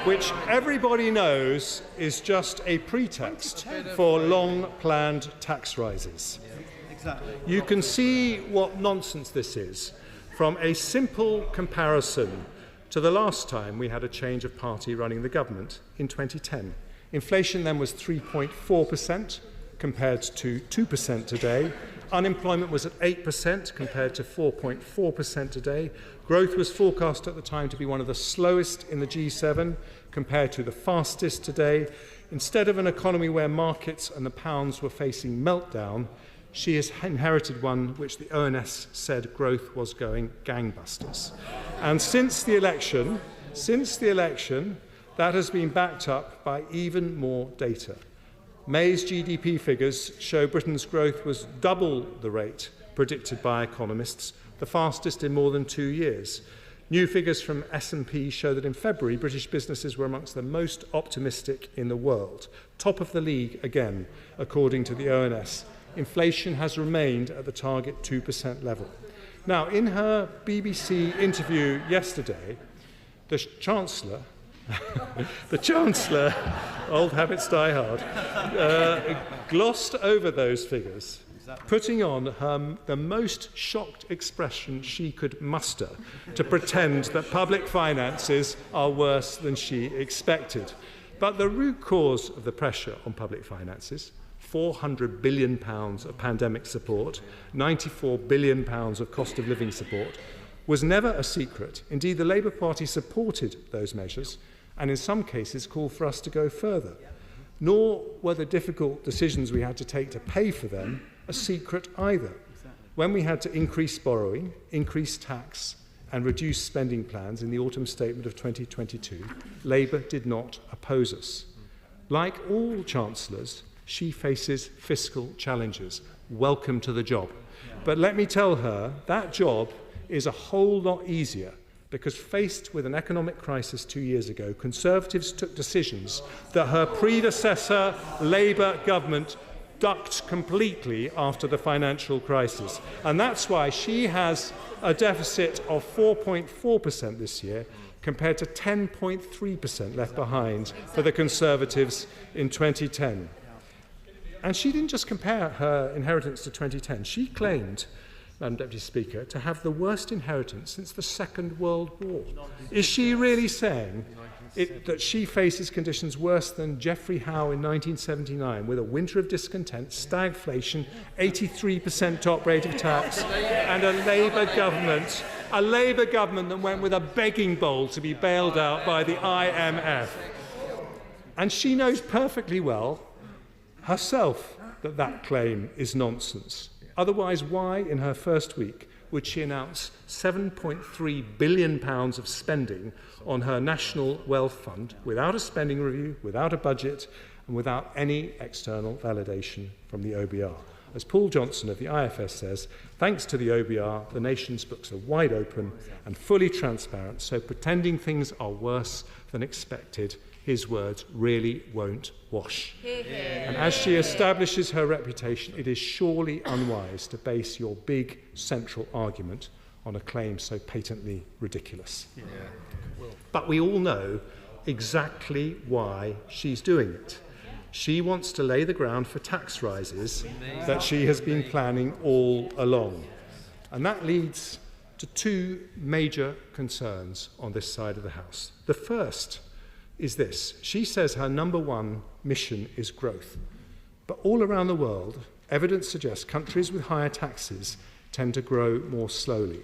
which everybody knows is just a pretext for long-planned tax rises. You can see what nonsense this is from a simple comparison to the last time we had a change of party running the government in 2010. Inflation then was 3.4% compared to 2% today. Unemployment was at 8% compared to 4.4% today. Growth was forecast at the time to be one of the slowest in the G7 compared to the fastest today. Instead of an economy where markets and the pounds were facing meltdown, she has inherited one which the ONS said growth was going gangbusters. And since the election, that has been backed up by even more data. May's GDP figures show Britain's growth was double the rate predicted by economists, the fastest in more than 2 years. New figures from S&P show that in February, British businesses were amongst the most optimistic in the world. Top of the league again, according to the ONS. Inflation has remained at the target 2% level. Now, in her BBC interview yesterday, the Chancellor, old habits die hard, glossed over those figures, putting on the most shocked expression she could muster to pretend that public finances are worse than she expected. But the root cause of the pressure on public finances, £400 billion of pandemic support, £94 billion of cost of living support, was never a secret. Indeed, the Labour Party supported those measures and in some cases called for us to go further. Nor were the difficult decisions we had to take to pay for them a secret either. When we had to increase borrowing, increase tax and reduce spending plans in the autumn statement of 2022, Labour did not oppose us. Like all chancellors, she faces fiscal challenges. Welcome to the job. But let me tell her, that job is a whole lot easier because faced with an economic crisis 2 years ago, Conservatives took decisions that her predecessor Labour government ducked completely after the financial crisis. And that's why she has a deficit of 4.4% this year compared to 10.3% left behind for the Conservatives in 2010. And she didn't just compare her inheritance to 2010. She claimed, Madam Deputy Speaker, to have the worst inheritance since the Second World War. Is she really saying that she faces conditions worse than Geoffrey Howe in 1979 with a winter of discontent, stagflation, 83% top rate of tax, and a Labour government that went with a begging bowl to be bailed out by the IMF? And she knows perfectly well herself that claim is nonsense. Otherwise, why, in her first week, would she announce £7.3 billion of spending on her National Wealth Fund without a spending review, without a budget, and without any external validation from the OBR? As Paul Johnson of the IFS says, thanks to the OBR, the nation's books are wide open and fully transparent, so pretending things are worse than expected, his words, really won't wash. And as she establishes her reputation, it is surely unwise to base your big central argument on a claim so patently ridiculous. But we all know exactly why she's doing it. She wants to lay the ground for tax rises that she has been planning all along. And that leads to two major concerns on this side of the House. The first is this. She says her number one mission is growth. But all around the world, evidence suggests countries with higher taxes tend to grow more slowly.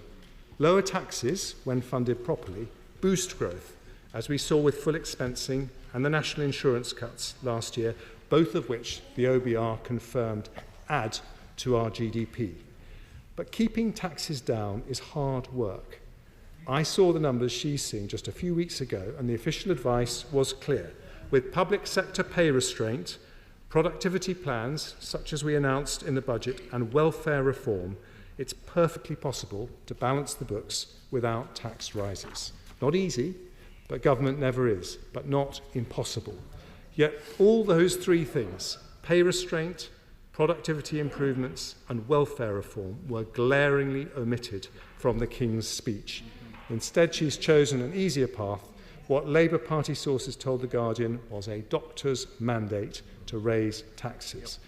Lower taxes, when funded properly, boost growth, as we saw with full expensing and the national insurance cuts last year, both of which the OBR confirmed add to our GDP. But keeping taxes down is hard work. I saw the numbers she's seeing just a few weeks ago, and the official advice was clear. With public sector pay restraint, productivity plans, such as we announced in the budget, and welfare reform, it's perfectly possible to balance the books without tax rises. Not easy, but government never is, but not impossible. Yet all those three things, pay restraint, productivity improvements and welfare reform, were glaringly omitted from the King's speech. Instead, she's chosen an easier path. What Labour Party sources told The Guardian was a doctor's mandate to raise taxes.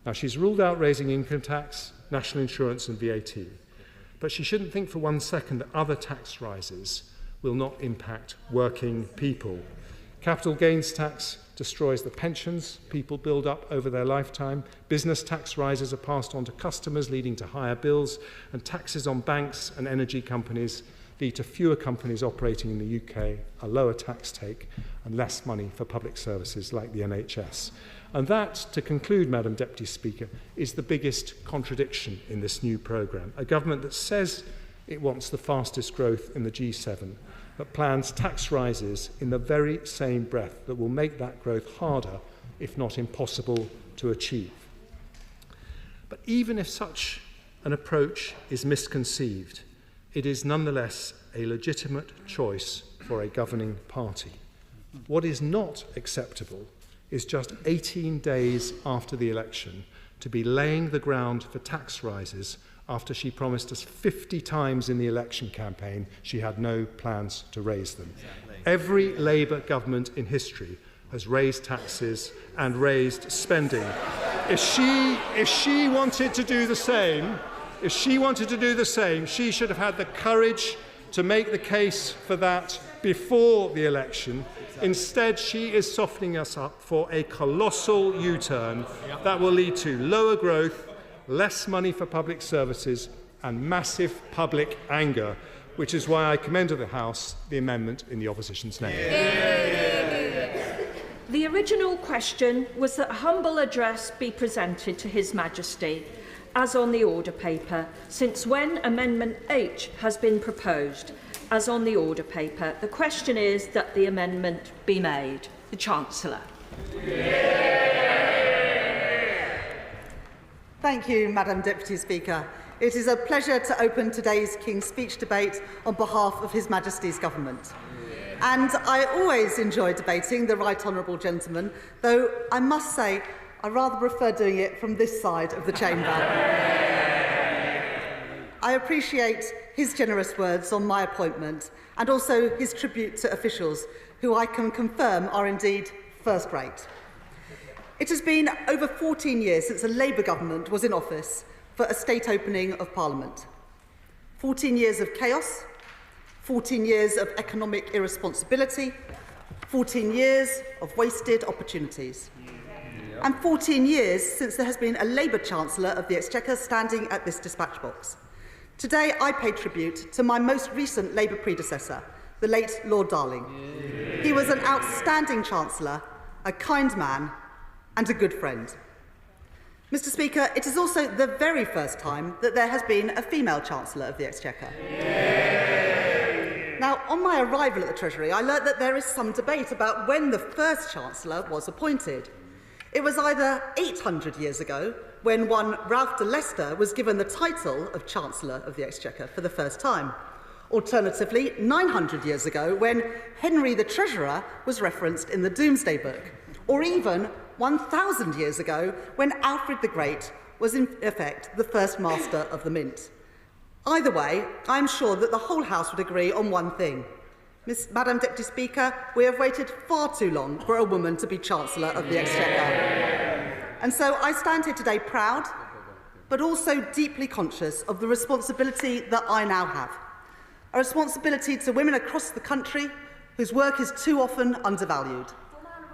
Now, she's ruled out raising income tax, national insurance and VAT, but she shouldn't think for 1 second that other tax rises will not impact working people. Capital gains tax destroys the pensions people build up over their lifetime. Business tax rises are passed on to customers, leading to higher bills, and taxes on banks and energy companies lead to fewer companies operating in the UK, a lower tax take, and less money for public services like the NHS. And that, to conclude, Madam Deputy Speaker, is the biggest contradiction in this new programme. A government that says it wants the fastest growth in the G7, but plans tax rises in the very same breath that will make that growth harder, if not impossible, to achieve. But even if such an approach is misconceived, it is nonetheless a legitimate choice for a governing party. What is not acceptable is just 18 days after the election to be laying the ground for tax rises after she promised us 50 times in the election campaign she had no plans to raise them. Exactly. Every Labour government in history has raised taxes and raised spending. If she wanted to do the same, she should have had the courage to make the case for that before the election. Instead, she is softening us up for a colossal U-turn that will lead to lower growth, less money for public services and massive public anger, which is why I commend to the House the amendment in the opposition's name. The original question was that a humble address be presented to His Majesty, as on the order paper, since when Amendment H has been proposed, as on the order paper. The question is that the amendment be made. The Chancellor. Thank you, Madam Deputy Speaker. It is a pleasure to open today's King's Speech debate on behalf of His Majesty's Government. And I always enjoy debating the Right Honourable Gentleman, though I must say I rather prefer doing it from this side of the chamber. I appreciate his generous words on my appointment and also his tribute to officials who I can confirm are indeed first rate. It has been over 14 years since a Labour government was in office for a state opening of Parliament. 14 years of chaos, 14 years of economic irresponsibility, 14 years of wasted opportunities. And 14 years since there has been a Labour Chancellor of the Exchequer standing at this dispatch box. Today I pay tribute to my most recent Labour predecessor, the late Lord Darling. He was an outstanding Chancellor, a kind man, and a good friend. Mr. Speaker, it is also the very first time that there has been a female Chancellor of the Exchequer. Now, on my arrival at the Treasury, I learnt that there is some debate about when the first Chancellor was appointed. It was either 800 years ago, when one Ralph de Leicester was given the title of Chancellor of the Exchequer for the first time. Alternatively, 900 years ago, when Henry the Treasurer was referenced in the Domesday Book. Or even 1,000 years ago, when Alfred the Great was in effect the first Master of the Mint. Either way, I am sure that the whole House would agree on one thing. Madam Deputy Speaker, we have waited far too long for a woman to be Chancellor of the Exchequer. And so I stand here today proud, but also deeply conscious of the responsibility that I now have. A responsibility to women across the country whose work is too often undervalued.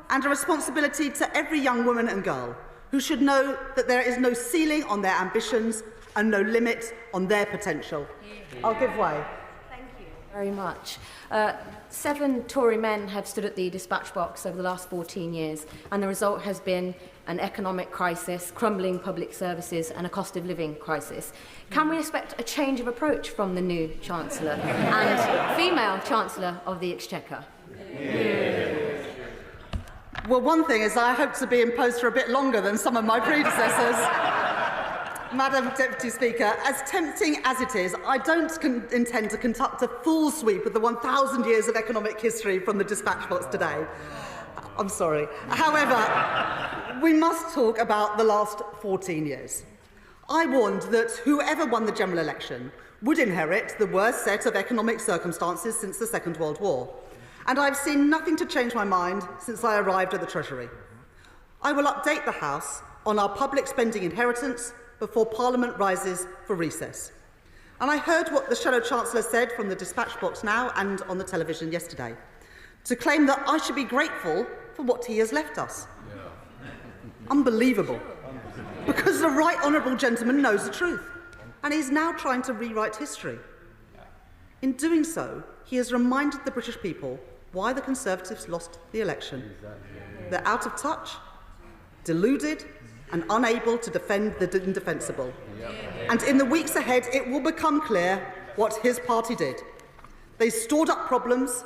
And a responsibility to every young woman and girl who should know that there is no ceiling on their ambitions and no limit on their potential. I'll give way. Thank you very much. 7 Tory men have stood at the dispatch box over the last 14 years, and the result has been an economic crisis, crumbling public services and a cost of living crisis. Can we expect a change of approach from the new Chancellor and female Chancellor of the Exchequer? Well, one thing is I hope to be in post for a bit longer than some of my predecessors. Madam Deputy Speaker, as tempting as it is, I don't intend to conduct a full sweep of the 1,000 years of economic history from the dispatch box today. I'm sorry. However, we must talk about the last 14 years. I warned that whoever won the general election would inherit the worst set of economic circumstances since the Second World War. And I've seen nothing to change my mind since I arrived at the Treasury. I will update the House on our public spending inheritance before Parliament rises for recess. And I heard what the Shadow Chancellor said from the dispatch box now and on the television yesterday, to claim that I should be grateful for what he has left us. Unbelievable. Because the right honourable gentleman knows the truth, and he's now trying to rewrite history. In doing so, he has reminded the British people why the Conservatives lost the election. They're out of touch, deluded, and unable to defend the indefensible. And in the weeks ahead, it will become clear what his party did. They stored up problems,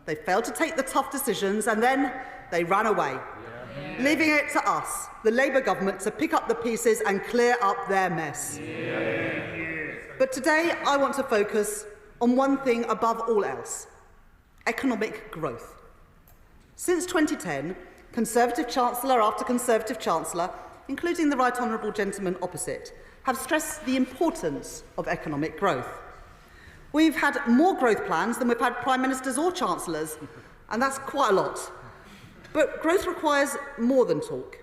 they failed to take the tough decisions, and then they ran away, leaving it to us, the Labour government, to pick up the pieces and clear up their mess. But today, I want to focus on one thing above all else: economic growth. Since 2010, Conservative Chancellor after Conservative Chancellor, including the right honourable gentleman opposite, have stressed the importance of economic growth. We've had more growth plans than we've had Prime Ministers or Chancellors, and that's quite a lot. But growth requires more than talk.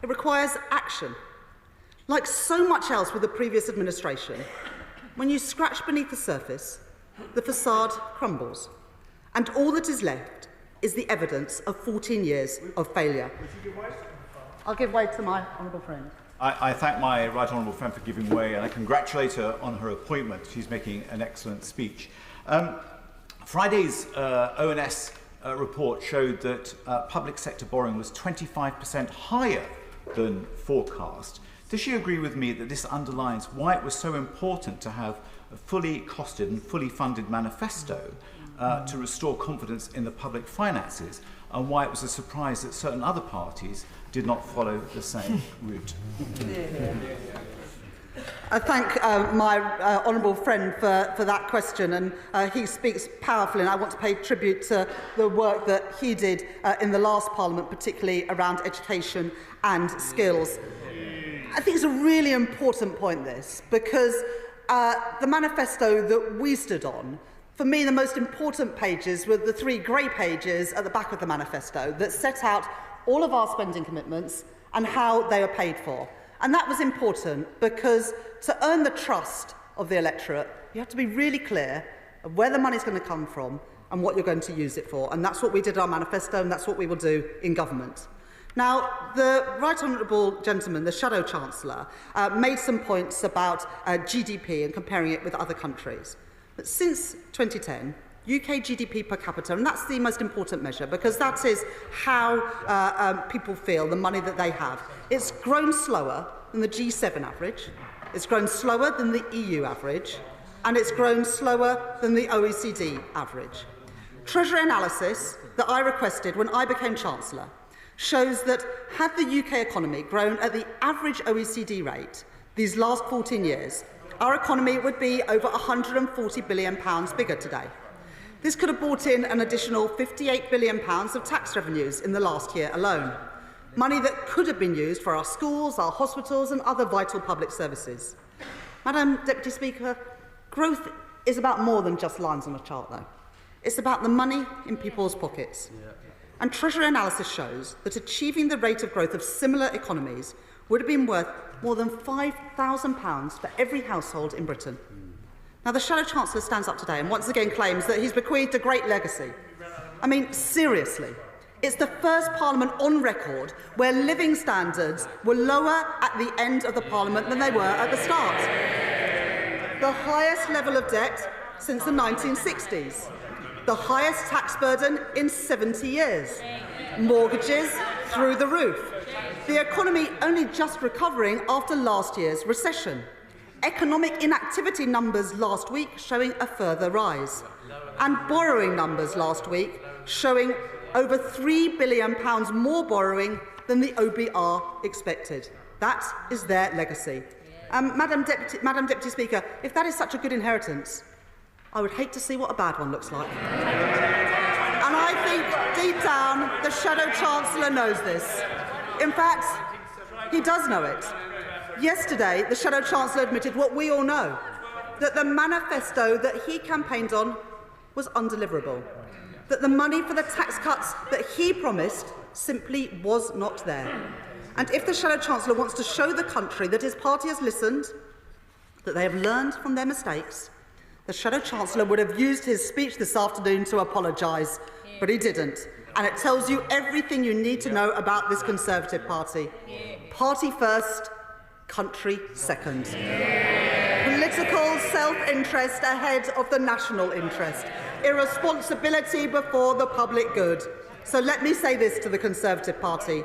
It requires action. Like so much else with the previous administration, when you scratch beneath the surface, the facade crumbles, and all that is left is the evidence of 14 years of failure. I'll give way to my honourable friend. I thank my right honourable friend for giving way, and I congratulate her on her appointment. She's making an excellent speech. Friday's ONS report showed that public sector borrowing was 25% higher than forecast. Does she agree with me that this underlines why it was so important to have a fully costed and fully funded manifesto to restore confidence in the public finances, and why it was a surprise that certain other parties did not follow the same route? I thank my honourable friend for that question, and he speaks powerfully, and I want to pay tribute to the work that he did in the last Parliament, particularly around education and skills. I think it's a really important point, this, because the manifesto that we stood on, for me, the most important pages were the 3 grey pages at the back of the manifesto that set out all of our spending commitments and how they are paid for. And that was important because to earn the trust of the electorate, you have to be really clear of where the money's going to come from and what you're going to use it for. And that's what we did in our manifesto, and that's what we will do in government. Now, the right honourable gentleman, the Shadow Chancellor, made some points about GDP and comparing it with other countries. But since 2010, UK GDP per capita, and that's the most important measure because that is how people feel, the money that they have. It's grown slower than the G7 average, it's grown slower than the EU average, and it's grown slower than the OECD average. Treasury analysis that I requested when I became Chancellor shows that had the UK economy grown at the average OECD rate these last 14 years, our economy would be over £140 billion bigger today. This could have brought in an additional £58 billion of tax revenues in the last year alone, money that could have been used for our schools, our hospitals and other vital public services. Madam Deputy Speaker, growth is about more than just lines on a chart, though. It's about the money in people's pockets. And Treasury analysis shows that achieving the rate of growth of similar economies would have been worth more than £5,000 for every household in Britain. Now, the Shadow Chancellor stands up today and once again claims that he's bequeathed a great legacy. I mean, seriously, it's the first Parliament on record where living standards were lower at the end of the Parliament than they were at the start. The highest level of debt since the 1960s. The highest tax burden in 70 years. Mortgages through the roof. The economy only just recovering after last year's recession. Economic inactivity numbers last week showing a further rise. And borrowing numbers last week showing over £3 billion more borrowing than the OBR expected. That is their legacy. Madam Deputy Speaker, if that is such a good inheritance, I would hate to see what a bad one looks like. And I think deep down the Shadow Chancellor knows this. In fact, he does know it. Yesterday, the Shadow Chancellor admitted what we all know, that the manifesto that he campaigned on was undeliverable, that the money for the tax cuts that he promised simply was not there. And if the Shadow Chancellor wants to show the country that his party has listened, that they have learned from their mistakes, the Shadow Chancellor would have used his speech this afternoon to apologise, but he didn't. And it tells you everything you need to know about this Conservative Party. Party first, country second. Political self-interest ahead of the national interest. Irresponsibility before the public good. So let me say this to the Conservative Party.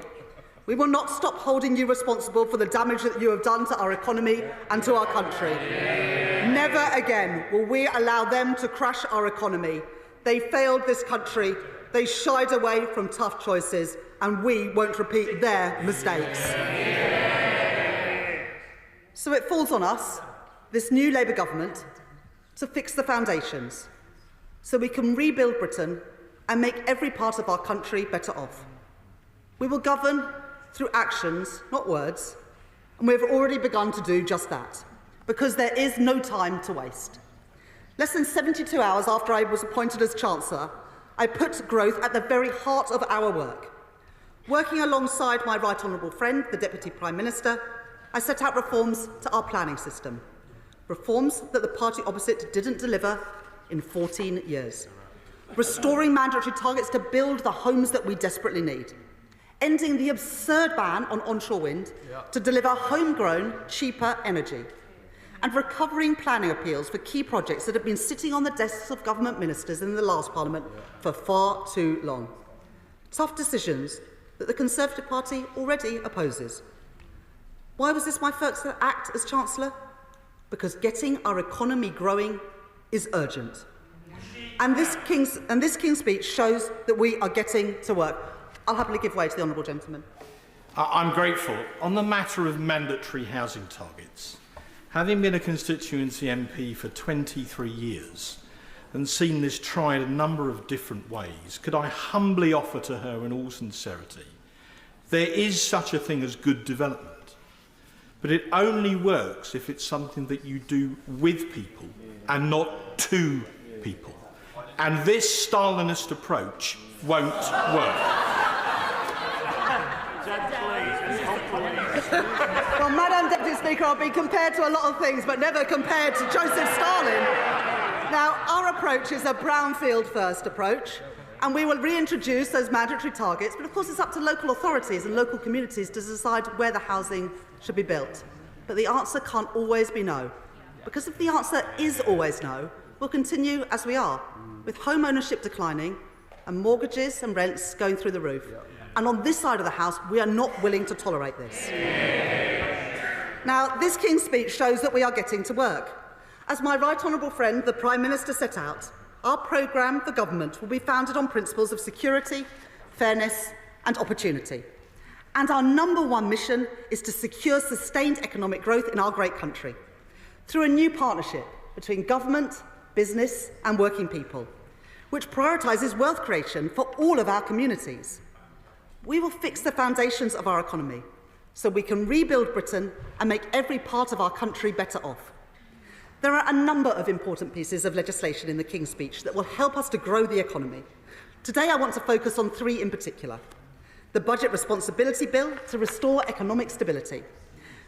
We will not stop holding you responsible for the damage that you have done to our economy and to our country. Never again will we allow them to crush our economy. They failed this country. They shied away from tough choices, and we won't repeat their mistakes. So it falls on us, this new Labour government, to fix the foundations so we can rebuild Britain and make every part of our country better off. We will govern through actions, not words, and we have already begun to do just that, because there is no time to waste. Less than 72 hours after I was appointed as Chancellor, I put growth at the very heart of our work. Working alongside my right honourable friend, the Deputy Prime Minister, I set out reforms to our planning system. Reforms that the party opposite didn't deliver in 14 years. Restoring mandatory targets to build the homes that we desperately need. Ending the absurd ban on onshore wind to deliver homegrown, cheaper energy. And recovering planning appeals for key projects that have been sitting on the desks of government ministers in the last Parliament for far too long. Tough decisions that the Conservative Party already opposes. Why was this my first act as Chancellor? Because getting our economy growing is urgent. And this King's speech shows that we are getting to work. I'll happily give way to the honourable gentleman. I'm grateful. On the matter of mandatory housing targets, having been a constituency MP for 23 years and seen this tried a number of different ways, could I humbly offer to her in all sincerity, there is such a thing as good development, but it only works if it's something that you do with people and not to people. And this Stalinist approach won't work. Well, Madam Deputy Speaker, I've been compared to a lot of things, but never compared to Joseph Stalin. Now, our approach is a brownfield-first approach, and we will reintroduce those mandatory targets, but of course it's up to local authorities and local communities to decide where the housing should be built. But the answer can't always be no, because if the answer is always no, we'll continue as we are, with home ownership declining and mortgages and rents going through the roof. And on this side of the House, we are not willing to tolerate this. Now, this King's speech shows that we are getting to work. As my right honourable friend, the Prime Minister, set out, our programme for government will be founded on principles of security, fairness and opportunity. And our number one mission is to secure sustained economic growth in our great country through a new partnership between government, business and working people, which prioritises wealth creation for all of our communities. We will fix the foundations of our economy so we can rebuild Britain and make every part of our country better off. There are a number of important pieces of legislation in the King's speech that will help us to grow the economy. Today I want to focus on three in particular. The Budget Responsibility Bill to restore economic stability,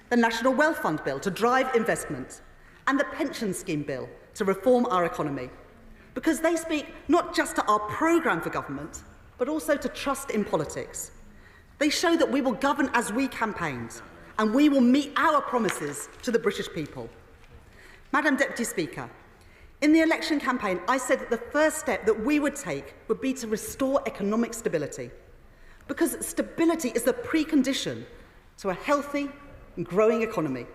the National Wealth Fund Bill to drive investment, and the Pension Scheme Bill to reform our economy. Because they speak not just to our programme for government, but also to trust in politics. They show that we will govern as we campaigned, and we will meet our promises to the British people. Madam Deputy Speaker, in the election campaign, I said that the first step that we would take would be to restore economic stability, because stability is the precondition to a healthy and growing economy.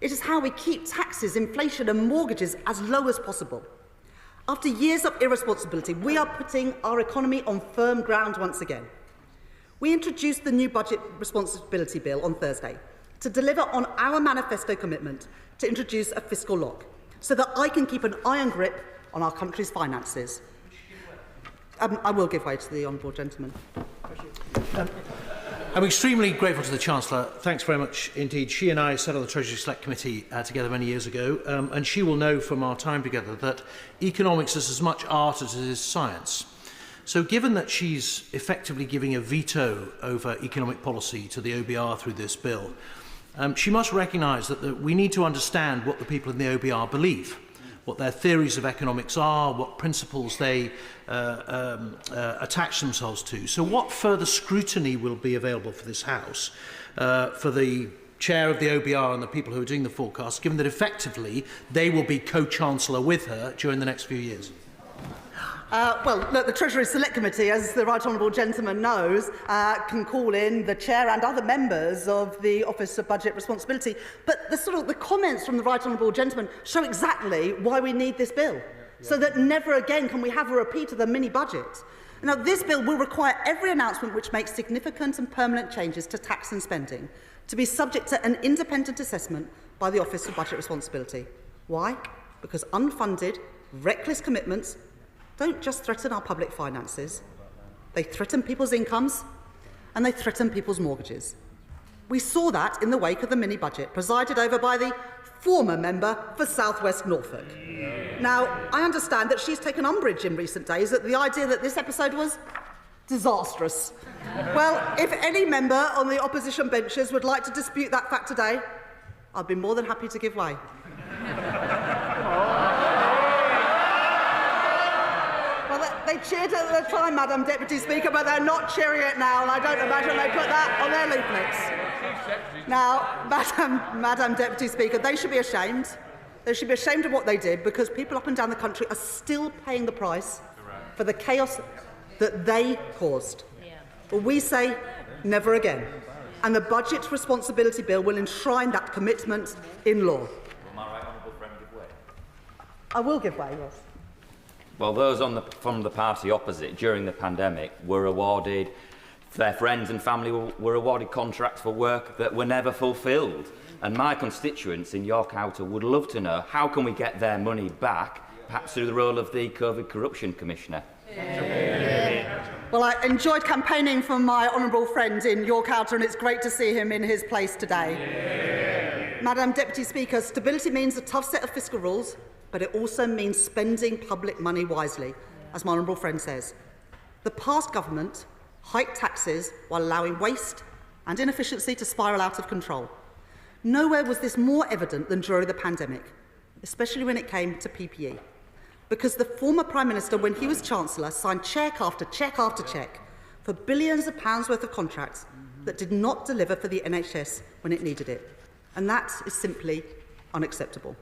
It is how we keep taxes, inflation and mortgages as low as possible. After years of irresponsibility, we are putting our economy on firm ground once again. We introduced the new Budget Responsibility Bill on Thursday to deliver on our manifesto commitment to introduce a fiscal lock so that I can keep an iron grip on our country's finances. I will give way to the honourable gentleman. I'm extremely grateful to the Chancellor. Thanks very much indeed. She and I sat on the Treasury Select Committee together many years ago, and she will know from our time together that economics is as much art as it is science. So given that she's effectively giving a veto over economic policy to the OBR through this bill, she must recognise that we need to understand what the people in the OBR believe, what their theories of economics are, what principles they attach themselves to. So what further scrutiny will be available for this House, for the chair of the OBR and the people who are doing the forecast, given that effectively they will be co-chancellor with her during the next few years? Well, look, the Treasury Select Committee, as the Right Honourable Gentleman knows, can call in the Chair and other members of the Office of Budget Responsibility. But the comments from the Right Honourable Gentleman show exactly why we need this bill, so that never again can we have a repeat of the mini-budget. Now, this bill will require every announcement which makes significant and permanent changes to tax and spending to be subject to an independent assessment by the Office of Budget Responsibility. Why? Because unfunded, reckless commitments don't just threaten our public finances, they threaten people's incomes and they threaten people's mortgages. We saw that in the wake of the mini-budget presided over by the former member for South West Norfolk. Now, I understand that she's taken umbrage in recent days at the idea that this episode was disastrous. Well, if any member on the opposition benches would like to dispute that fact today, I'd be more than happy to give way. They cheered at the time, Madam Deputy Speaker, but they're not cheering it now, and I don't imagine they put that on their leaflets. Now, Madam Deputy Speaker, they should be ashamed. They should be ashamed of what they did, because people up and down the country are still paying the price for the chaos that they caused. Well, we say never again. And the Budget Responsibility Bill will enshrine that commitment in law. Will my right honourable friend give way? I will give way, yes. Well, those from the party opposite during the pandemic were awarded, their friends and family were awarded contracts for work that were never fulfilled. And my constituents in York Outer would love to know how can we get their money back, perhaps through the role of the COVID Corruption Commissioner. Well, I enjoyed campaigning for my honourable friend in York Outer, and it's great to see him in his place today. Madam Deputy Speaker, stability means a tough set of fiscal rules, but it also means spending public money wisely, as my honourable friend says. The past government hiked taxes while allowing waste and inefficiency to spiral out of control. Nowhere was this more evident than during the pandemic, especially when it came to PPE, because the former Prime Minister, when he was Chancellor, signed cheque after cheque after cheque for billions of pounds worth of contracts that did not deliver for the NHS when it needed it. And that is simply unacceptable.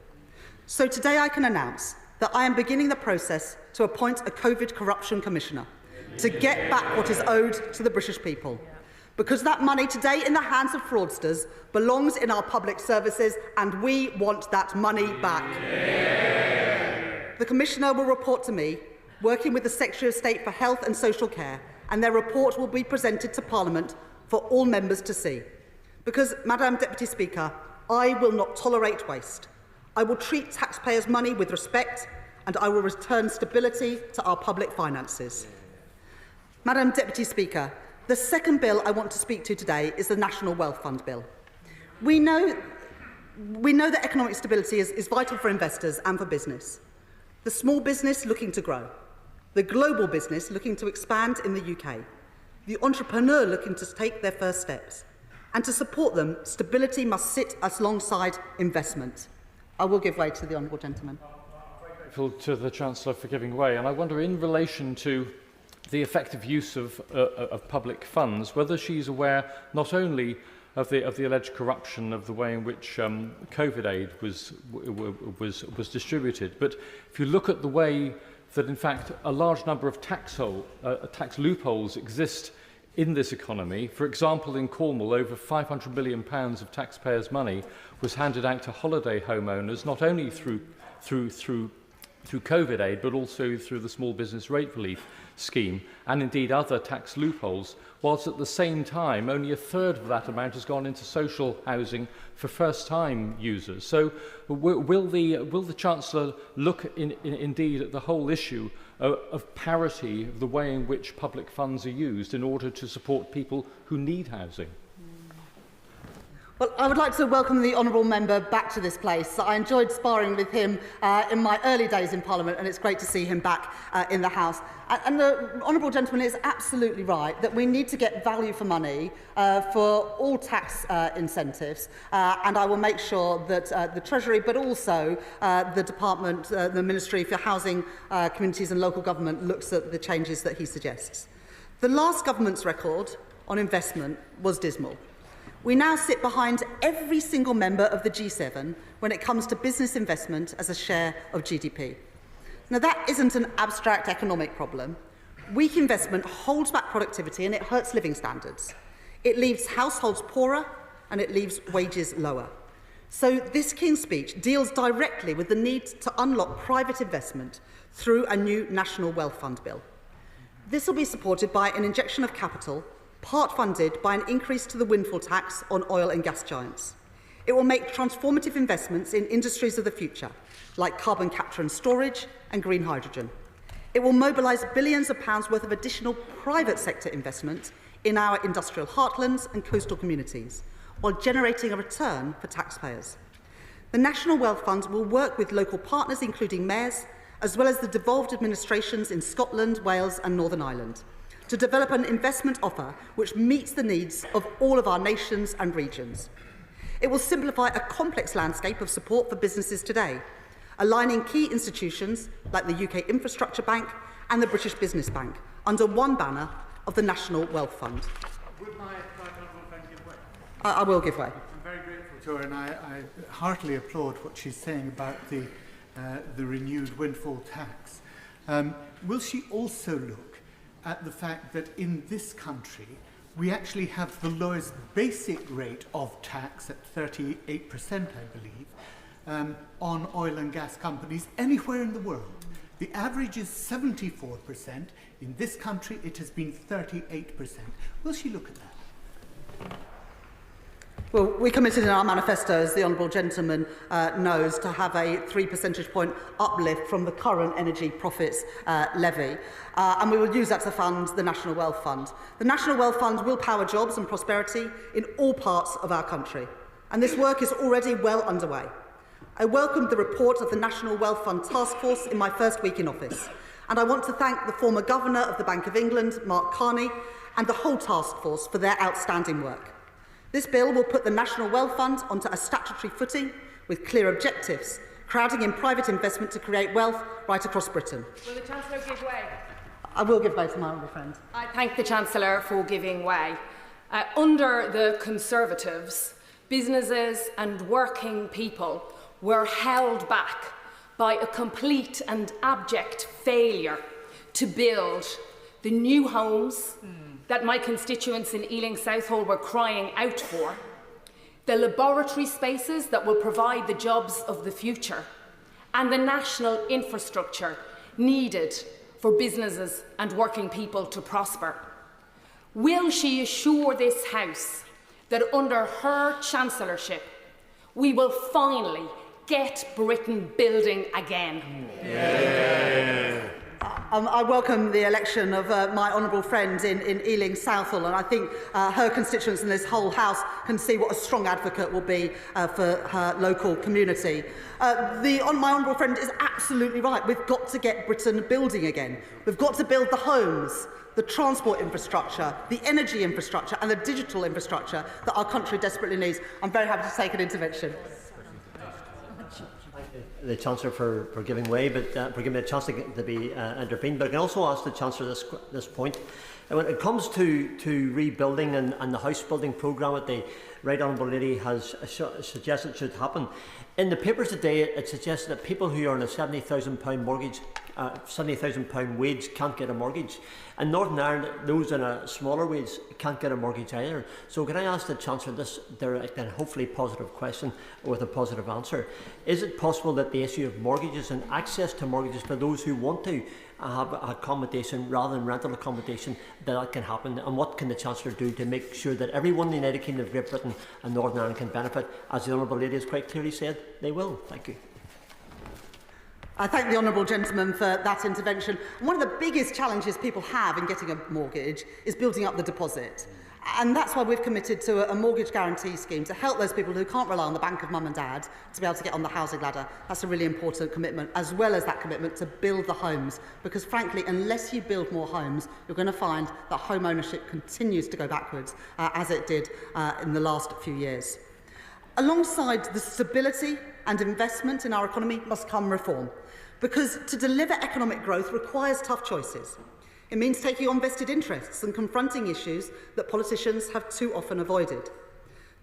So today I can announce that I am beginning the process to appoint a COVID Corruption Commissioner to get back what is owed to the British people. Because that money today in the hands of fraudsters belongs in our public services, and we want that money back. The Commissioner will report to me, working with the Secretary of State for Health and Social Care, and their report will be presented to Parliament for all members to see. Because, Madam Deputy Speaker, I will not tolerate waste. I will treat taxpayers' money with respect, and I will return stability to our public finances. Madam Deputy Speaker, the second bill I want to speak to today is the National Wealth Fund Bill. We know that economic stability is vital for investors and for business. The small business looking to grow, the global business looking to expand in the UK, the entrepreneur looking to take their first steps. And to support them, stability must sit alongside investment. I will give way to the honourable gentleman. I'm grateful to the Chancellor for giving way, and I wonder, in relation to the effective use of public funds, whether she's aware not only of the alleged corruption of the way in which COVID aid was distributed, but if you look at the way that, in fact, a large number of tax loopholes exist in this economy. For example, in Cornwall, over £500 million of taxpayers' money was handed out to holiday homeowners, not only through COVID aid, but also through the Small Business Rate Relief Scheme, and indeed other tax loopholes, whilst at the same time only a third of that amount has gone into social housing for first-time users. So will the Chancellor look indeed at the whole issue of parity of the way in which public funds are used in order to support people who need housing? Well, I would like to welcome the honourable member back to this place. I enjoyed sparring with him in my early days in Parliament, and it's great to see him back in the House. And the honourable gentleman is absolutely right that we need to get value for money for all tax incentives, and I will make sure that the Treasury, but also the Department, the Ministry for Housing, Communities and Local Government looks at the changes that he suggests. The last government's record on investment was dismal. We now sit behind every single member of the G7 when it comes to business investment as a share of GDP. Now, that isn't an abstract economic problem. Weak investment holds back productivity and it hurts living standards. It leaves households poorer and it leaves wages lower. So this King's Speech deals directly with the need to unlock private investment through a new National Wealth Fund bill. This will be supported by an injection of capital, part funded by an increase to the windfall tax on oil and gas giants. It will make transformative investments in industries of the future, like carbon capture and storage and green hydrogen. It will mobilise billions of pounds worth of additional private sector investment in our industrial heartlands and coastal communities, while generating a return for taxpayers. The National Wealth Fund will work with local partners, including mayors, as well as the devolved administrations in Scotland, Wales and Northern Ireland, to develop an investment offer which meets the needs of all of our nations and regions. It will simplify a complex landscape of support for businesses today, aligning key institutions like the UK Infrastructure Bank and the British Business Bank under one banner of the National Wealth Fund. Would my honourable friend give way? I will give way. I'm very grateful to her, and I heartily applaud what she's saying about the renewed windfall tax. Will she also look at the fact that in this country we actually have the lowest basic rate of tax at 38%, I believe, on oil and gas companies anywhere in the world. The average is 74%. In this country, it has been 38%. Will she look at that? Well, we committed in our manifesto, as the honourable gentleman knows, to have a 3 percentage point uplift from the current energy profits levy. And we will use that to fund the National Wealth Fund. The National Wealth Fund will power jobs and prosperity in all parts of our country. And this work is already well underway. I welcomed the report of the National Wealth Fund Task Force in my first week in office. And I want to thank the former Governor of the Bank of England, Mark Carney, and the whole task force for their outstanding work. This bill will put the National Wealth Fund onto a statutory footing with clear objectives, crowding in private investment to create wealth right across Britain. Will the Chancellor give way? I will give way to my honourable friend. I thank the Chancellor for giving way. Under the Conservatives, businesses and working people were held back by a complete and abject failure to build the new homes that my constituents in Ealing Southall were crying out for, the laboratory spaces that will provide the jobs of the future, and the national infrastructure needed for businesses and working people to prosper. Will she assure this House that under her chancellorship we will finally get Britain building again? Yeah. I welcome the election of my honourable friend in Ealing Southall, and I think her constituents in this whole House can see what a strong advocate will be for her local community. My honourable friend is absolutely right. We've got to get Britain building again. We've got to build the homes, the transport infrastructure, the energy infrastructure and the digital infrastructure that our country desperately needs. I'm very happy to take an intervention. The Chancellor for giving way, but for giving me a chance to be intervened. But I can also ask the Chancellor this point. And when it comes to rebuilding and the house building programme that the Right Honourable Lady has suggested should happen, in the papers today it suggests that people who earn a £70,000 mortgage, £70,000 wage can't get a mortgage. In Northern Ireland, those on a smaller wage can't get a mortgage either. So can I ask the Chancellor this direct and hopefully positive question with a positive answer? Is it possible that the issue of mortgages and access to mortgages for those who want to have accommodation rather than rental accommodation, that can happen? And what can the Chancellor do to make sure that everyone in the United Kingdom of Great Britain and Northern Ireland can benefit, as the Honourable Lady has quite clearly said they will? Thank you. I thank the honourable gentleman for that intervention. One of the biggest challenges people have in getting a mortgage is building up the deposit. And that's why we've committed to a mortgage guarantee scheme to help those people who can't rely on the bank of mum and dad to be able to get on the housing ladder. That's a really important commitment, as well as that commitment to build the homes. Because frankly, unless you build more homes, you're going to find that home ownership continues to go backwards, as it did in the last few years. Alongside the stability and investment in our economy must come reform, because to deliver economic growth requires tough choices. It means taking on vested interests and confronting issues that politicians have too often avoided.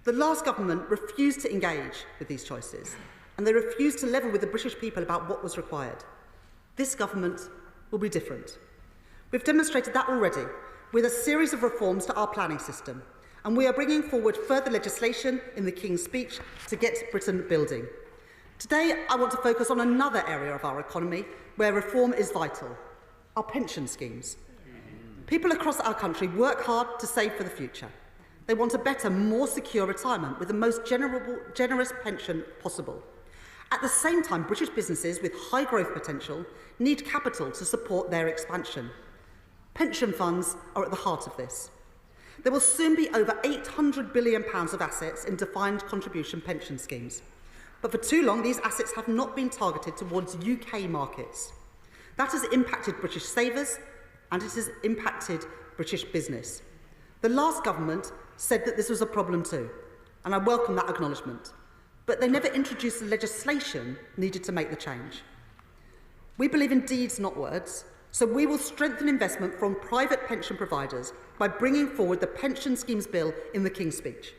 The last government refused to engage with these choices, and they refused to level with the British people about what was required. This government will be different. We've demonstrated that already with a series of reforms to our planning system, and we are bringing forward further legislation in the King's Speech to get Britain building. Today, I want to focus on another area of our economy where reform is vital: our pension schemes. People across our country work hard to save for the future. They want a better, more secure retirement with the most generous pension possible. At the same time, British businesses with high growth potential need capital to support their expansion. Pension funds are at the heart of this. There will soon be over £800 billion of assets in defined contribution pension schemes. But for too long, these assets have not been targeted towards UK markets. That has impacted British savers, and it has impacted British business. The last government said that this was a problem too, and I welcome that acknowledgement. But they never introduced the legislation needed to make the change. We believe in deeds, not words, so we will strengthen investment from private pension providers by bringing forward the Pension Schemes Bill in the King's Speech.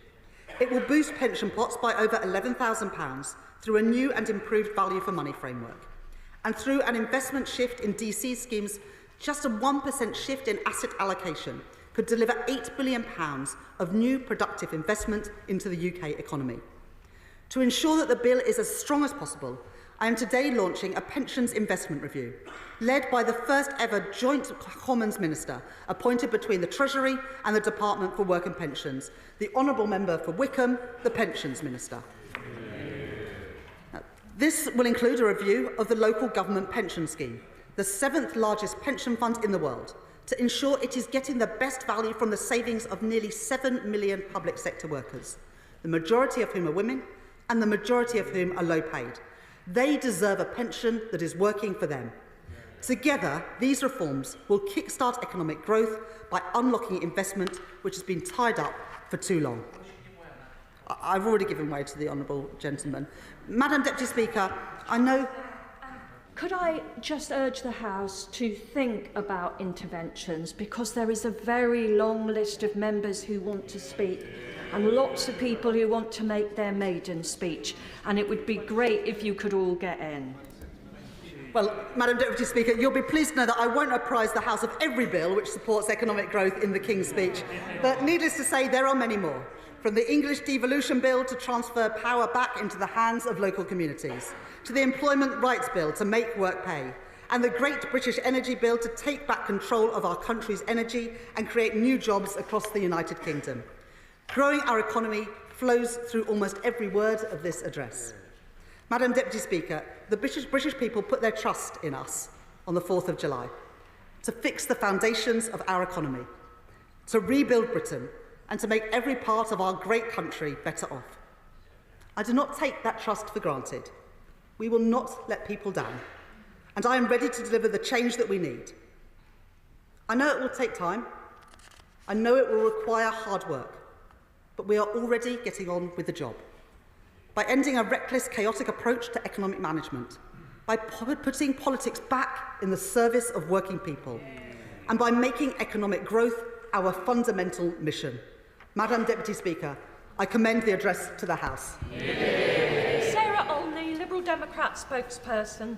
It will boost pension pots by over £11,000 through a new and improved value for money framework. And through an investment shift in DC schemes, just a 1% shift in asset allocation could deliver £8 billion of new productive investment into the UK economy. To ensure that the bill is as strong as possible, I am today launching a pensions investment review, led by the first ever joint Commons Minister appointed between the Treasury and the Department for Work and Pensions, the Honourable Member for Wickham, the Pensions Minister. This will include a review of the local government pension scheme, the 7th largest pension fund in the world, to ensure it is getting the best value from the savings of nearly 7 million public sector workers, the majority of whom are women and the majority of whom are low paid. They deserve a pension that is working for them. Together, these reforms will kickstart economic growth by unlocking investment which has been tied up for too long. I've already given way to the honourable gentleman. Madam Deputy Speaker, I know... Could I just urge the House to think about interventions, because there is a very long list of members who want to speak and lots of people who want to make their maiden speech, and it would be great if you could all get in. Well, Madam Deputy Speaker, you'll be pleased to know that I won't apprise the House of every bill which supports economic growth in the King's Speech, but needless to say, there are many more. From the English Devolution Bill to transfer power back into the hands of local communities, to the Employment Rights Bill to make work pay, and the Great British Energy Bill to take back control of our country's energy and create new jobs across the United Kingdom. Growing our economy flows through almost every word of this address. Madam Deputy Speaker, the British people put their trust in us on the 4th of July to fix the foundations of our economy, to rebuild Britain, and to make every part of our great country better off. I do not take that trust for granted. We will not let people down, and I am ready to deliver the change that we need. I know it will take time. I know it will require hard work, but we are already getting on with the job. By ending a reckless, chaotic approach to economic management, by putting politics back in the service of working people, and by making economic growth our fundamental mission. Madam Deputy Speaker, I commend the address to the House. Sarah Olney, Liberal Democrat spokesperson.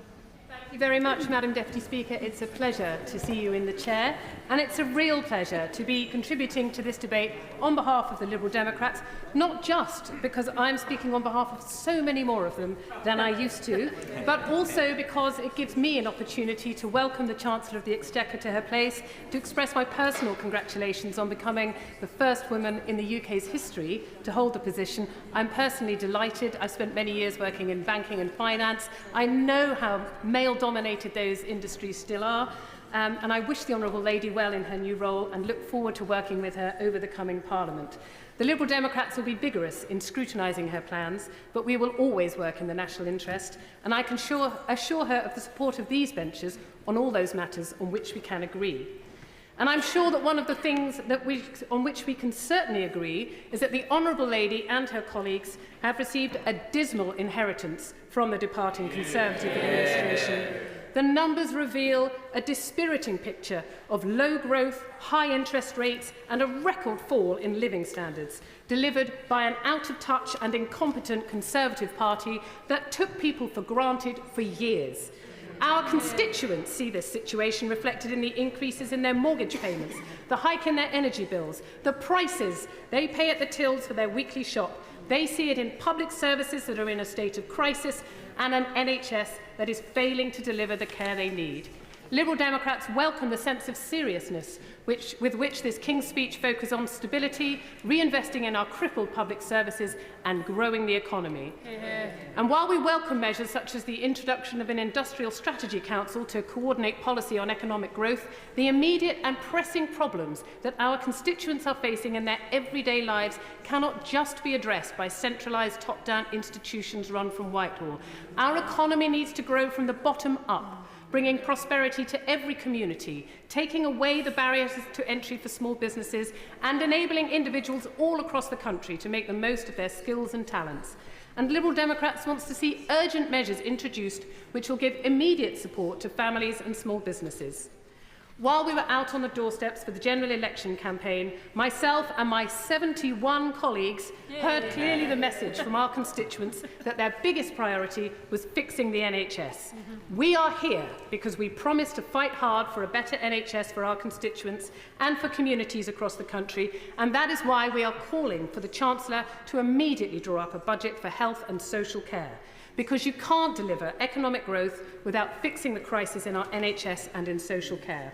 Thank you very much, Madam Deputy Speaker. It's a pleasure to see you in the chair, and it's a real pleasure to be contributing to this debate on behalf of the Liberal Democrats, not just because I'm speaking on behalf of so many more of them than I used to, but also because it gives me an opportunity to welcome the Chancellor of the Exchequer to her place, to express my personal congratulations on becoming the first woman in the UK's history to hold the position. I'm personally delighted. I've spent many years working in banking and finance. I know how male-dominated those industries still are, and I wish the Honourable Lady well in her new role and look forward to working with her over the coming Parliament. The Liberal Democrats will be vigorous in scrutinising her plans, but we will always work in the national interest, and I can assure her of the support of these benches on all those matters on which we can agree. And I'm sure that one of the things on which we can certainly agree is that the Honourable Lady and her colleagues have received a dismal inheritance from the departing Conservative administration. The numbers reveal a dispiriting picture of low growth, high interest rates and a record fall in living standards, delivered by an out-of-touch and incompetent Conservative Party that took people for granted for years. Our constituents see this situation reflected in the increases in their mortgage payments, the hike in their energy bills, the prices they pay at the tills for their weekly shop. They see it in public services that are in a state of crisis and an NHS that is failing to deliver the care they need. Liberal Democrats welcome the sense of seriousness with which this King's Speech focuses on stability, reinvesting in our crippled public services and growing the economy. And while we welcome measures such as the introduction of an Industrial Strategy Council to coordinate policy on economic growth, the immediate and pressing problems that our constituents are facing in their everyday lives cannot just be addressed by centralised top-down institutions run from Whitehall. Our economy needs to grow from the bottom up, bringing prosperity to every community, taking away the barriers to entry for small businesses and enabling individuals all across the country to make the most of their skills and talents. And Liberal Democrats wants to see urgent measures introduced which will give immediate support to families and small businesses. While we were out on the doorsteps for the general election campaign, myself and my 71 colleagues heard clearly the message from our constituents that their biggest priority was fixing the NHS. We are here because we promised to fight hard for a better NHS for our constituents and for communities across the country, and that is why we are calling for the Chancellor to immediately draw up a budget for health and social care. Because you can't deliver economic growth without fixing the crisis in our NHS and in social care.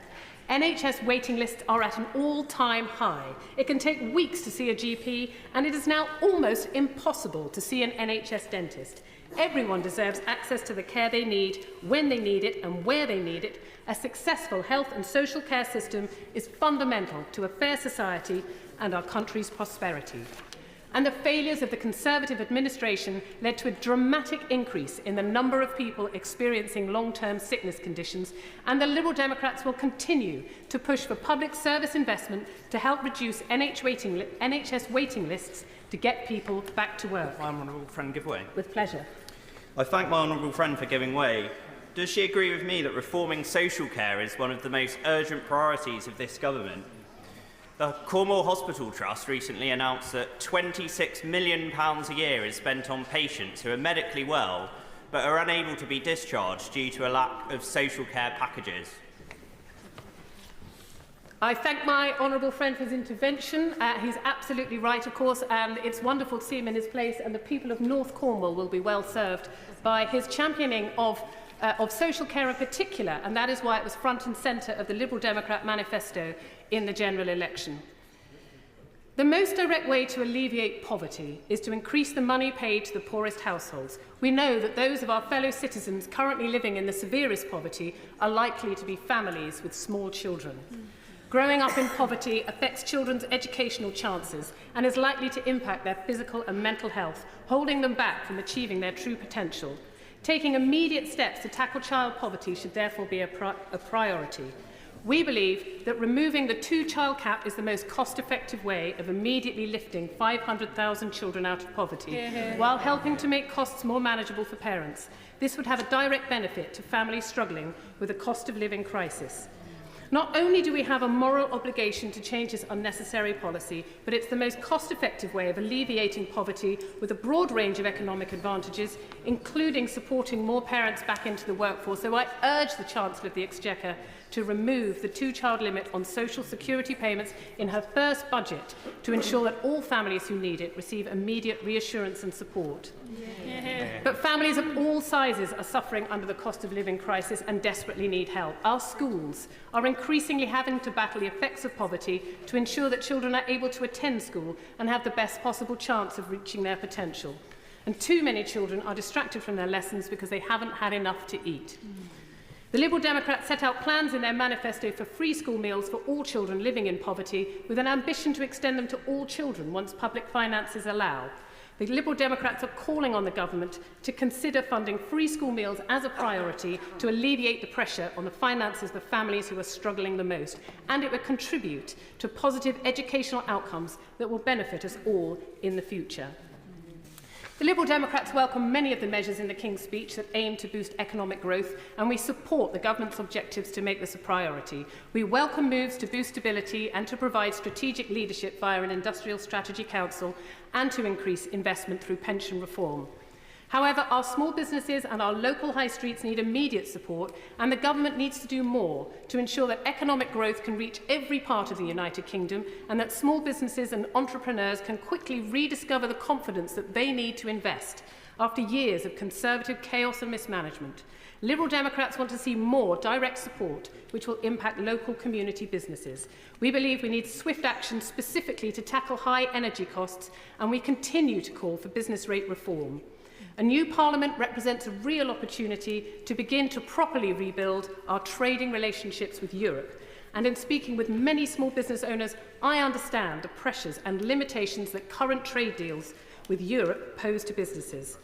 NHS waiting lists are at an all-time high. It can take weeks to see a GP, and it is now almost impossible to see an NHS dentist. Everyone deserves access to the care they need, when they need it and where they need it. A successful health and social care system is fundamental to a fair society and our country's prosperity. And the failures of the Conservative administration led to a dramatic increase in the number of people experiencing long-term sickness conditions, and the Liberal Democrats will continue to push for public service investment to help reduce NHS waiting lists to get people back to work. My honourable friend give way. With pleasure. I thank my honourable friend for giving way. Does she agree with me that reforming social care is one of the most urgent priorities of this government? The Cornwall Hospital Trust recently announced that £26 million a year is spent on patients who are medically well but are unable to be discharged due to a lack of social care packages. I thank my honourable friend for his intervention. He's absolutely right, of course, and it's wonderful to see him in his place, and the people of North Cornwall will be well served by his championing of social care in particular, and that is why it was front and centre of the Liberal Democrat manifesto in the general election. The most direct way to alleviate poverty is to increase the money paid to the poorest households. We know that those of our fellow citizens currently living in the severest poverty are likely to be families with small children. Growing up in poverty affects children's educational chances and is likely to impact their physical and mental health, holding them back from achieving their true potential. Taking immediate steps to tackle child poverty should therefore be a priority. We believe that removing the two-child cap is the most cost-effective way of immediately lifting 500,000 children out of poverty, while helping to make costs more manageable for parents. This would have a direct benefit to families struggling with a cost-of-living crisis. Not only do we have a moral obligation to change this unnecessary policy, but it's the most cost-effective way of alleviating poverty with a broad range of economic advantages, including supporting more parents back into the workforce. So I urge the Chancellor of the Exchequer to remove the two-child limit on social security payments in her first budget to ensure that all families who need it receive immediate reassurance and support. But families of all sizes are suffering under the cost of living crisis and desperately need help. Our schools are increasingly having to battle the effects of poverty to ensure that children are able to attend school and have the best possible chance of reaching their potential. And too many children are distracted from their lessons because they haven't had enough to eat. The Liberal Democrats set out plans in their manifesto for free school meals for all children living in poverty, with an ambition to extend them to all children once public finances allow. The Liberal Democrats are calling on the government to consider funding free school meals as a priority to alleviate the pressure on the finances of families who are struggling the most, and it will contribute to positive educational outcomes that will benefit us all in the future. The Liberal Democrats welcome many of the measures in the King's speech that aim to boost economic growth, and we support the government's objectives to make this a priority. We welcome moves to boost stability and to provide strategic leadership via an Industrial Strategy Council and to increase investment through pension reform. However, our small businesses and our local high streets need immediate support, and the government needs to do more to ensure that economic growth can reach every part of the United Kingdom and that small businesses and entrepreneurs can quickly rediscover the confidence that they need to invest after years of Conservative chaos and mismanagement. Liberal Democrats want to see more direct support which will impact local community businesses. We believe we need swift action specifically to tackle high energy costs, and we continue to call for business rate reform. A new Parliament represents a real opportunity to begin to properly rebuild our trading relationships with Europe. And in speaking with many small business owners, I understand the pressures and limitations that current trade deals with Europe pose to businesses.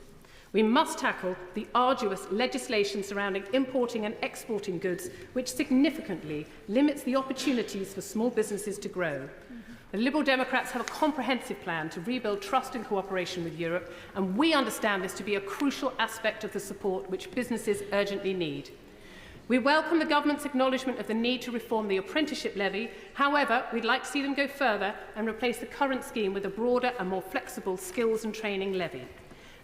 We must tackle the arduous legislation surrounding importing and exporting goods, which significantly limits the opportunities for small businesses to grow. The Liberal Democrats have a comprehensive plan to rebuild trust and cooperation with Europe, and we understand this to be a crucial aspect of the support which businesses urgently need. We welcome the government's acknowledgement of the need to reform the apprenticeship levy. However, we'd like to see them go further and replace the current scheme with a broader and more flexible skills and training levy.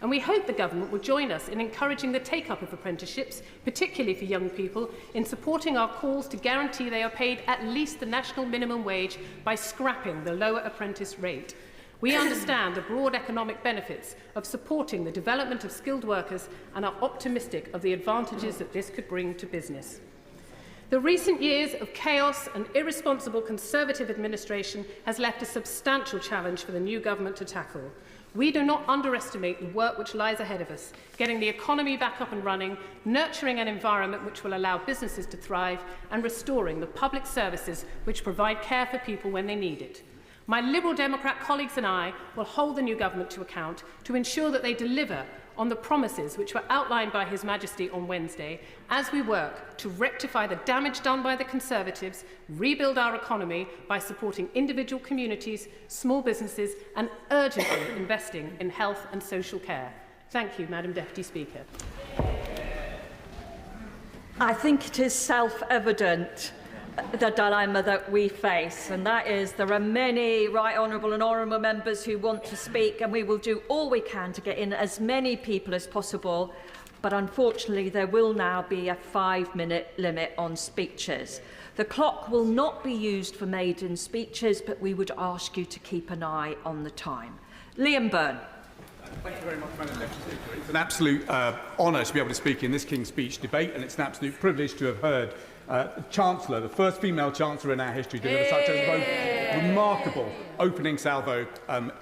And we hope the government will join us in encouraging the take-up of apprenticeships, particularly for young people, in supporting our calls to guarantee they are paid at least the national minimum wage by scrapping the lower apprentice rate. We understand the broad economic benefits of supporting the development of skilled workers and are optimistic of the advantages that this could bring to business. The recent years of chaos and irresponsible Conservative administration has left a substantial challenge for the new government to tackle. We do not underestimate the work which lies ahead of us, getting the economy back up and running, nurturing an environment which will allow businesses to thrive, and restoring the public services which provide care for people when they need it. My Liberal Democrat colleagues and I will hold the new government to account to ensure that they deliver on the promises which were outlined by His Majesty on Wednesday as we work to rectify the damage done by the Conservatives, rebuild our economy by supporting individual communities, small businesses and urgently investing in health and social care. Thank you, Madam Deputy Speaker. I think it is self-evident the dilemma that we face, and that is there are many right honourable and honourable members who want to speak, and we will do all we can to get in as many people as possible, but unfortunately there will now be a 5-minute limit on speeches. The clock will not be used for maiden speeches, but we would ask you to keep an eye on the time. Liam Byrne. Thank you very much, Madam Deputy Speaker. It's an absolute honour to be able to speak in this King's Speech debate, and it's an absolute privilege to have heard the Chancellor, the first female Chancellor in our history, deliver such a remarkable opening salvo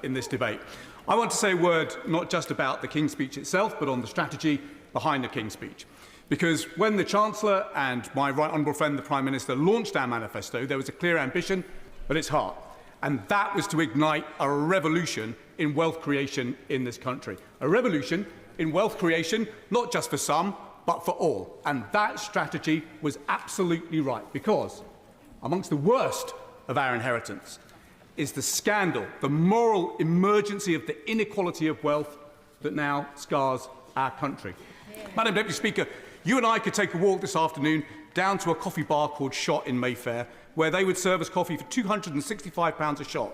in this debate. I want to say a word not just about the King's Speech itself, but on the strategy behind the King's Speech. Because when the Chancellor and my right honourable friend, the Prime Minister, launched our manifesto, there was a clear ambition at its heart, and that was to ignite a revolution in wealth creation in this country. A revolution in wealth creation, not just for some, but for all. And that strategy was absolutely right, because amongst the worst of our inheritance is the scandal, the moral emergency of the inequality of wealth that now scars our country. Madam Deputy Speaker, You and I could take a walk this afternoon down to a coffee bar called Shot in Mayfair, where they would serve us coffee for £265 a shot.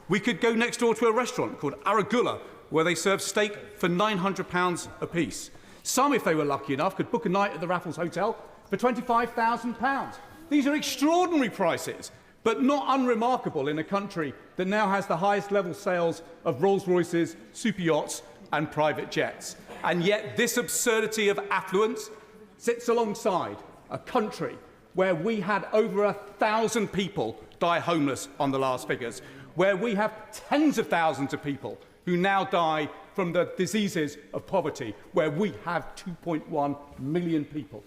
We could go next door to a restaurant called Aragula, where they serve steak for £900 apiece. Some, if they were lucky enough, could book a night at the Raffles Hotel for £25,000. These are extraordinary prices, but not unremarkable in a country that now has the highest level sales of Rolls-Royces, super yachts and private jets. And yet this absurdity of affluence sits alongside a country where we had over 1,000 people die homeless on the last figures, where we have tens of thousands of people who now die from the diseases of poverty, where we have 2.1 million people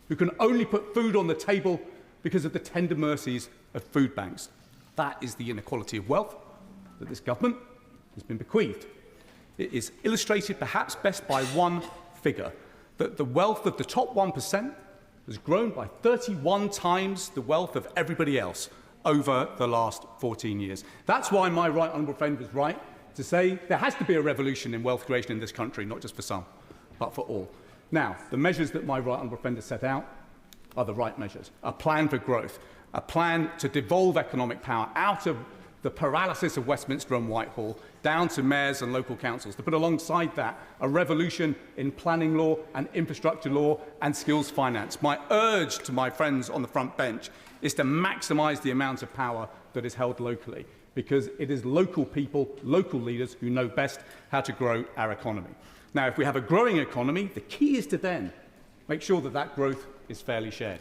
who can only put food on the table because of the tender mercies of food banks. That is the inequality of wealth that this government has been bequeathed. It is illustrated perhaps best by one figure, that the wealth of the top 1% has grown by 31 times the wealth of everybody else over the last 14 years. That's why my right honourable friend was right to say there has to be a revolution in wealth creation in this country, not just for some, but for all. Now, the measures that my right honourable friend has set out are the right measures. A plan for growth, a plan to devolve economic power out of the paralysis of Westminster and Whitehall down to mayors and local councils, to put alongside that a revolution in planning law and infrastructure law and skills finance. My urge to my friends on the front bench is to maximise the amount of power that is held locally, because it is local people, local leaders who know best how to grow our economy. Now, if we have a growing economy, the key is to then make sure that that growth is fairly shared.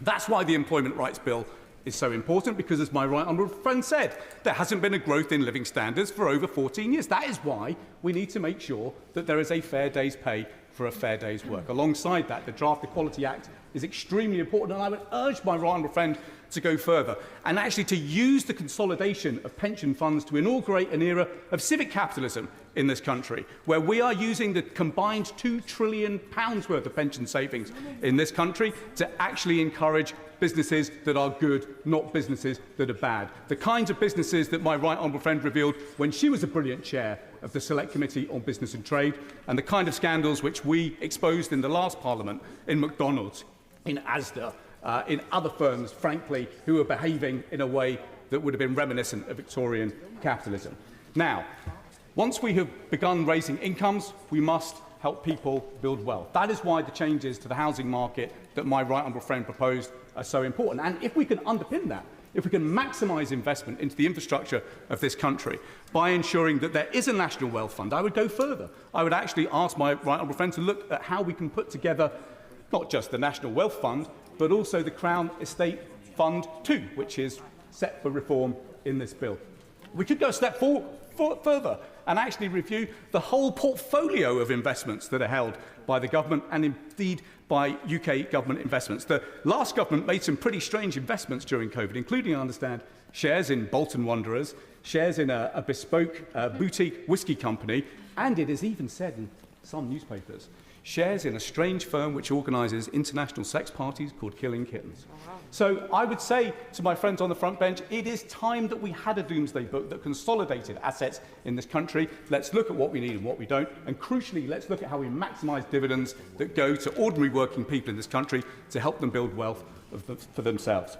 That's why the Employment Rights Bill is so important, because, as my right honourable friend said, there hasn't been a growth in living standards for over 14 years. That is why we need to make sure that there is a fair day's pay for a fair day's work. Alongside that, the Draft Equality Act is extremely important, and I would urge my right honourable friend to go further and actually to use the consolidation of pension funds to inaugurate an era of civic capitalism in this country, where we are using the combined £2 trillion worth of pension savings in this country to actually encourage businesses that are good, not businesses that are bad. The kinds of businesses that my right honourable friend revealed when she was a brilliant chair of the Select Committee on Business and Trade, and the kind of scandals which we exposed in the last Parliament in McDonald's, in Asda, in other firms, frankly, who are behaving in a way that would have been reminiscent of Victorian capitalism. Now, once we have begun raising incomes, we must help people build wealth. That is why the changes to the housing market that my right honourable friend proposed are so important. And if we can underpin that, if we can maximise investment into the infrastructure of this country by ensuring that there is a national wealth fund, I would go further. I would actually ask my right honourable friend to look at how we can put together not just the National Wealth Fund, but also the Crown Estate Fund 2, which is set for reform in this bill. We could go a step further and actually review the whole portfolio of investments that are held by the government and indeed by UK government investments. The last government made some pretty strange investments during COVID, including, I understand, shares in Bolton Wanderers, shares in a bespoke boutique whisky company, and it is even said in some newspapers, shares in a strange firm which organises international sex parties called Killing Kittens. So I would say to my friends on the front bench, it is time that we had a doomsday book that consolidated assets in this country. Let's look at what we need and what we don't, and crucially, let's look at how we maximise dividends that go to ordinary working people in this country to help them build wealth for themselves.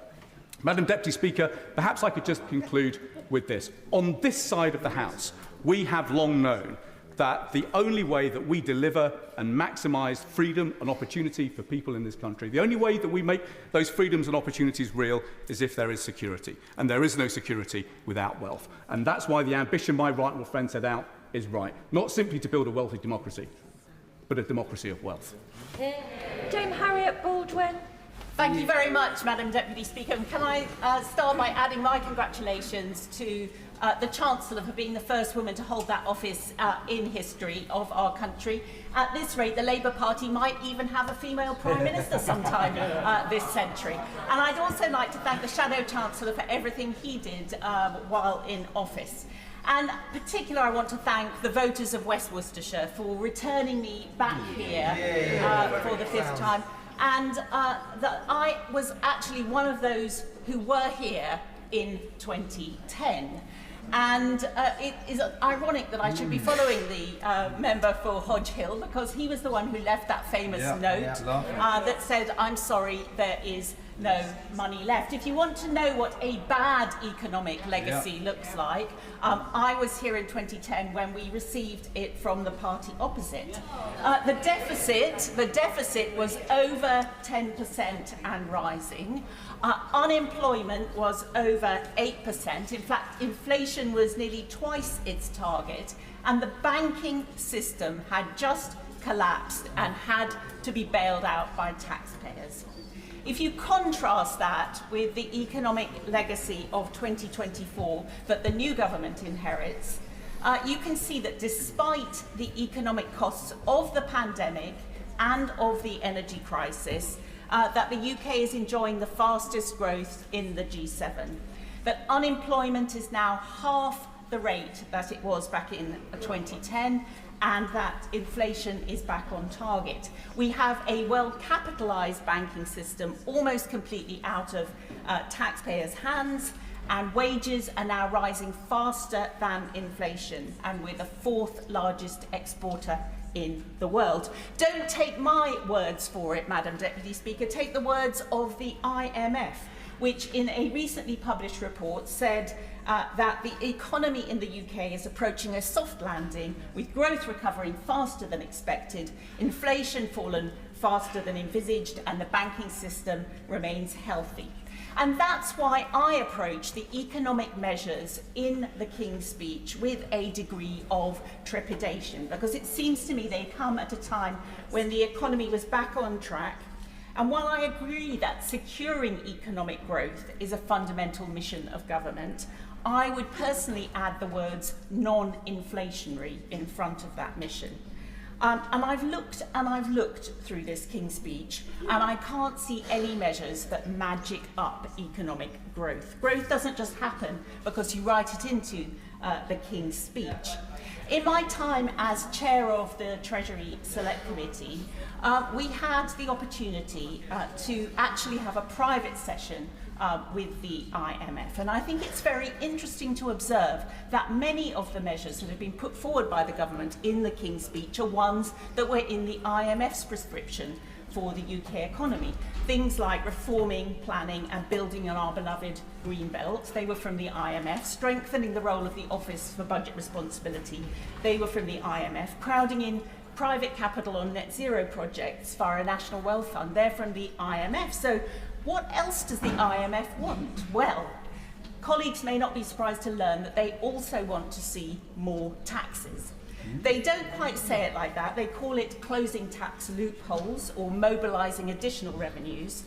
Madam Deputy Speaker, perhaps I could just conclude with this. On this side of the House, we have long known that the only way that we deliver and maximise freedom and opportunity for people in this country, the only way that we make those freedoms and opportunities real is if there is security. And there is no security without wealth. And that's why the ambition my right honourable friend set out is right. Not simply to build a wealthy democracy, but a democracy of wealth. Dame Harriet Baldwin. Thank you very much, Madam Deputy Speaker. And can I start by adding my congratulations to the Chancellor for being the first woman to hold that office in history of our country. At this rate, the Labour Party might even have a female Prime Minister sometime this century. And I'd also like to thank the Shadow Chancellor for everything he did while in office. And in particular, I want to thank the voters of West Worcestershire for returning me back here for the 5th time. And that I was actually one of those who were here in 2010. And it is ironic that I should be following the member for Hodge Hill, because he was the one who left that famous note that said, "I'm sorry, there is no money left." If you want to know what a bad economic legacy looks like, I was here in 2010 when we received it from the party opposite. The deficit was over 10% and rising. Unemployment was over 8%. In fact, inflation was nearly twice its target, and the banking system had just collapsed and had to be bailed out by taxpayers. If you contrast that with the economic legacy of 2024 that the new government inherits, you can see that despite the economic costs of the pandemic and of the energy crisis, that the UK is enjoying the fastest growth in the G7, that unemployment is now half the rate that it was back in 2010, and that inflation is back on target. We have a well-capitalised banking system almost completely out of taxpayers' hands, and wages are now rising faster than inflation, and we're the fourth largest exporter in the world. Don't take my words for it, Madam Deputy Speaker, take the words of the IMF, which in a recently published report said that the economy in the UK is approaching a soft landing, with growth recovering faster than expected, inflation fallen faster than envisaged, and the banking system remains healthy. And that's why I approach the economic measures in the King's speech with a degree of trepidation, because it seems to me they come at a time when the economy was back on track. And while I agree that securing economic growth is a fundamental mission of government, I would personally add the words non-inflationary in front of that mission. And I've looked through this King's speech, and I can't see any measures that magic up economic growth. Growth doesn't just happen because you write it into the King's speech. In my time as chair of the Treasury Select Committee, we had the opportunity to actually have a private session with the IMF. And I think it's very interesting to observe that many of the measures that have been put forward by the government in the King's speech are ones that were in the IMF's prescription for the UK economy. Things like reforming, planning and building on our beloved green belt, they were from the IMF. Strengthening the role of the Office for Budget Responsibility, they were from the IMF. Crowding in private capital on net zero projects via a national wealth fund, they're from the IMF. So what else does the IMF want? Well, colleagues may not be surprised to learn that they also want to see more taxes. They don't quite say it like that. They call it closing tax loopholes or mobilising additional revenues.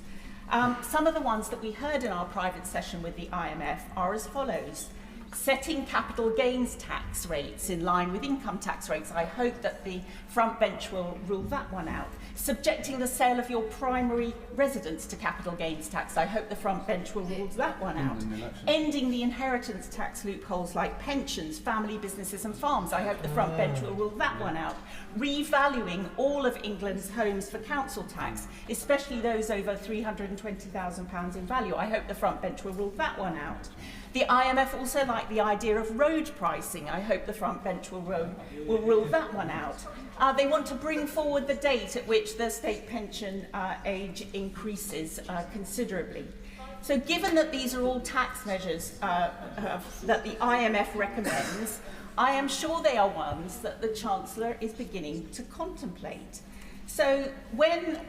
Some of the ones that we heard in our private session with the IMF are as follows. Setting capital gains tax rates in line with income tax rates. I hope that the front bench will rule that one out. Subjecting the sale of your primary residence to capital gains tax. I hope the front bench will rule that one out. Ending the inheritance tax loopholes like pensions, family businesses and farms. I hope the front bench will rule that one out. Revaluing all of England's homes for council tax, especially those over £320,000 in value. I hope the front bench will rule that one out. The IMF also like the idea of road pricing. I hope the front bench will rule that one out. They want to bring forward the date at which the state pension age increases considerably. So given that these are all tax measures that the IMF recommends, I am sure they are ones that the Chancellor is beginning to contemplate. So when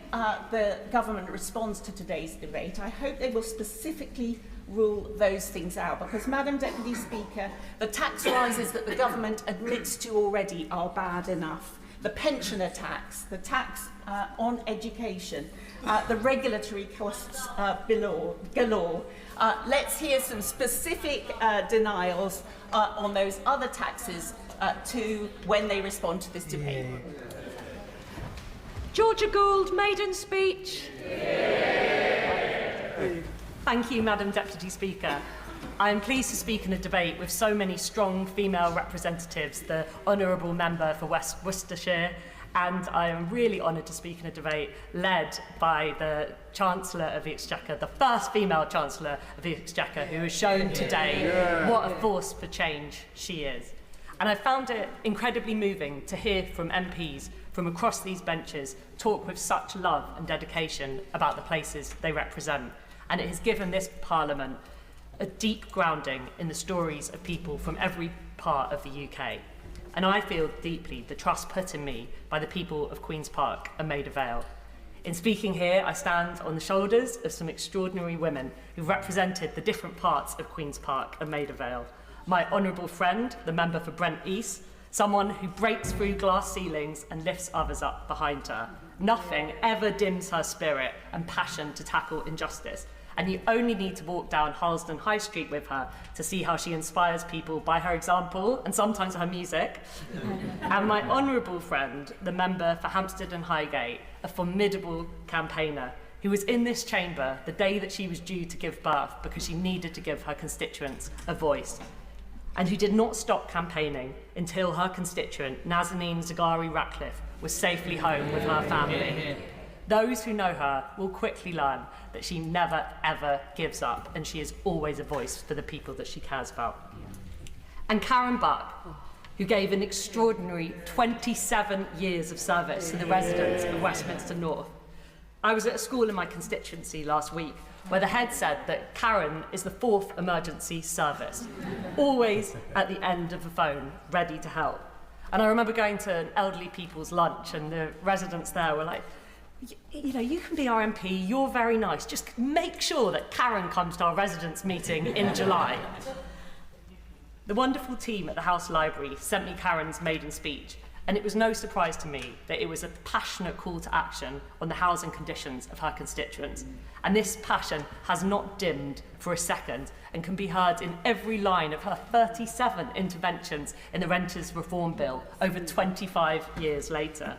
the government responds to today's debate, I hope they will specifically rule those things out, because, Madam Deputy Speaker, the tax rises that the government admits to already are bad enough. The pensioner tax, the tax on education, the regulatory costs galore. Let's hear some specific denials on those other taxes to when they respond to this debate. Georgia Gould, Maiden speech. Thank you, Madam Deputy Speaker. I am pleased to speak in a debate with so many strong female representatives, the Honourable Member for West Worcestershire and I am really honoured to speak in a debate led by the Chancellor of the Exchequer, the first female Chancellor of the Exchequer, who has shown today what a force for change she is. And I found it incredibly moving to hear from MPs from across these benches talk with such love and dedication about the places they represent. And it has given this Parliament a deep grounding in the stories of people from every part of the UK. And I feel deeply the trust put in me by the people of Queen's Park and Maida Vale. In speaking here, I stand on the shoulders of some extraordinary women who represented the different parts of Queen's Park and Maida Vale. My honourable friend, the member for Brent East, someone who breaks through glass ceilings and lifts others up behind her. Nothing ever dims her spirit and passion to tackle injustice. And you only need to walk down Harlesden High Street with her to see how she inspires people by her example and sometimes her music. And my honourable friend, the member for Hampstead and Highgate, a formidable campaigner who was in this chamber the day that she was due to give birth because she needed to give her constituents a voice, and who did not stop campaigning until her constituent, Nazanin Zaghari-Ratcliffe, was safely home with her family. Those who know her will quickly learn that she never, ever gives up, and she is always a voice for the people that she cares about. And Karen Buck, who gave an extraordinary 27 years of service to the residents of Westminster North. I was at a school in my constituency last week where the head said that Karen is the 4th emergency service, always at the end of the phone, ready to help. And I remember going to an elderly people's lunch, and the residents there were like, you know, you can be our MP, you're very nice, just make sure that Karen comes to our residents' meeting in July. The wonderful team at the House Library sent me Karen's maiden speech, and it was no surprise to me that it was a passionate call to action on the housing conditions of her constituents. And this passion has not dimmed for a second and can be heard in every line of her 37 interventions in the Renters Reform Bill over 25 years later.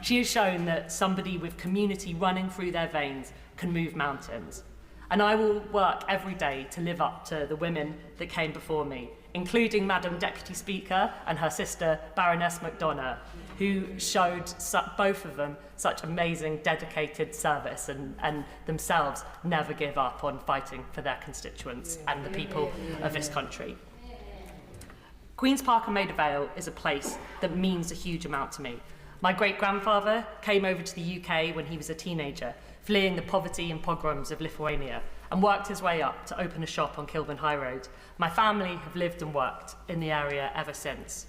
She has shown that somebody with community running through their veins can move mountains. And I will work every day to live up to the women that came before me, including Madam Deputy Speaker and her sister Baroness McDonough, who showed both of them such amazing dedicated service and themselves never give up on fighting for their constituents and the people of this country. Queen's Park and Maida Vale is a place that means a huge amount to me. My great-grandfather came over to the UK when he was a teenager, fleeing the poverty and pogroms of Lithuania, and worked his way up to open a shop on Kilburn High Road. My family have lived and worked in the area ever since.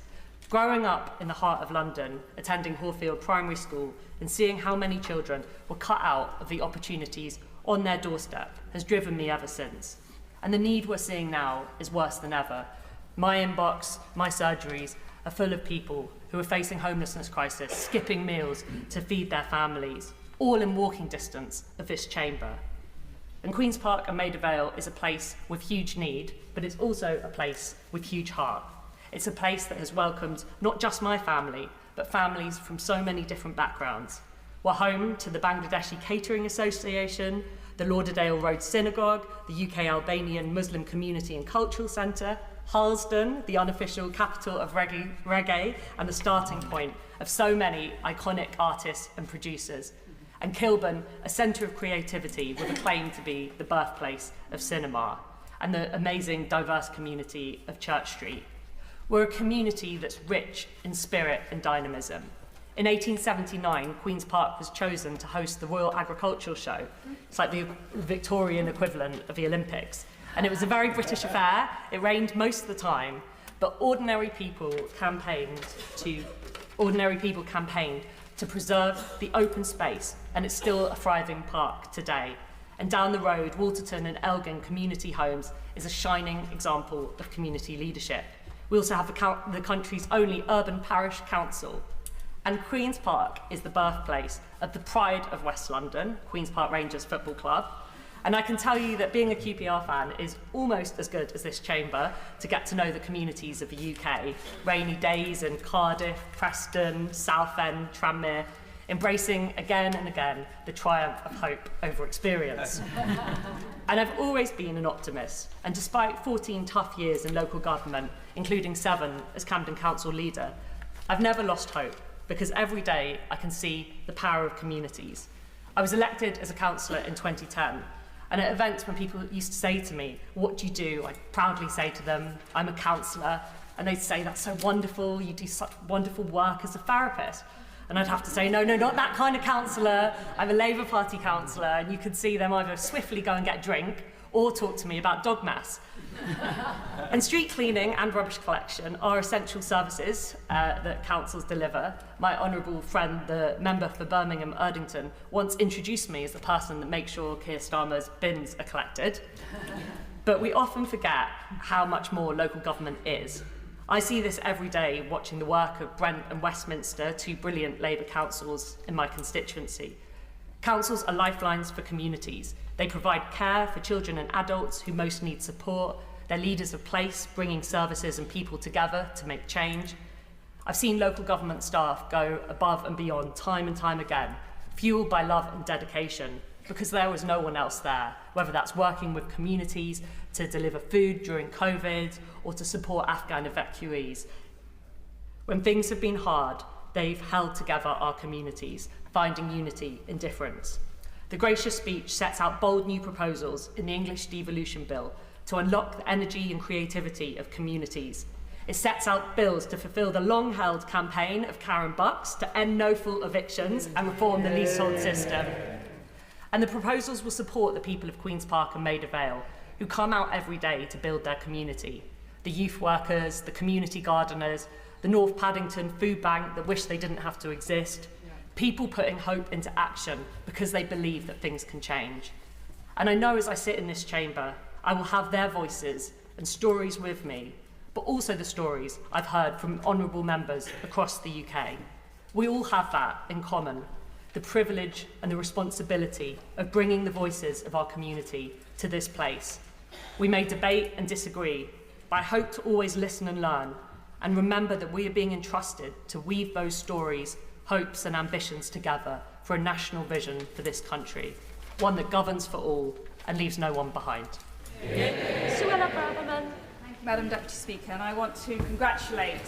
Growing up in the heart of London, attending Horfield Primary School, and seeing how many children were cut out of the opportunities on their doorstep has driven me ever since. And the need we're seeing now is worse than ever. My inbox, my surgeries are full of people who are facing homelessness crisis, skipping meals to feed their families, all in walking distance of this chamber. And Queen's Park and Maida Vale is a place with huge need, but it's also a place with huge heart. It's a place that has welcomed not just my family, but families from so many different backgrounds. We're home to the Bangladeshi Catering Association, the Lauderdale Road Synagogue, the UK Albanian Muslim Community and Cultural Centre, Harlesden, the unofficial capital of reggae, and the starting point of so many iconic artists and producers. And Kilburn, a centre of creativity with a claim to be the birthplace of cinema, and the amazing diverse community of Church Street. We're a community that's rich in spirit and dynamism. In 1879, Queen's Park was chosen to host the Royal Agricultural Show. It's like the Victorian equivalent of the Olympics. And it was a very British affair. It rained most of the time, but ordinary people campaigned to preserve the open space, and it's still a thriving park today. And down the road, Walterton and Elgin Community Homes is a shining example of community leadership. We also have the country's only urban parish council. And Queen's Park is the birthplace of the pride of West London, Queen's Park Rangers Football Club. And I can tell you that being a QPR fan is almost as good as this chamber to get to know the communities of the UK. Rainy days in Cardiff, Preston, Southend, Tranmere, embracing again and again the triumph of hope over experience. And I've always been an optimist, and despite 14 tough years in local government, including 7 as Camden Council leader, I've never lost hope. because every day I can see the power of communities. I was elected as a councillor in 2010, and at events when people used to say to me, "What do you do?" I'd proudly say to them, "I'm a councillor," and they'd say, "That's so wonderful, you do such wonderful work as a therapist." And I'd have to say, no, not that kind of councillor, I'm a Labour Party councillor, and you could see them either swiftly go and get a drink or talk to me about dog mess. And street cleaning and rubbish collection are essential services that councils deliver. My honourable friend, the member for Birmingham Erdington, once introduced me as the person that makes sure Keir Starmer's bins are collected. But we often forget how much more local government is. I see this every day watching the work of Brent and Westminster, two brilliant Labour councils in my constituency. Councils are lifelines for communities. They provide care for children and adults who most need support. They're leaders of place, bringing services and people together to make change. I've seen local government staff go above and beyond time and time again, fueled by love and dedication, because there was no one else there, whether that's working with communities to deliver food during COVID or to support Afghan evacuees. When things have been hard, they've held together our communities, finding unity in difference. The gracious speech sets out bold new proposals in the English Devolution Bill to unlock the energy and creativity of communities. It sets out bills to fulfil the long-held campaign of Karen Bucks to end no-fault evictions and reform the leasehold system. And the proposals will support the people of Queen's Park and Maida Vale, who come out every day to build their community. The youth workers, the community gardeners, the North Paddington Food Bank that wish they didn't have to exist. People putting hope into action because they believe that things can change. And I know as I sit in this chamber, I will have their voices and stories with me, but also the stories I've heard from honourable members across the UK. We all have that in common, the privilege and the responsibility of bringing the voices of our community to this place. We may debate and disagree, but I hope to always listen and learn, and remember that we are being entrusted to weave those stories, hopes and ambitions together for a national vision for this country, one that governs for all and leaves no one behind. Madam Deputy Speaker, and I want to congratulate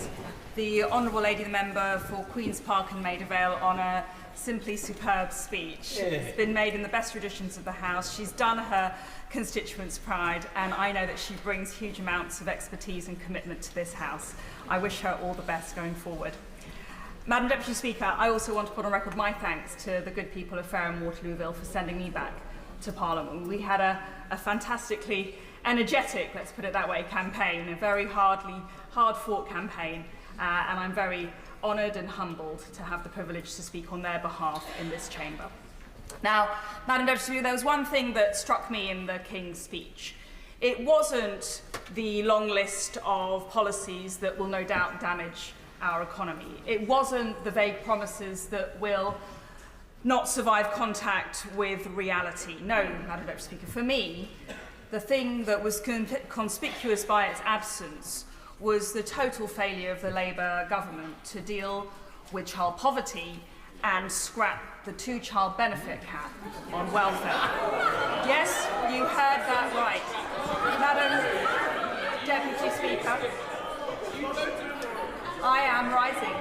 the Honourable Lady the Member for Queen's Park and Maida Vale on a simply superb speech. It's been made in the best traditions of the House. She's done her constituents' pride, and I know that she brings huge amounts of expertise and commitment to this House. I wish her all the best going forward. Madam Deputy Speaker, I also want to put on record my thanks to the good people of Fareham Waterlooville for sending me back to Parliament. We had a fantastically energetic, let's put it that way, campaign, a very hard-fought campaign, and I'm very honoured and humbled to have the privilege to speak on their behalf in this chamber. Now, Madam Deputy Speaker, there was one thing that struck me in the King's speech. It wasn't the long list of policies that will no doubt damage our economy. It wasn't the vague promises that will not survive contact with reality. No, Madam Deputy Speaker, for me, the thing that was conspicuous by its absence was the total failure of the Labour government to deal with child poverty and scrap the two-child benefit cap on welfare. Yes, you heard that right. Madam Deputy Speaker, I am rising.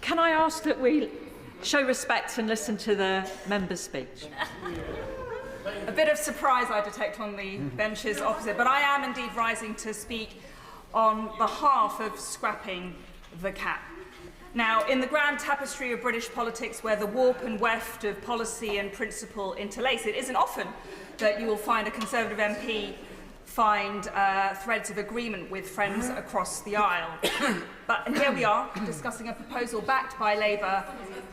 Can I ask that we show respect and listen to the member's speech? A bit of surprise I detect on the benches opposite, but I am indeed rising to speak on behalf of scrapping the cap. Now, in the grand tapestry of British politics, where the warp and weft of policy and principle interlace, it isn't often that you will find a Conservative MP find threads of agreement with friends across the aisle. But here we are, discussing a proposal backed by Labour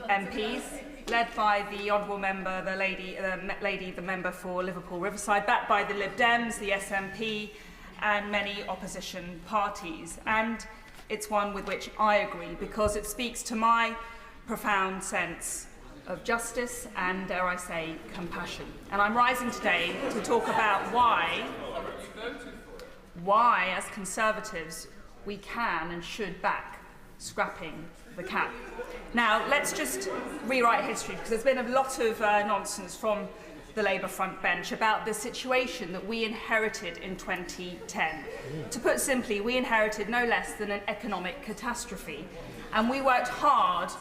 MPs, led by the Honourable Member, the member for Liverpool Riverside, backed by the Lib Dems, the SNP, and many opposition parties. And it's one with which I agree, because it speaks to my profound sense of justice and, dare I say, compassion. And I'm rising today to talk about why, as Conservatives, we can and should back scrapping the cap. Now, let's just rewrite history, because there's been a lot of nonsense from the Labour front bench about the situation that we inherited in 2010. To put simply, we inherited no less than an economic catastrophe, and we worked hard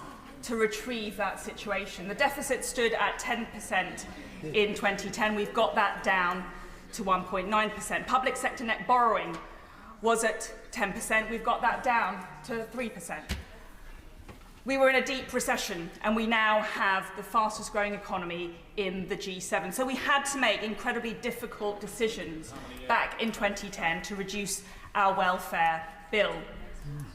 to retrieve that situation. The deficit stood at 10% in 2010. We've got that down to 1.9%. Public sector net borrowing was at 10%. We've got that down to 3%. We were in a deep recession, and we now have the fastest growing economy in the G7. So we had to make incredibly difficult decisions back in 2010 to reduce our welfare bill.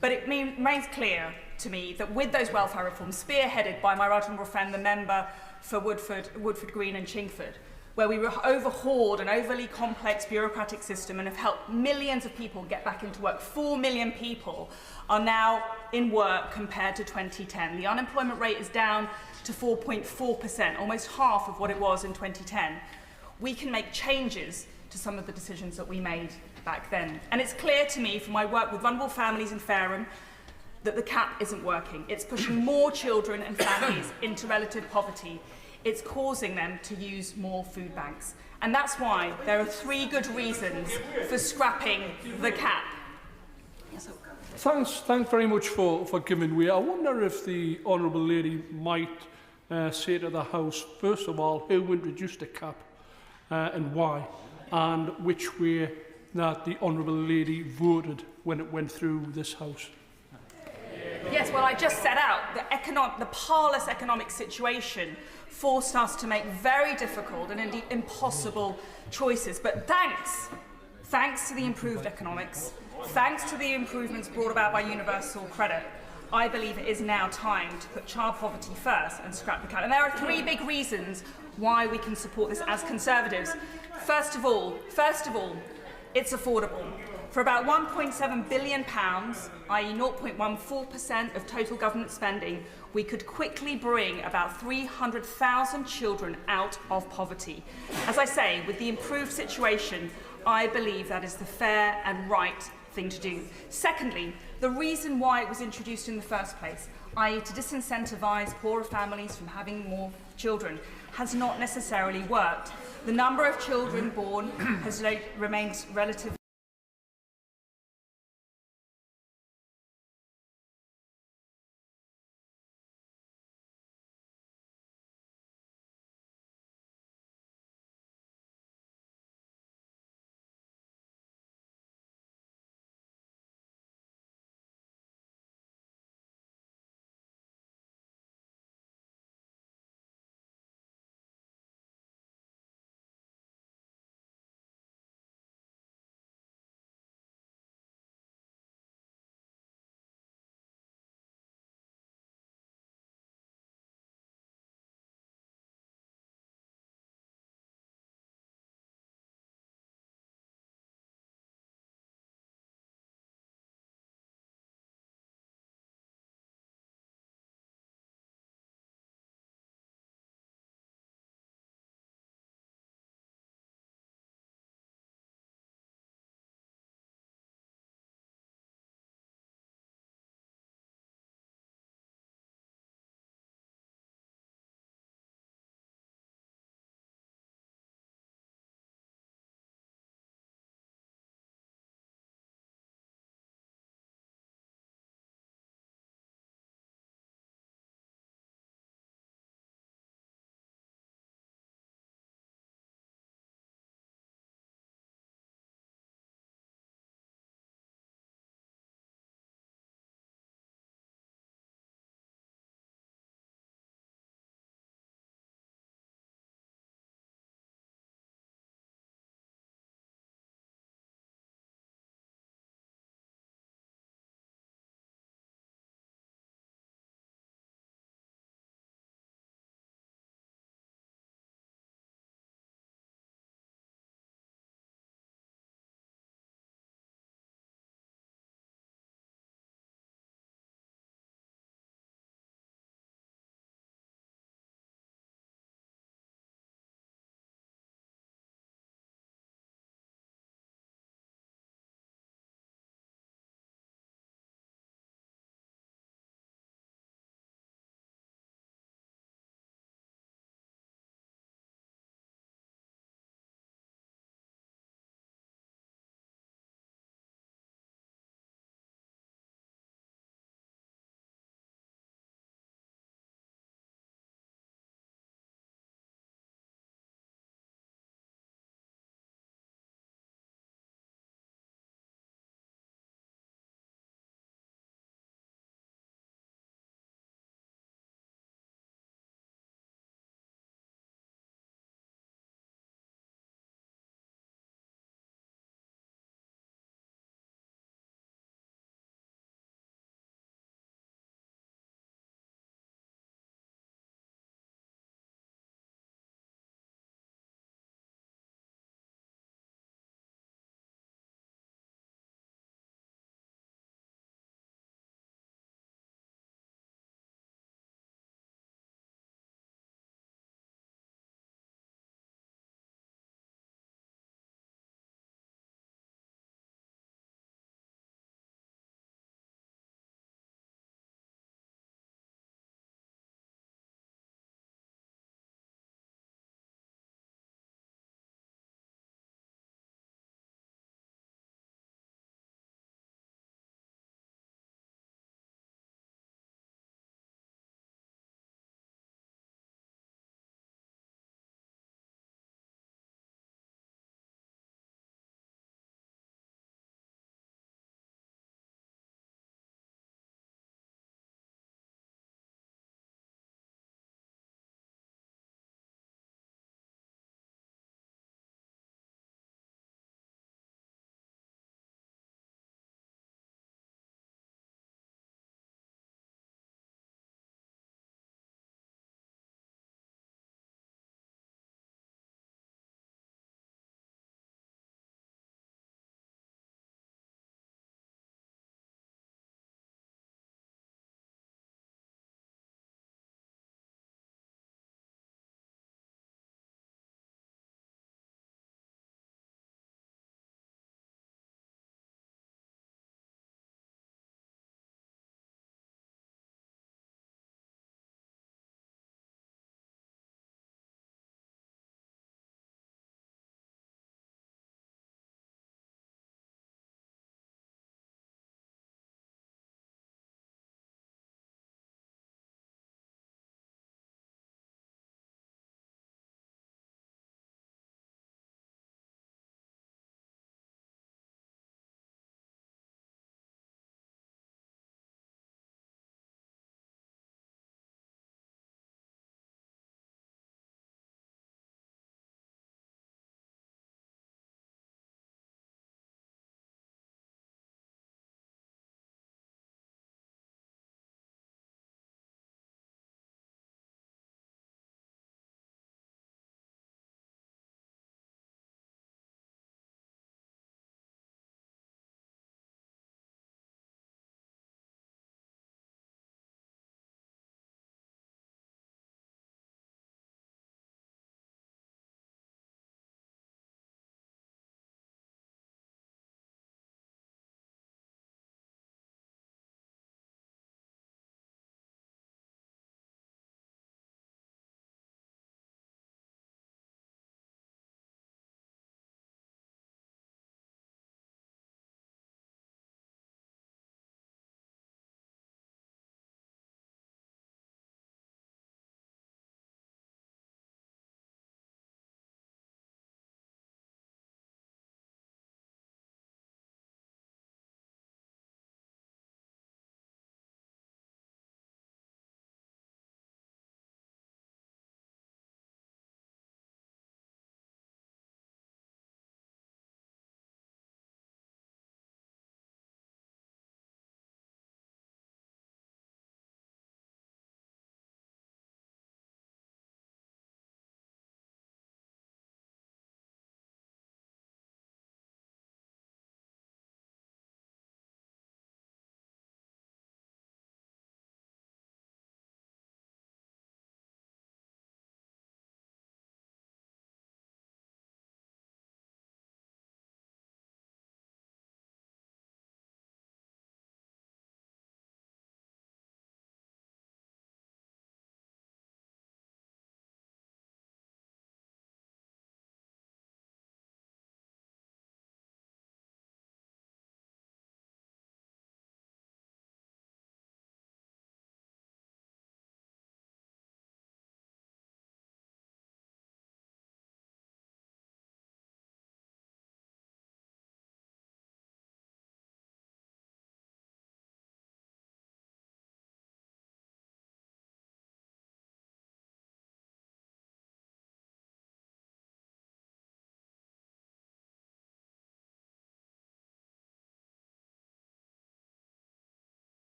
But it remains clear to me that with those welfare reforms, spearheaded by my right honourable friend, the member for Woodford Green and Chingford, where we overhauled an overly complex bureaucratic system and have helped millions of people get back into work. 4 million people are now in work compared to 2010. The unemployment rate is down to 4.4%, almost half of what it was in 2010. We can make changes to some of the decisions that we made back then. And it's clear to me from my work with vulnerable families in Fareham that the cap isn't working. It's pushing more children and families into relative poverty. It's causing them to use more food banks. And that's why there are 3 good reasons for scrapping the cap. Thanks very much for giving way. I wonder if the Honourable Lady might say to the House, first of all, who introduced the cap and why, and which way that the Honourable Lady voted when it went through this House. Yes, well, I just set out the parlous economic situation forced us to make very difficult and indeed impossible choices. But thanks to the improved economics, thanks to the improvements brought about by universal credit, I believe it is now time to put child poverty first and scrap the cap. And there are 3 big reasons why we can support this as Conservatives. First of all, it's affordable. For about £1.7 billion, i.e. 0.14% of total government spending, we could quickly bring about 300,000 children out of poverty. As I say, with the improved situation, I believe that is the fair and right thing to do. Secondly, the reason why it was introduced in the first place, i.e. to disincentivise poorer families from having more children, has not necessarily worked. The number of children born has remained relatively